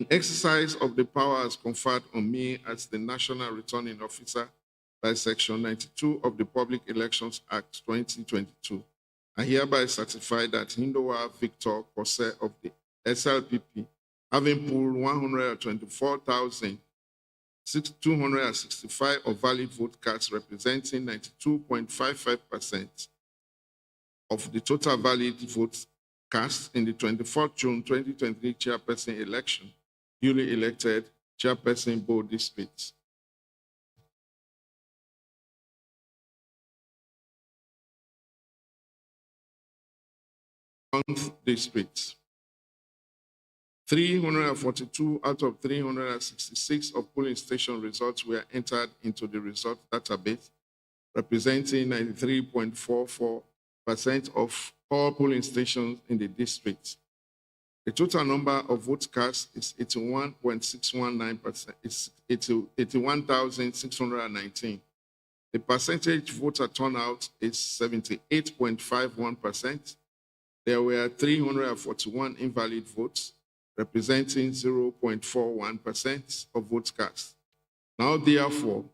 In exercise of the powers conferred on me as the National Returning Officer by Section 92 of the Public Elections Act 2022, I hereby certify that Hindowa Victor Kose of the SLPP, having pooled 124,265 of valid vote cards representing 92.55% of the total valid votes cast in the 24th June 2023 chairperson election, duly elected chairperson both districts. Districts. 342 out of 366 of polling station results were entered into the result database, representing 93.44% of all polling stations in the district. The total number of votes cast is 81.619%. It's 81,619. The percentage voter turnout is 78.51%. There were 341 invalid votes, representing 0.41% of votes cast. Now, therefore,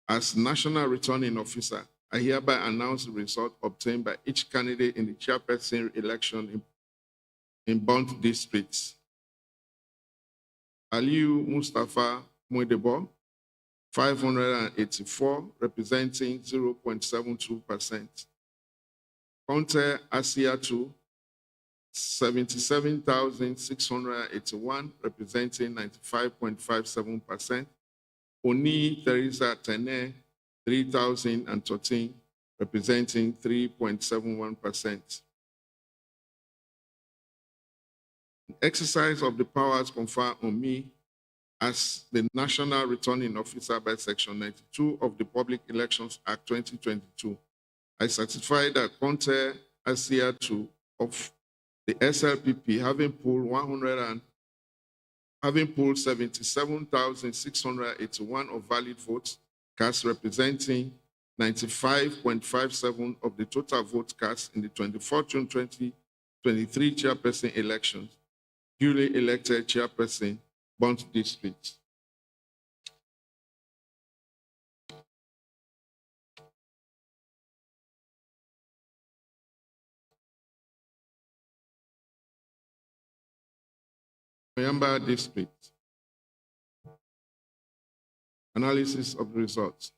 as National Returning Officer, I hereby announce the result obtained by each candidate in the chairperson election in both districts. Aliyu Mustafa Mwedebo, 584, representing 0.72%. Conte Asiatu, 77,681, representing 95.57%. Oni Teresa Tene, 3,013, representing 3.71%. Exercise of the powers conferred on me as the National Returning Officer by Section 92 of the Public Elections Act 2022. I certify that contrary as here to of the SLPP having polled 77,681 of valid votes cast, representing 95.57% of the total votes cast in the 24 June 2023 chairperson elections, duly elected chairperson, Bond District. Moyamba District. Analysis of the results.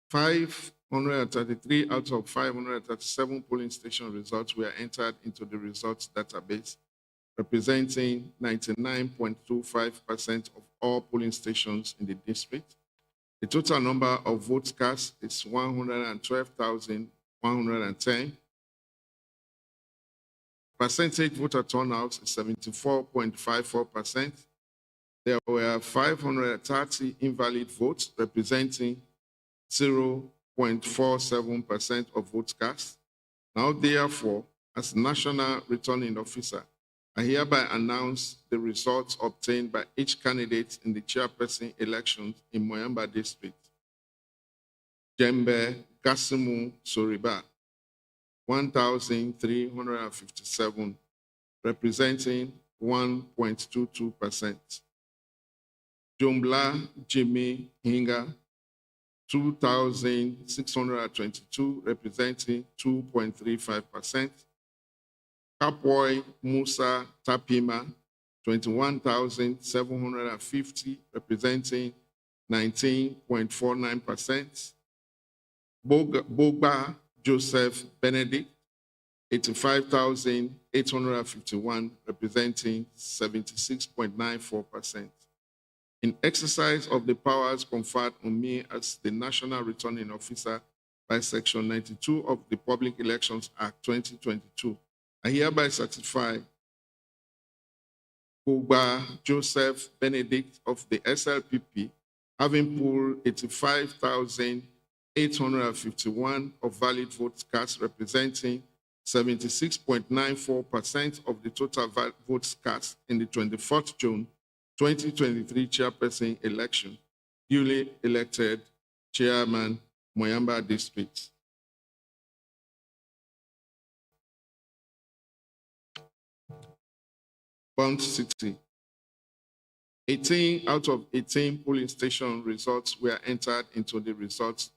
(533 out of 537 polling station results were entered into the results database, representing 99.25% of all polling stations in the district. The total number of votes cast is 112,110. Percentage voter turnout is 74.54%. There were 530 invalid votes, representing 0.47% of votes cast. Now, therefore, as National Returning Officer, I hereby announce the results obtained by each candidate in the chairperson elections in Moyamba District. Jembe Kasimu Soriba, 1,357, representing 1.22%. Jumbla Jimmy Hinga, 2,622, representing 2.35%. Kapoy Musa Tapima, 21,750, representing 19.49%. Bogba Joseph Benedict, 85,851, representing 76.94%. In exercise of the powers conferred on me as the National Returning Officer by Section 92 of the Public Elections Act 2022, I hereby certify Bogba Joseph Benedict of the SLPP, having polled 85,851 of valid votes cast, representing 76.94% of the total votes cast in the 24th June 2023 chairperson election, duly elected chairman, Moyamba District. Bond City. 18 out of 18 polling station results were entered into the results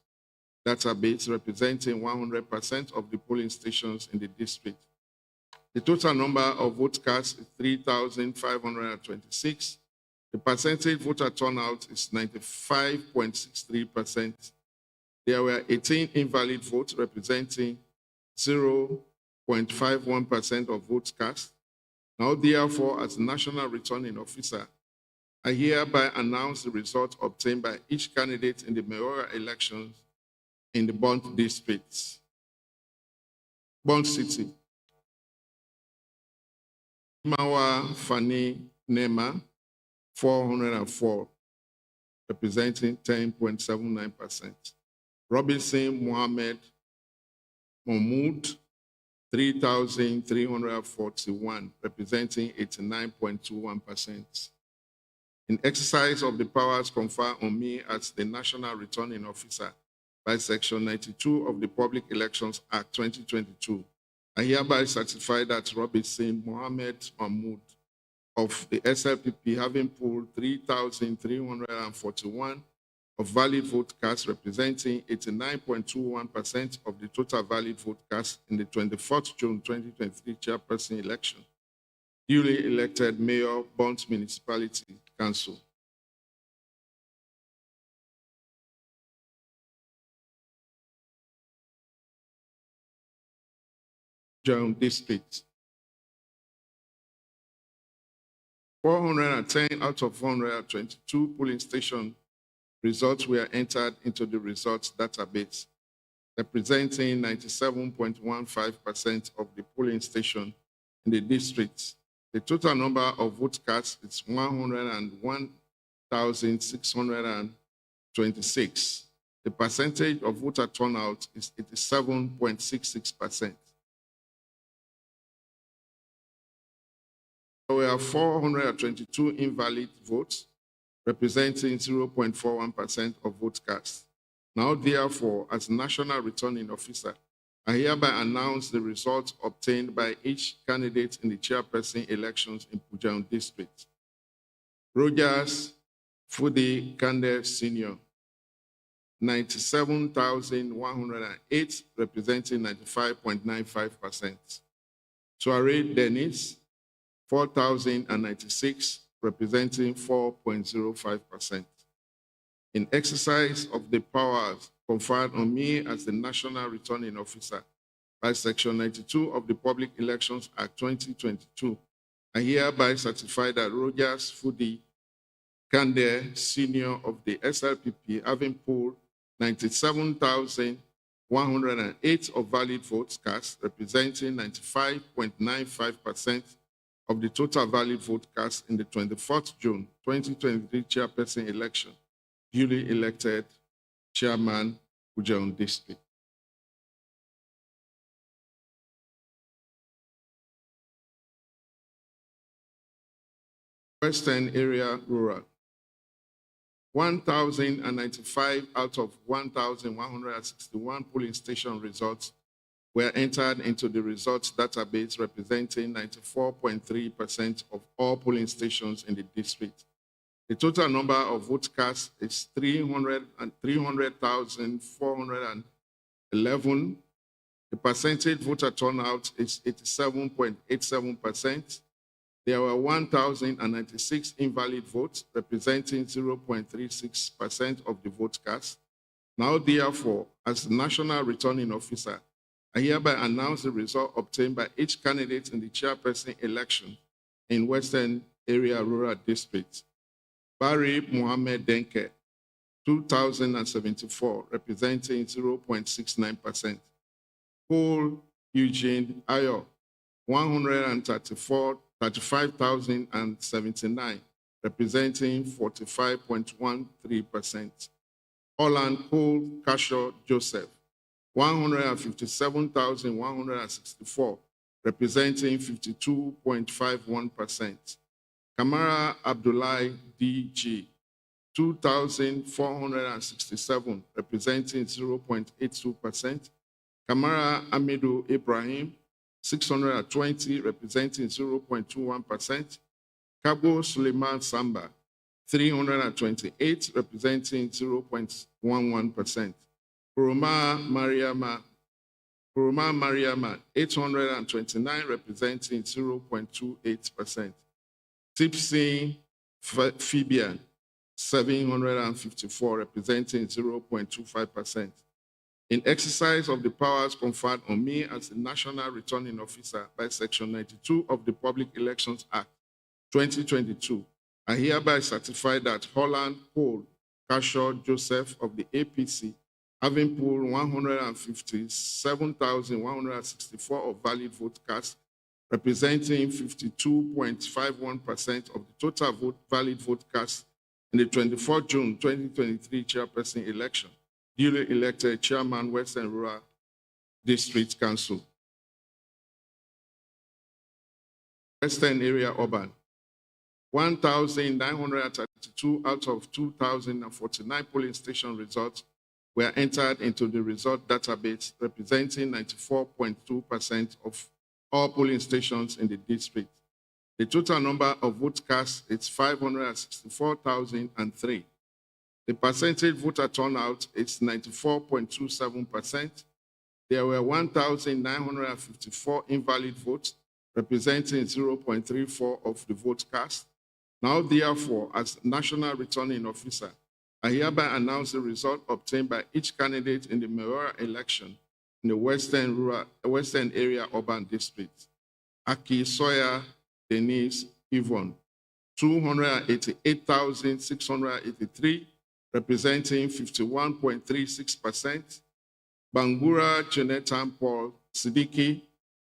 database, representing 100% of the polling stations in the district. The total number of votes cast is 3,526. The percentage voter turnout is 95.63%. There were 18 invalid votes, representing 0.51% of votes cast. Now, therefore, as National Returning Officer, I hereby announce the results obtained by each candidate in the mayoral elections in the Bond districts. Bond City. Mawa Fani Nema, 404, representing 10.79%. Robinson Mohammed Mahmoud, 3,341, representing 89.21%. In exercise of the powers conferred on me as the National Returning Officer by Section 92 of the Public Elections Act 2022, I hereby certify that Robinson Mohammed Mahmoud of the SLPP, having polled 3,341 of valid vote cast representing 89.21% of the total valid vote cast in the 24th June 2023 chairperson election, duly elected Mayor, Bond Municipality Council. District. 410 out of 422 polling station results were entered into the results database, representing 97.15% of the polling station in the district. The total number of vote cast is 101,626. The percentage of voter turnout is 87.66%. There were 422 invalid votes, representing 0.41% of vote cast. Now, therefore, as National Returning Officer, I hereby announce the results obtained by each candidate in the chairperson elections in Pujan District. Rogers Fudi Kande Senior, 97,108, representing 95.95%. Soare Dennis, 4,096, representing 4.05%. In exercise of the powers conferred on me as the National Returning Officer by Section 92 of the Public Elections Act 2022, I hereby certify that Rogers Fudi Kande, Senior of the SLPP, having polled 97,108 of valid votes cast, representing 95.95% of the total valid vote cast in the 24th June 2023 chairperson election, duly elected Chairman, Pujan District. Western Area Rural. 1,095 out of 1,161 polling station results were entered into the results database, representing 94.3% of all polling stations in the district. The total number of votes cast is 300,411. The percentage voter turnout is 87.87%. There were 1,096 invalid votes, representing 0.36% of the vote cast. Now, therefore, as the National Returning Officer, I hereby announce the result obtained by each candidate in the chairperson election in Western Area Rural District. Barry Mohammed Denke, 2,074, representing 0.69%. Paul Eugene Ayo, 35,079, representing 45.13%. Holland Paul Cashaw Joseph, 157,164, representing 52.51%. Kamara Abdullahi DG, 2,467, representing 0.82%. Kamara Amidu Ibrahim, 620, representing 0.21%. Kabo Suleiman Samba, 328, representing 0.11%. Kuruma Mariama, 829, representing 0.28%. Tipsy Fabian, 754, representing 0.25%. In exercise of the powers conferred on me as the National Returning Officer by Section 92 of the Public Elections Act 2022, I hereby certify that Holland Paul Cashaw Joseph of the APC, having polled 157,164 of valid vote cast, representing 52.51% of the total valid vote cast in the 24th June 2023 chairperson election, duly elected Chairman, Western Rural District Council. Western Area Urban. 1,932 out of 2,049 polling station results were entered into the result database, representing 94.2% of all polling stations in the district. The total number of votes cast is 564,003. The percentage voter turnout is 94.27%. There were 1,954 invalid votes, representing 0.34% of the vote cast. Now, therefore, as National Returning Officer, I hereby announce the result obtained by each candidate in the mayoral election in the Western Area Urban District. Aki Soya Denise Yvonne, 288,683, representing 51.36%. Bangura Jonathan Paul Siddiqui,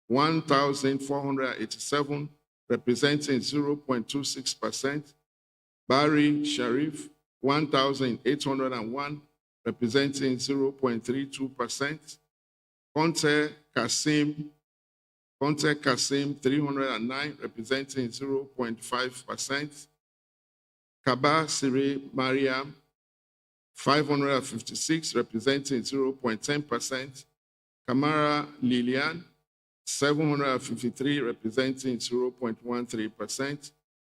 1,487, representing 0.26%. Barry Sharif, 1,801, representing 0.32%. Conte Kasim, 309, representing 0.5%. Kaba Siri Mariam, 556, representing 0.10%. Kamara Lilian, 753, representing 0.13%.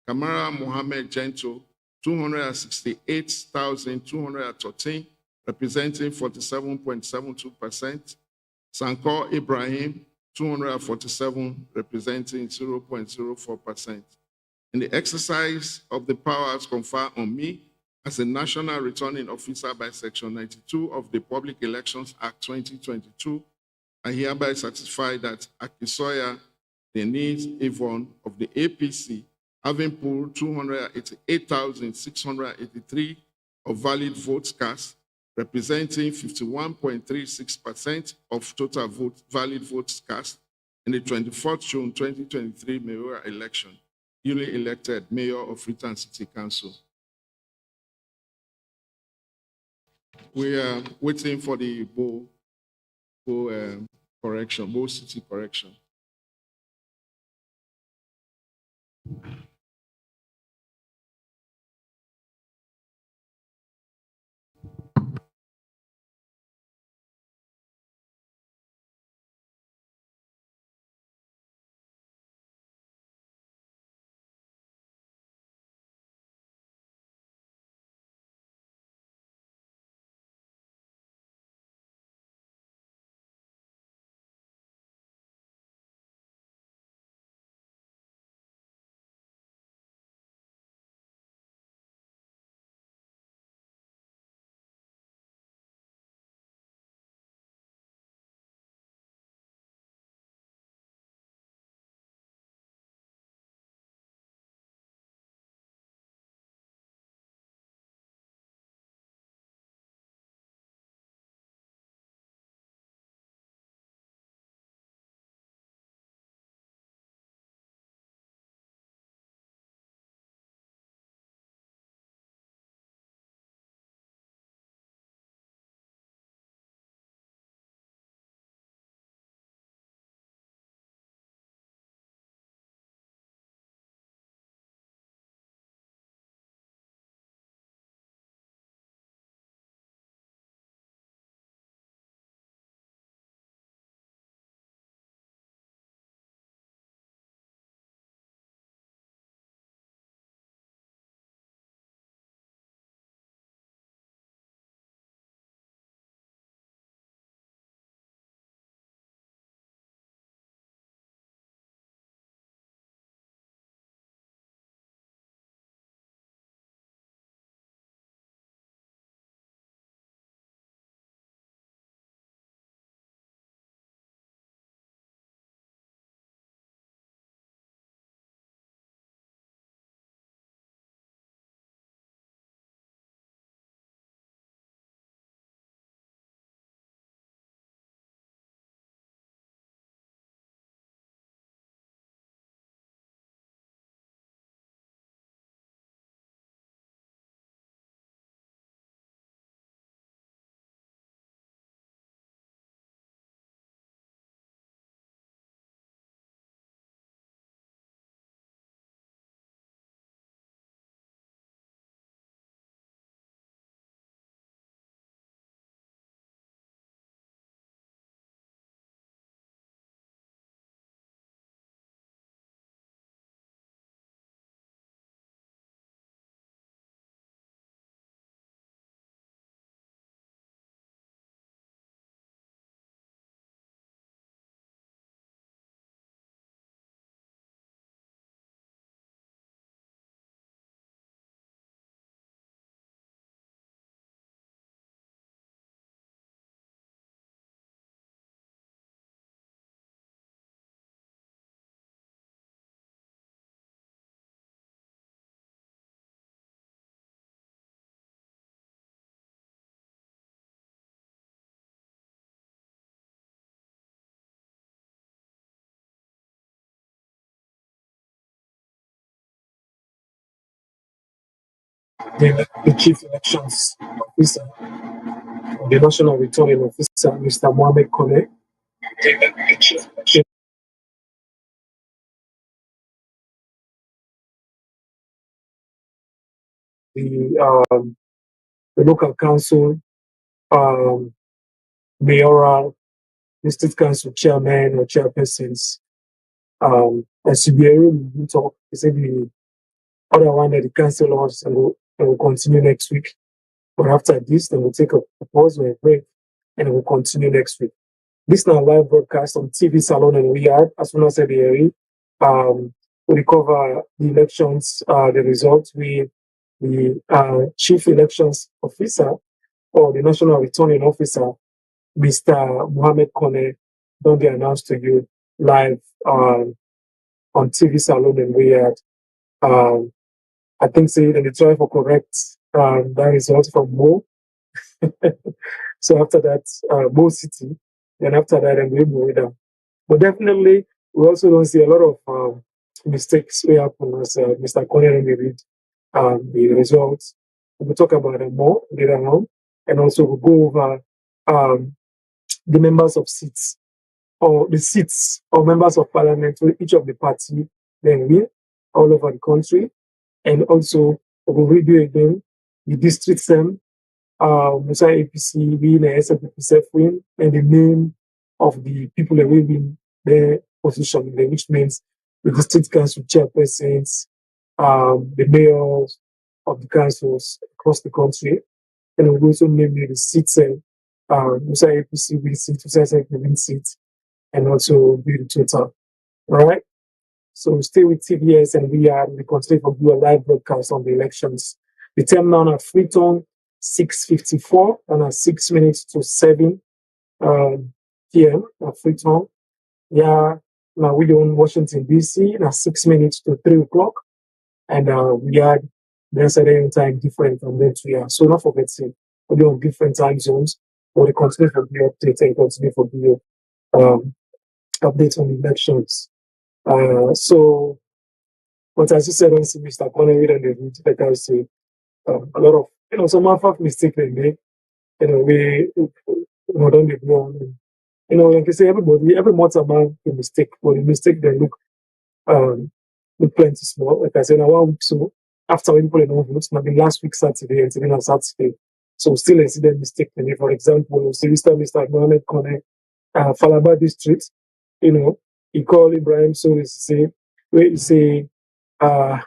Kamara Mohammed Gento, 268,213, representing 47.72%. Sankor Ibrahim, 247, representing 0.04%. In the exercise of the powers conferred on me as a National Returning Officer by Section 92 of the Public Elections Act 2022, I hereby certify that Akisoya Denise Yvonne of the APC, having pulled 288,683 of valid votes cast, representing 51.36% of total valid votes cast in the 24th June 2023 mayoral election, duly elected Mayor of Freetown City Council. We are waiting for the Bo City correction. the Chief Elections Officer, the National Returning Officer, Mr. Mohamed Kone, the local council, mayoral, the state council chairman or chairpersons, as you be able to talk, he said the other one that the councillors and will continue next week. But after this, then we'll take a pause or a break and we'll continue next week. This now live broadcast on TV Salon and we are, as soon as I said, we cover the elections, the results. The Chief Elections Officer or the National Returning Officer, Mr. Mohamed Kone, don't get announced to you live on TV Salon and we are. I think say that they try for correct that result from Mo. So after that, Mo City, then after that, then we move down. But definitely, we also don't see a lot of mistakes we happen as Mr. Conner may read the results. We'll talk about them more later on, and also we'll go over the members of seats or the seats or members of parliament with each of the party then win all over the country. And also, we'll review again the district SEM, Musa APC win and SLPPCF win, and the name of the people that will win their position, which means the district council chairpersons, the mayors of the councils across the country, and we'll also name the seats, Musa APC win seat, Musa SLP win seat, and also be the total. All right? So stay with TVS and we continue to do a live broadcast on the elections. The time now at Freetown, 6:54 and at 6 minutes to 7 p.m. at Freetown. Yeah, now we on Washington DC at 6 minutes to 3 o'clock. And we had the Saturday time different from them to so not forgetting we're on different time zones. But we continue to be updated and continue to be updates on the elections. So, but as you said, on Mr. Connery and the route, like I say, a lot of, some of mistakes they make, we don't get wrong. Like I say, every mortal man can mistake, but the mistake they look plenty small. Like I said, 1 week so after we put it on votes, maybe last week Saturday and today on Saturday. So still I see the mistake. For example, Mr. Mohamed Kone, Falaba district, he called Ibrahim so he say APC that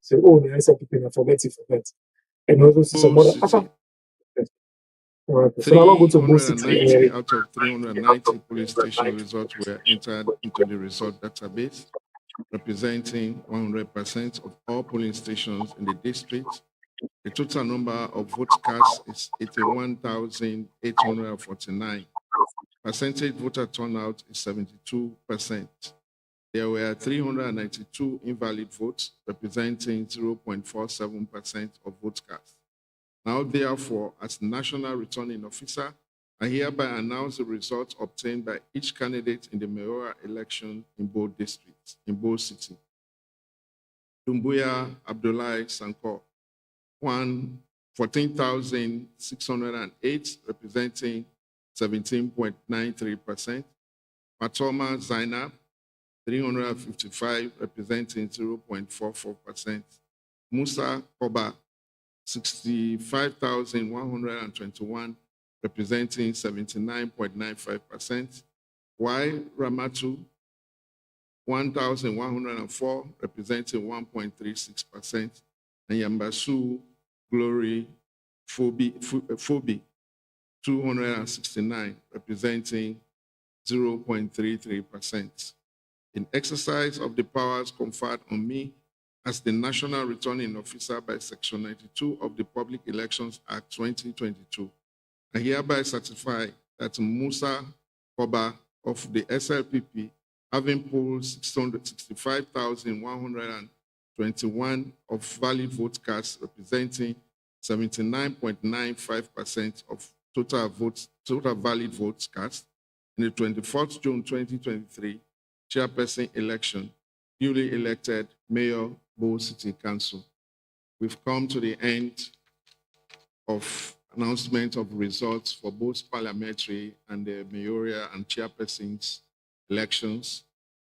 say, oh, the SLP forget. And also some other so now I'll go to Bo City. 390 out of 390 police station results were entered into the result database, representing 100% of all polling stations in the district. The total number of votes cast is 81,849. Percentage voter turnout is 72%. There were 392 invalid votes, representing 0.47% of votes cast. Now, therefore, as National Returning Officer, I hereby announce the results obtained by each candidate in the mayoral election in both districts, in both cities. Dumbuya Abdullahi Sanko won 14,608, representing 17.93%. Matoma Zainab, 355, representing 0.44%. Musa Koba, 65,121, representing 79.95%. Y. Ramatu, 1,104, representing 1.36%. And Yambasu Glory Phoebe, 269, representing 0.33%. In exercise of the powers conferred on me as the National Returning Officer by Section 92 of the Public Elections Act 2022, I hereby certify that Musa Koba of the SLPP, having polled 665,121 of valid vote cast, representing 79.95% of total valid votes cast in the 24th June 2023 chairperson election, duly elected Mayor Bo City Council. We've come to the end of announcement of results for both parliamentary and the mayoral and chairpersons elections.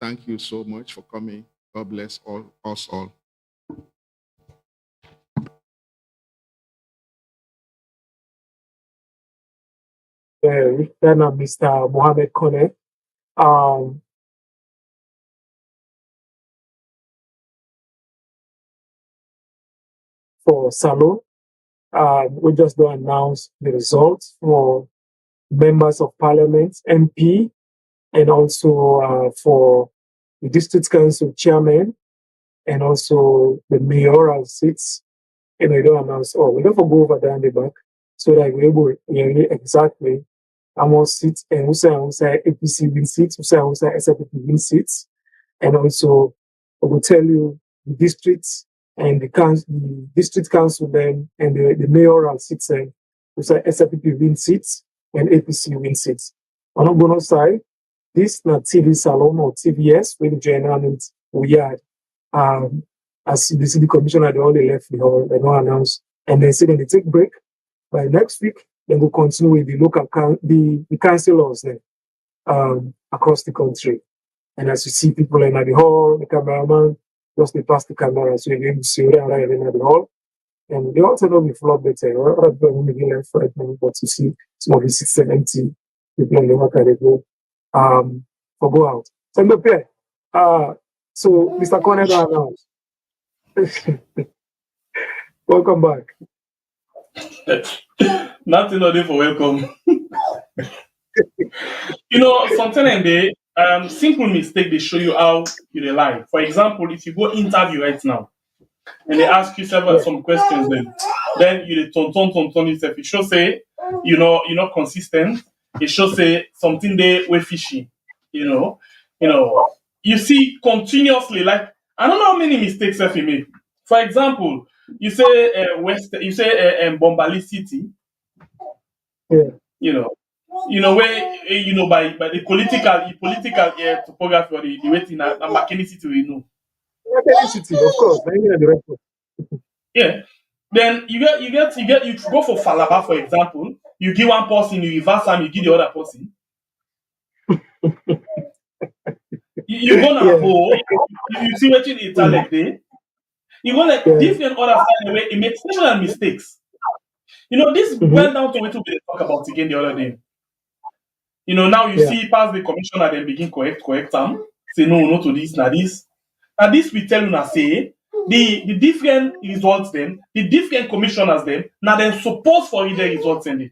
Thank you so much for coming. God bless us all. Then Mr. Mohammed Kone. For Salon, we just don't announce the results for members of parliament, MP, and also for the district council chairman, and also the mayoral seats. And we don't announce all. We don't go over there in the back so that we're able to hear exactly how much seats and who say APC win seats, who say SFP win seats, and also we will tell you the districts and the district council then and the mayoral seats and who say SFP win seats and APC win seats. On the bonus side, this not TV Salon or TVS with the general we had as the city commissioner, they only left the hall, they don't announce, and then say they take break. By next week, then we'll continue with the local the councillors then across the country. And as you see people in the hall, the cameraman just they pass the camera, so you're able to see them right in the hall. And they also don't be flood better. Other people will be left right now, but you see some of the seats are empty. People in the work and they go for go out. So I'm okay. So Mr. Corner announced. Welcome back. Nothing other for welcome. Sometimes they simple mistake they show you how you lie. For example, if you go interview right now and they ask you some questions, then you ton yourself. It should say you're not consistent. It should say something they way fishy. You see continuously like I don't know how many mistakes you make. For example, you say Bombali City. Yeah. Where by the political topography or the waiting at McKinney City McKinney City, of course. Yeah. Then you go for Falaba, for example. You give one person, you reverse and you give the other person. you go now, you see what it's like there. You go like different other side way, it makes similar mistakes. This went down to what we talk about again the other day. Now you see pass the commissioner, then begin correct them. Say no to this, now this. Now this we tell you say the different results them, the different commissioners them, now then suppose for the results in it.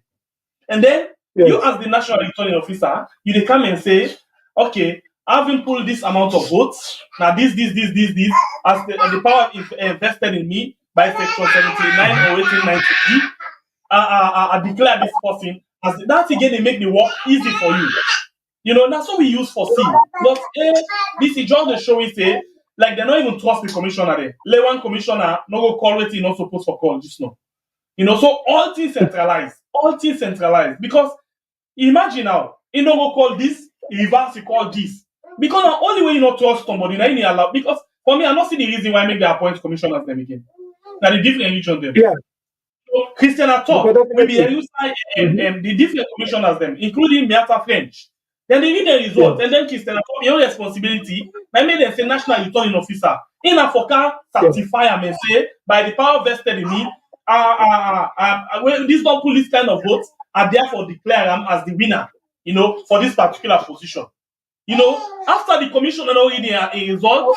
And then you as the national returning officer, you come and say, okay, having pulled this amount of votes, now this, as the power is invested in me by section 79 or 1893, I declare this person as that again they make the work easy for you. That's what we use for C. But this is just the show we say, like they don't even trust the commissioner there. Let one commissioner no go call what he not supposed to call just now. So all things centralized. Because imagine now, he no go call this, he reverse he call this. Because the only way you not trust somebody, now you allow. Because for me, I not see the reason why I make the appoint commissioners them again. Now the different religion them. Yeah. So Christian at all, maybe the different commissioners them, including Miata French. Then they need the result, and then Christian at all, your responsibility. I made them say national returning officer. In a foca certify and say by the power vested in me, these don't pull this kind of votes, I therefore declare them as the winner, for this particular position. After the commission and already a result,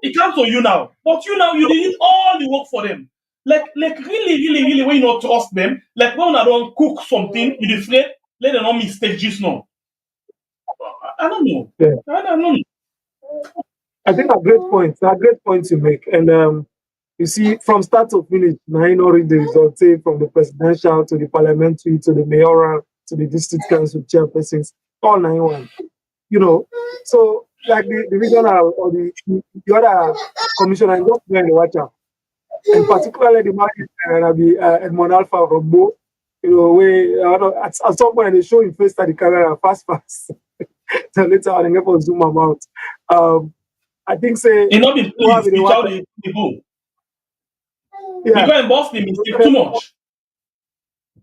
it comes to you now. But you did all the work for them. Like really, when you not trust them, like when I don't cook something, you afraid, let them not mistake just now. I don't know. Yeah. I don't know. I think a great point to make. And you see, from start to finish, now read the results, say from the presidential to the parliamentary to the mayoral to the district council chairpersons, all 9-1. So like the regional or the other commissioner, just going to watch out. And particularly the market Edmond Alpha from Bo, where at some point they show him face at the camera fast. So later on, they never zoom him out. I think say It not be what please, they it's how want. they go. Yeah. Because in Boston, mistake too much.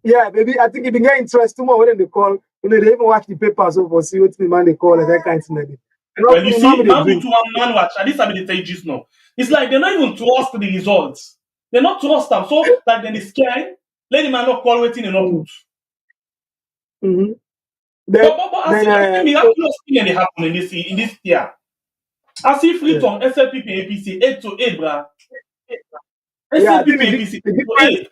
Yeah, maybe I think if you get interest too much when they call, they even watch the papers over see what the man they call and that kind of thing. Well, you see, They now we do. to one man watch, at least I mean the stages now. It's like they're not even trust the results. They're not trust them. So like then they scared, let the man not call waiting and not put. Mm-hmm. But I see miraculous thing they happen in this year. I see free on SLPP APC 8 to 8, bruh. Yeah, I think SLPP APC 8 to 8.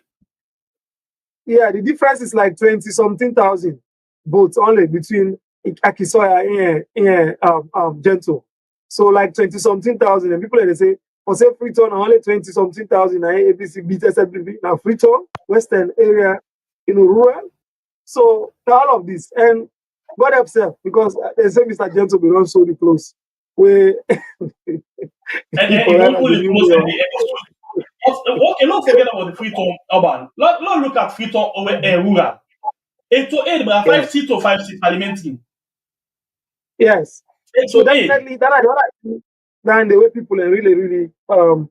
Yeah, the difference is like 20-something thousand votes only between Akisoya and Gentle. So like 20-something thousand, and people they say for say Freetown only 20-something thousand and APC beat SLPP. Now Freetown, Western area, rural. So all of this and God help self because they say Mr. Gentle be run so close. We And then he won't pull it close and okay, don't forget about the Freetown urban. Let's look at Freetown over rural. 8 to 8, but 5 seats to 5 seats parliamentary. Yes. 8 So to 8. definitely that the way people are really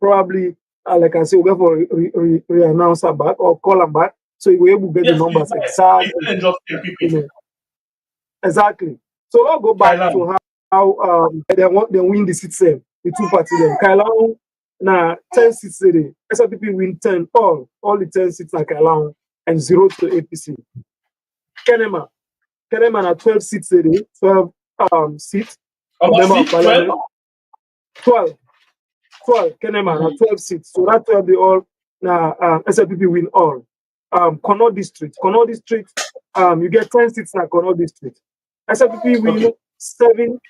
probably like I say we'll go for re-announce her back or call them back so you will able to get the numbers exactly. Exactly. So I'll go back to how they win the seats the two parties then. Kailan na 10 seats today. SLPP win 10 all the 10 seats na Kailan and 0 to APC. Kenema na 12 seats today, 12 seats. About 12. Kenema na 12 seats. So that 12 they all na SLPP win all. Connaught District, you get 10 seats na Connaught District. SLPP win 7.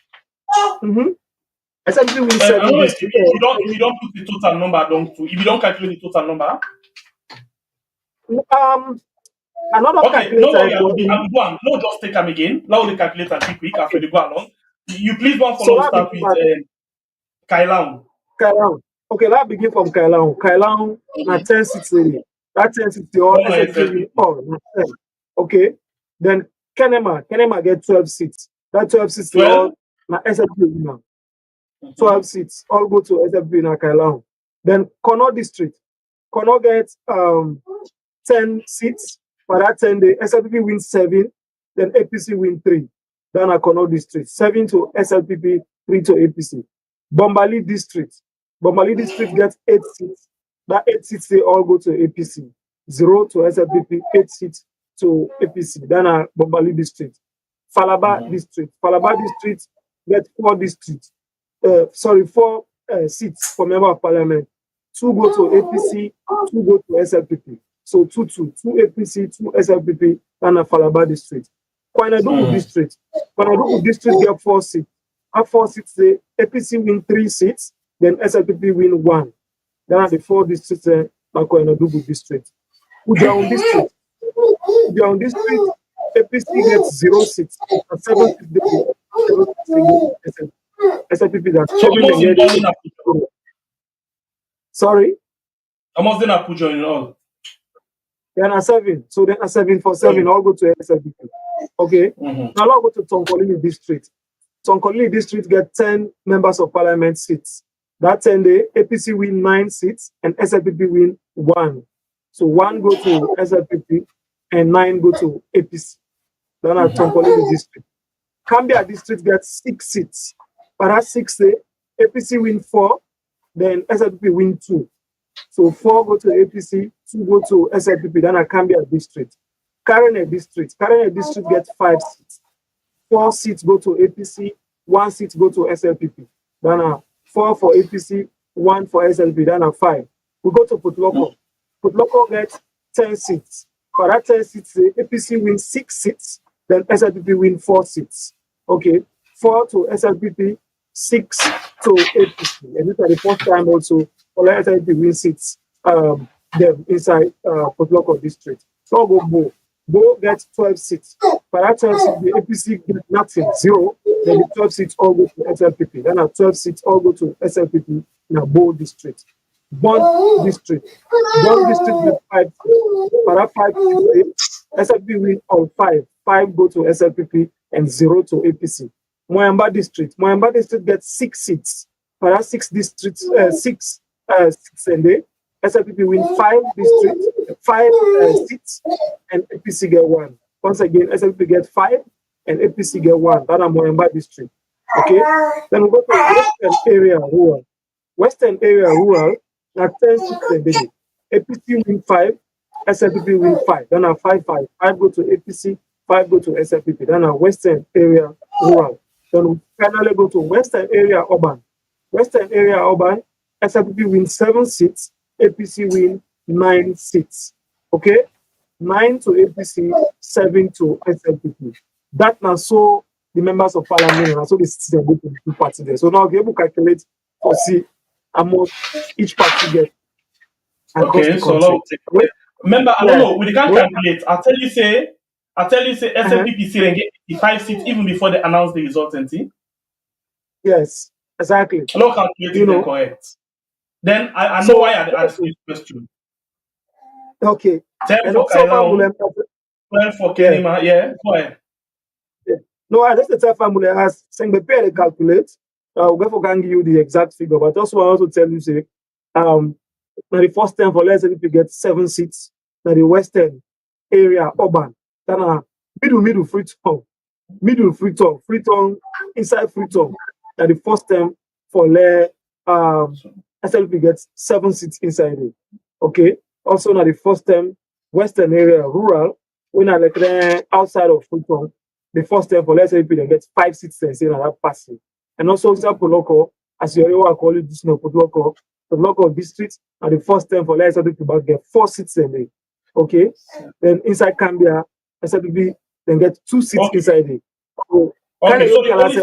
SLPP win 7 districts. If you don't put the total number down to, if you don't calculate the total number. Another calculator. No worry, I'll go on. No, just take them again. Now the calculator quick after they go along. You please don't follow start with Kailan. Okay, let's begin from Kailan. Kailan na 10 seats already. That 10 seats they all SLPP all. Okay. Then Kenema get 12 seats. That 12 seats they all na SLPP now. 12 seats all go to SLPP na Kailan. Then Connaught District. Connaught get 10 seats. For that 10 day, SLPP wins 7, then APC win 3. Then a Connaught District. 7 to SLPP, 3 to APC. Bombali District gets 8 seats. That 8 seats they all go to APC. 0 to SLPP, 8 seats to APC. Then a Bombali District. Falaba District gets 4 seats for member of parliament. 2 go to APC, 2 go to SLPP. So 2 APC, 2 SLPP, and a Falaba District. Kwainadugu District get 4 seats. At 4 seats, the APC win 3 seats, then SLPP win 1. Then are the 4 districts in Kwainadugu District. Ujaun District, APC gets 0 seats. And 7 seats, SLPP that. Sorry? I must then put you in all. Then a 7. So then a 7 for 7 all go to SLPP. Okay. Now I'll go to Tonkolili District. Tonkolili District get 10 members of parliament seats. That 10 day APC win 9 seats and SLPP win 1. So 1 go to SLPP and 9 go to APC. Then at Tonkolili District. Cambia District gets 6 seats. But that 6 day APC win 4, then SLPP win 2. So 4 go to APC, 2 go to SLPP, then a Cambia District. Karene District gets 5 seats. 4 seats go to APC, 1 seat go to SLPP. Then a 4 for APC, 1 for SLP, then a 5. We go to Putloko. Putloko gets 10 seats. For that 10 seats, the APC wins 6 seats, then SLPP win 4 seats. Okay, 4 to SLPP, 6 to APC. And this is the first time also SLPP win seats them inside Putloko District. So go Bo. Bo gets 12 seats. For that 12 seats, the APC get nothing, 0. Then the 12 seats all go to SLPP. Then the 12 seats all go to SLPP in a Bo District. Bond District gets 5 seats. For that 5 seats, SLPP win all 5. 5 go to SLPP and 0 to APC. Moyamba District gets 6 seats. But that's 6 districts, six and they SLPP win 5 districts, 5 seats, and APC get 1. Once again, SLPP get 5 and APC get 1. That are Moyamba district. Okay. Then we go to Western area rural. Western area rural, now 10 seats and they APC win 5, SLPP win 5. Then our 5-5. 5 go to APC, 5 go to SLPP. Then our Western area rural. Then we finally go to Western area urban. Western area urban, SLPP win 7 seats, APC win 9 seats. Okay? 9 to APC, 7 to SLPP. That now so the members of parliament and so the citizens go to the 2 parties there. So now we're able to calculate or see how much each party gets. Okay, so now remember, I don't know, we can't calculate. I'll tell you say SLPP still get 85 seats even before they announce the result and see. Yes, exactly. I'm not calculating correct. Then I know why I asked this question. Okay. 10 for Kaila, 12 for Kenima. Yeah, go ahead. Yeah. No, I just the tell family as saying the pay they calculate. We'll go for give you the exact figure, but also I also tell you say now the first time for let's say if you get 7 seats, now the western area urban, then middle Freetown, inside Freetown. Now the first time for SLP gets 7 seats inside it. Okay. Also now the first time western area rural, when I like outside of Freetown, the first time for SLP they get 5 seats and say that passing. And also example local, as you already call it this local, the local districts are the first time for SLP to get 4 seats in it. Okay. Then inside Cambia, SLP then get 2 seats inside it. So okay, so the only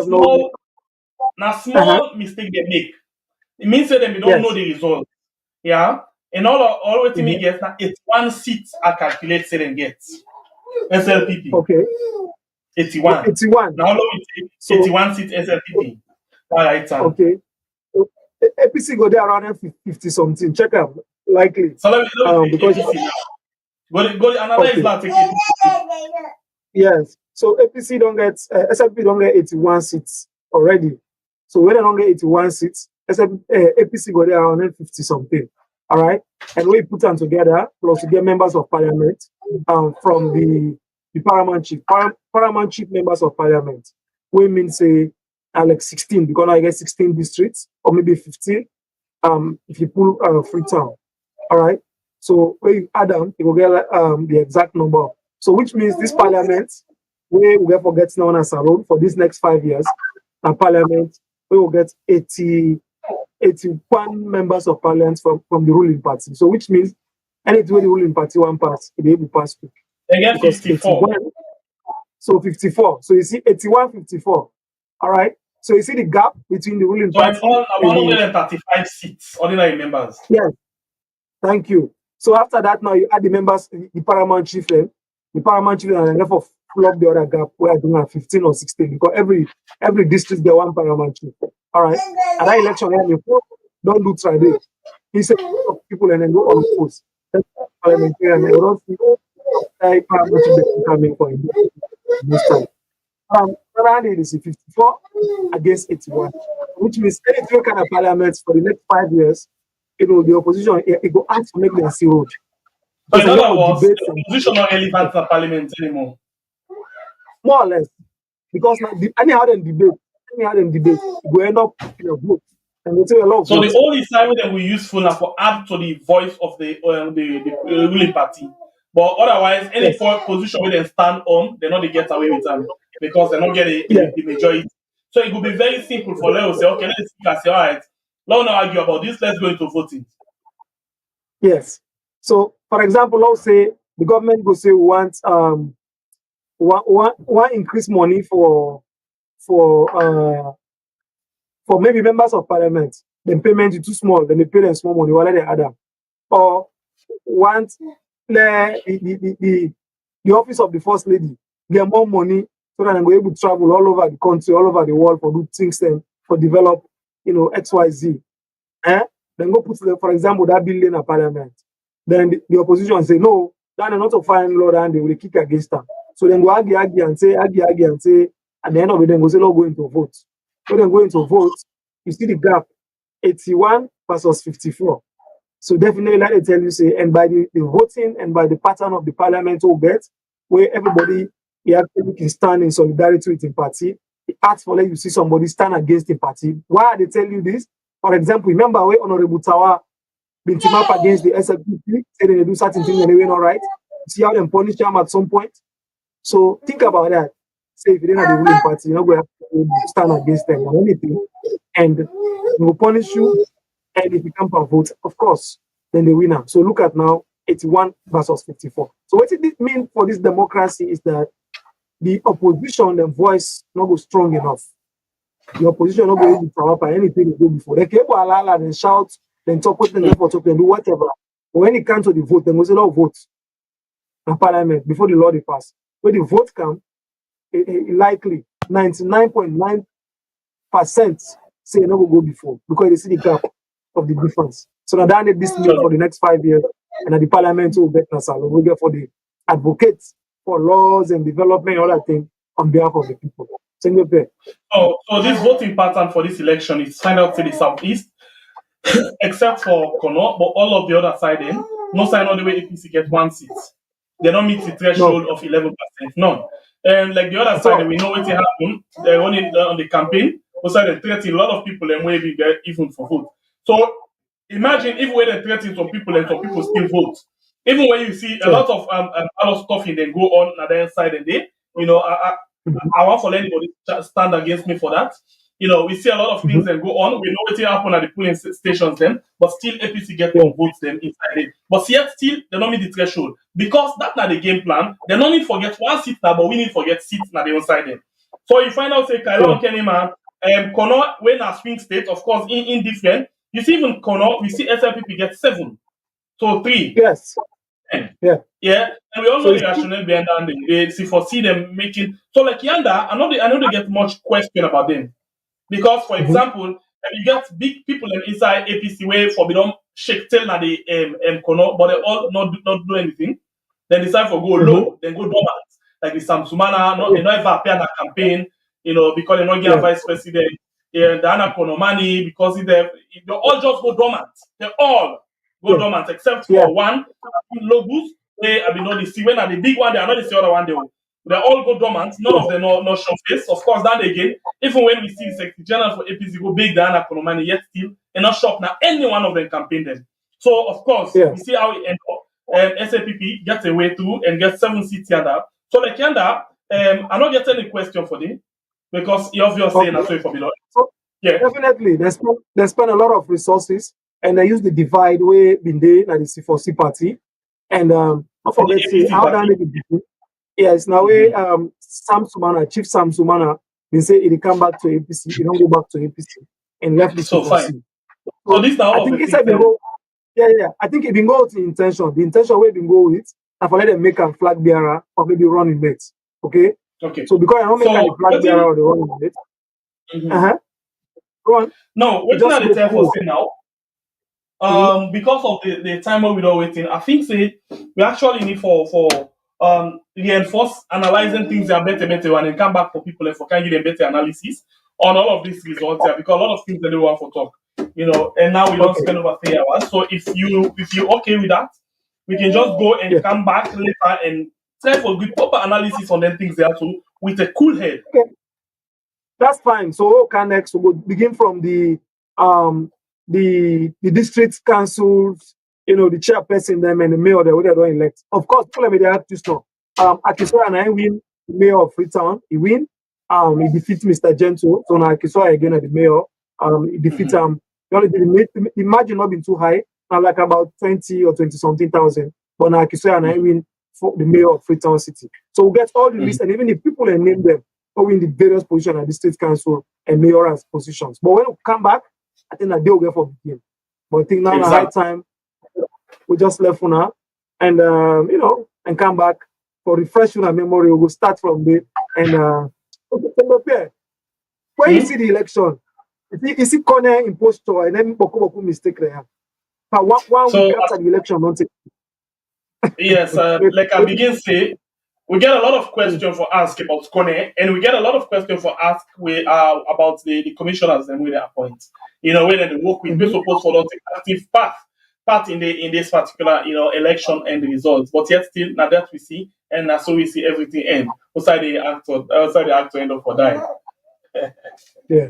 small mistake they make. It means that they don't know the result. Yeah. And all what me get now, it's 1 seat I calculate say them get. SLPP. Okay. 81. 81. Now it's 81 seat SLPP. All right, Sam. Okay. So, APC go there around 50 something. Check out likely. So let me because go analyze that. Yes. So APC don't get SLP don't get 81 seats already. So when they don't get 81 seats, APC go there around 50 something. All right. And we put them together, plus to get members of parliament from the paramount chief members of parliament. We mean say like 16 because I get 16 districts or maybe 15. If you pull Freetown. All right. So when you add them, you will get the exact number. So which means this parliament, we will forget now as a road for these next 5 years, and parliament, we will get 81 members of parliament from the ruling party. So which means anything the ruling party one pass, it will be able to pass quick. They get 54. So 54. So you see 81, 54. All right. So you see the gap between the ruling party. So it's all 135 seats, ordinary members. Yes. Thank you. So after that, now you add the members, the paramount chief, and therefore fill up the other gap where I do 15 or 16 because every district get 1 paramount chief. All right. And that election, don't do tribalism. He said people and then go on post. Parliamentary and they don't see paramount chief coming for him this time. Around it is 54 against 81, which means any kind of parliament for the next 5 years, the opposition it go ask to make them see road. So in other words, the opposition not relevant to parliament anymore. More or less, because anyhow they debate, we end up in a vote. And they say a lot of so votes. the only side that we use for add to the voice of the ruling party. But otherwise, any position where they stand on, they're not they get away with them because they're not getting the majority. So it would be very simple for them to say, okay, let's say, all right, let's not argue about this, let's go into voting. Yes. So, for example, let's say the government will say we want one increase money for maybe members of parliament. Then payment is too small, then they pay them small money, while they add up. Or want the office of the first lady get more money so that they're able to travel all over the country, all over the world for do things and for develop, XYZ. Then go put, for example, that bill in a parliament. Then the opposition say, no, that is not a fine law, and they will kick against them. So then go argue and say, at the end of it, then go say, no, go into vote. So then go into vote, you see the gap 81 versus 54. So definitely, let me tell you, say, and by the voting and by the pattern of the parliament will get, where everybody actually can stand in solidarity with the party, it asks for let you see somebody stand against the party. Why are they tell you this? For example, remember where Honorable Tawa been team up against the SLPP, say they do certain things and they were not right. See how them punish them at some point. So think about that. Say if you didn't have the ruling party, you're not going to have to stand against them on anything, and they will punish you. And if you come and vote, of course, then the winner. So look at now 81 versus 54. So what it mean for this democracy is that the opposition, the voice not go strong enough. The opposition not going to power up anything they go before. They can alala, then shout, then talk with them, then do whatever. But when it comes to the vote, then we say no vote in parliament before the law they pass. When the vote come, likely 99.9% say no go before because they see the gap of the difference. So now that need this mean for the next 5 years, and at the parliament will get Nasal, we get for the advocates for laws and development, all that thing on behalf of the people. So this voting pattern for this election is signed out to the southeast, except for Kono, but all of the other side in, no sign all the way APC get 1 seat. They don't meet the threshold of 11%. None. And like the other side, we know what happened. They're running on the campaign. Also, they threaten a lot of people and maybe get even for vote. So imagine if we're threatening some people and some people still vote. Even when you see a lot of stuff in them go on the other side, and they, I want for anybody to stand against me for that. We see a lot of things that go on. We know what happen at the polling stations then, but still APC get more votes them inside it. But yet still they don't meet the threshold because that's not the game plan. They don't need to forget 1 seat now, but we need to forget seats now the inside them. So you find out say Kaila Kenny man, Kono when a swing state, of course, in different. You see even Kono, we see SLPP get 7, so 3. Yes. 10. Yeah. And we also the rationale behind that they see foresee them making so like Yanda. I know they get much question about them. Because, for example, you get big people inside APC where for don't shake tail na the Kono, but they all not do anything. Then decide for go low, then go dormant. Like the Samsumana, they not ever appear in a campaign, because they not get a vice president. The Anna Kono money because they all just go dormant. They all go dormant except for one logos. They not the see when are the big one, they are not the other one they all go dormant. None of them no show face. Of course, that again, even when we see the Secretary General for APC go big down economy, yet still and not shop now any one of them campaign them. So of course, we see how it end up. SAPP gets away through and gets 7 seats yonder. So like yonder, I not get any question for them because you obviously saying that's way for below. So definitely they spend a lot of resources and they use the divide way been there at the C4C party. And don't forget see how that make it. Yes, now Sam Sumana, Chief Sam Sumana, they say he come back to APC, he don't go back to APC and left the fine. So this now I think it's go. I think it been go with the intention. The intention where been go with, and for let them make a flag bearer or maybe running mate. Okay. So because I don't make a flag bearer or the running mate. Go on. No, what's not the time for say now? Because of the time where we don't waiting, I think say we actually need for reinforce analyzing things that are better and then come back for people and for can give them better analysis on all of these results here because a lot of things that they want to talk, and now we don't spend over 3 hours. So if you okay with that, we can just go and come back later and try for good proper analysis on them things there too with a cool head. Okay. That's fine. So next we'll begin from the district councils, the chairperson them and the mayor that we don't elect. Of course, people may have to stop. Akiswa and I win the mayor of Freetown. He win. He defeats Mr. Gento. So now Akiswa again at the mayor. He defeats the margin not been too high. Now like about 20 or 20 something thousand. But now Akiswa and I win for the mayor of Freetown City. So we get all the list and even the people and name them who win the various positions at the state council and mayoral positions. But when we come back, I think that they will get for the game. But I think now the high time we just left for now and and come back for refreshing our memory. We'll start from there and when you see the election, you see corner impostor and then boku mistake there. But one week after the election, don't take. Yes, like I begin say, we get a lot of questions for ask about Kone, and we get a lot of questions for ask about the commissioners and where they appoint. Where they work with, we're supposed for not active part in this particular election and the results. But yet still now that we see, and so we see everything end. Outside the actor end up for dying. Yeah.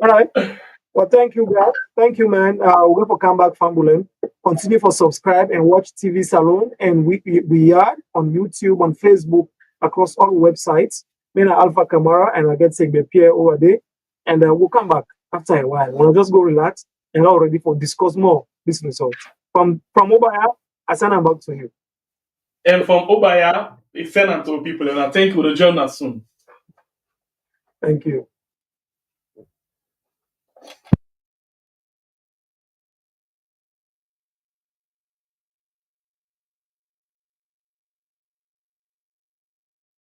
All right. Well, thank you, guys. Thank you, man. We're going to come back, Fambulen. Continue for subscribe and watch TV Salon. And we are on YouTube, on Facebook, across all websites. Me and Alpha Kamara and I get Segbe Pierre over there. And we'll come back after a while. We'll just go relax and all ready for discuss more this result. From Obaya, I send them back to you. And from Obaya, it's sent to people. And I thank you to join us soon. Thank you.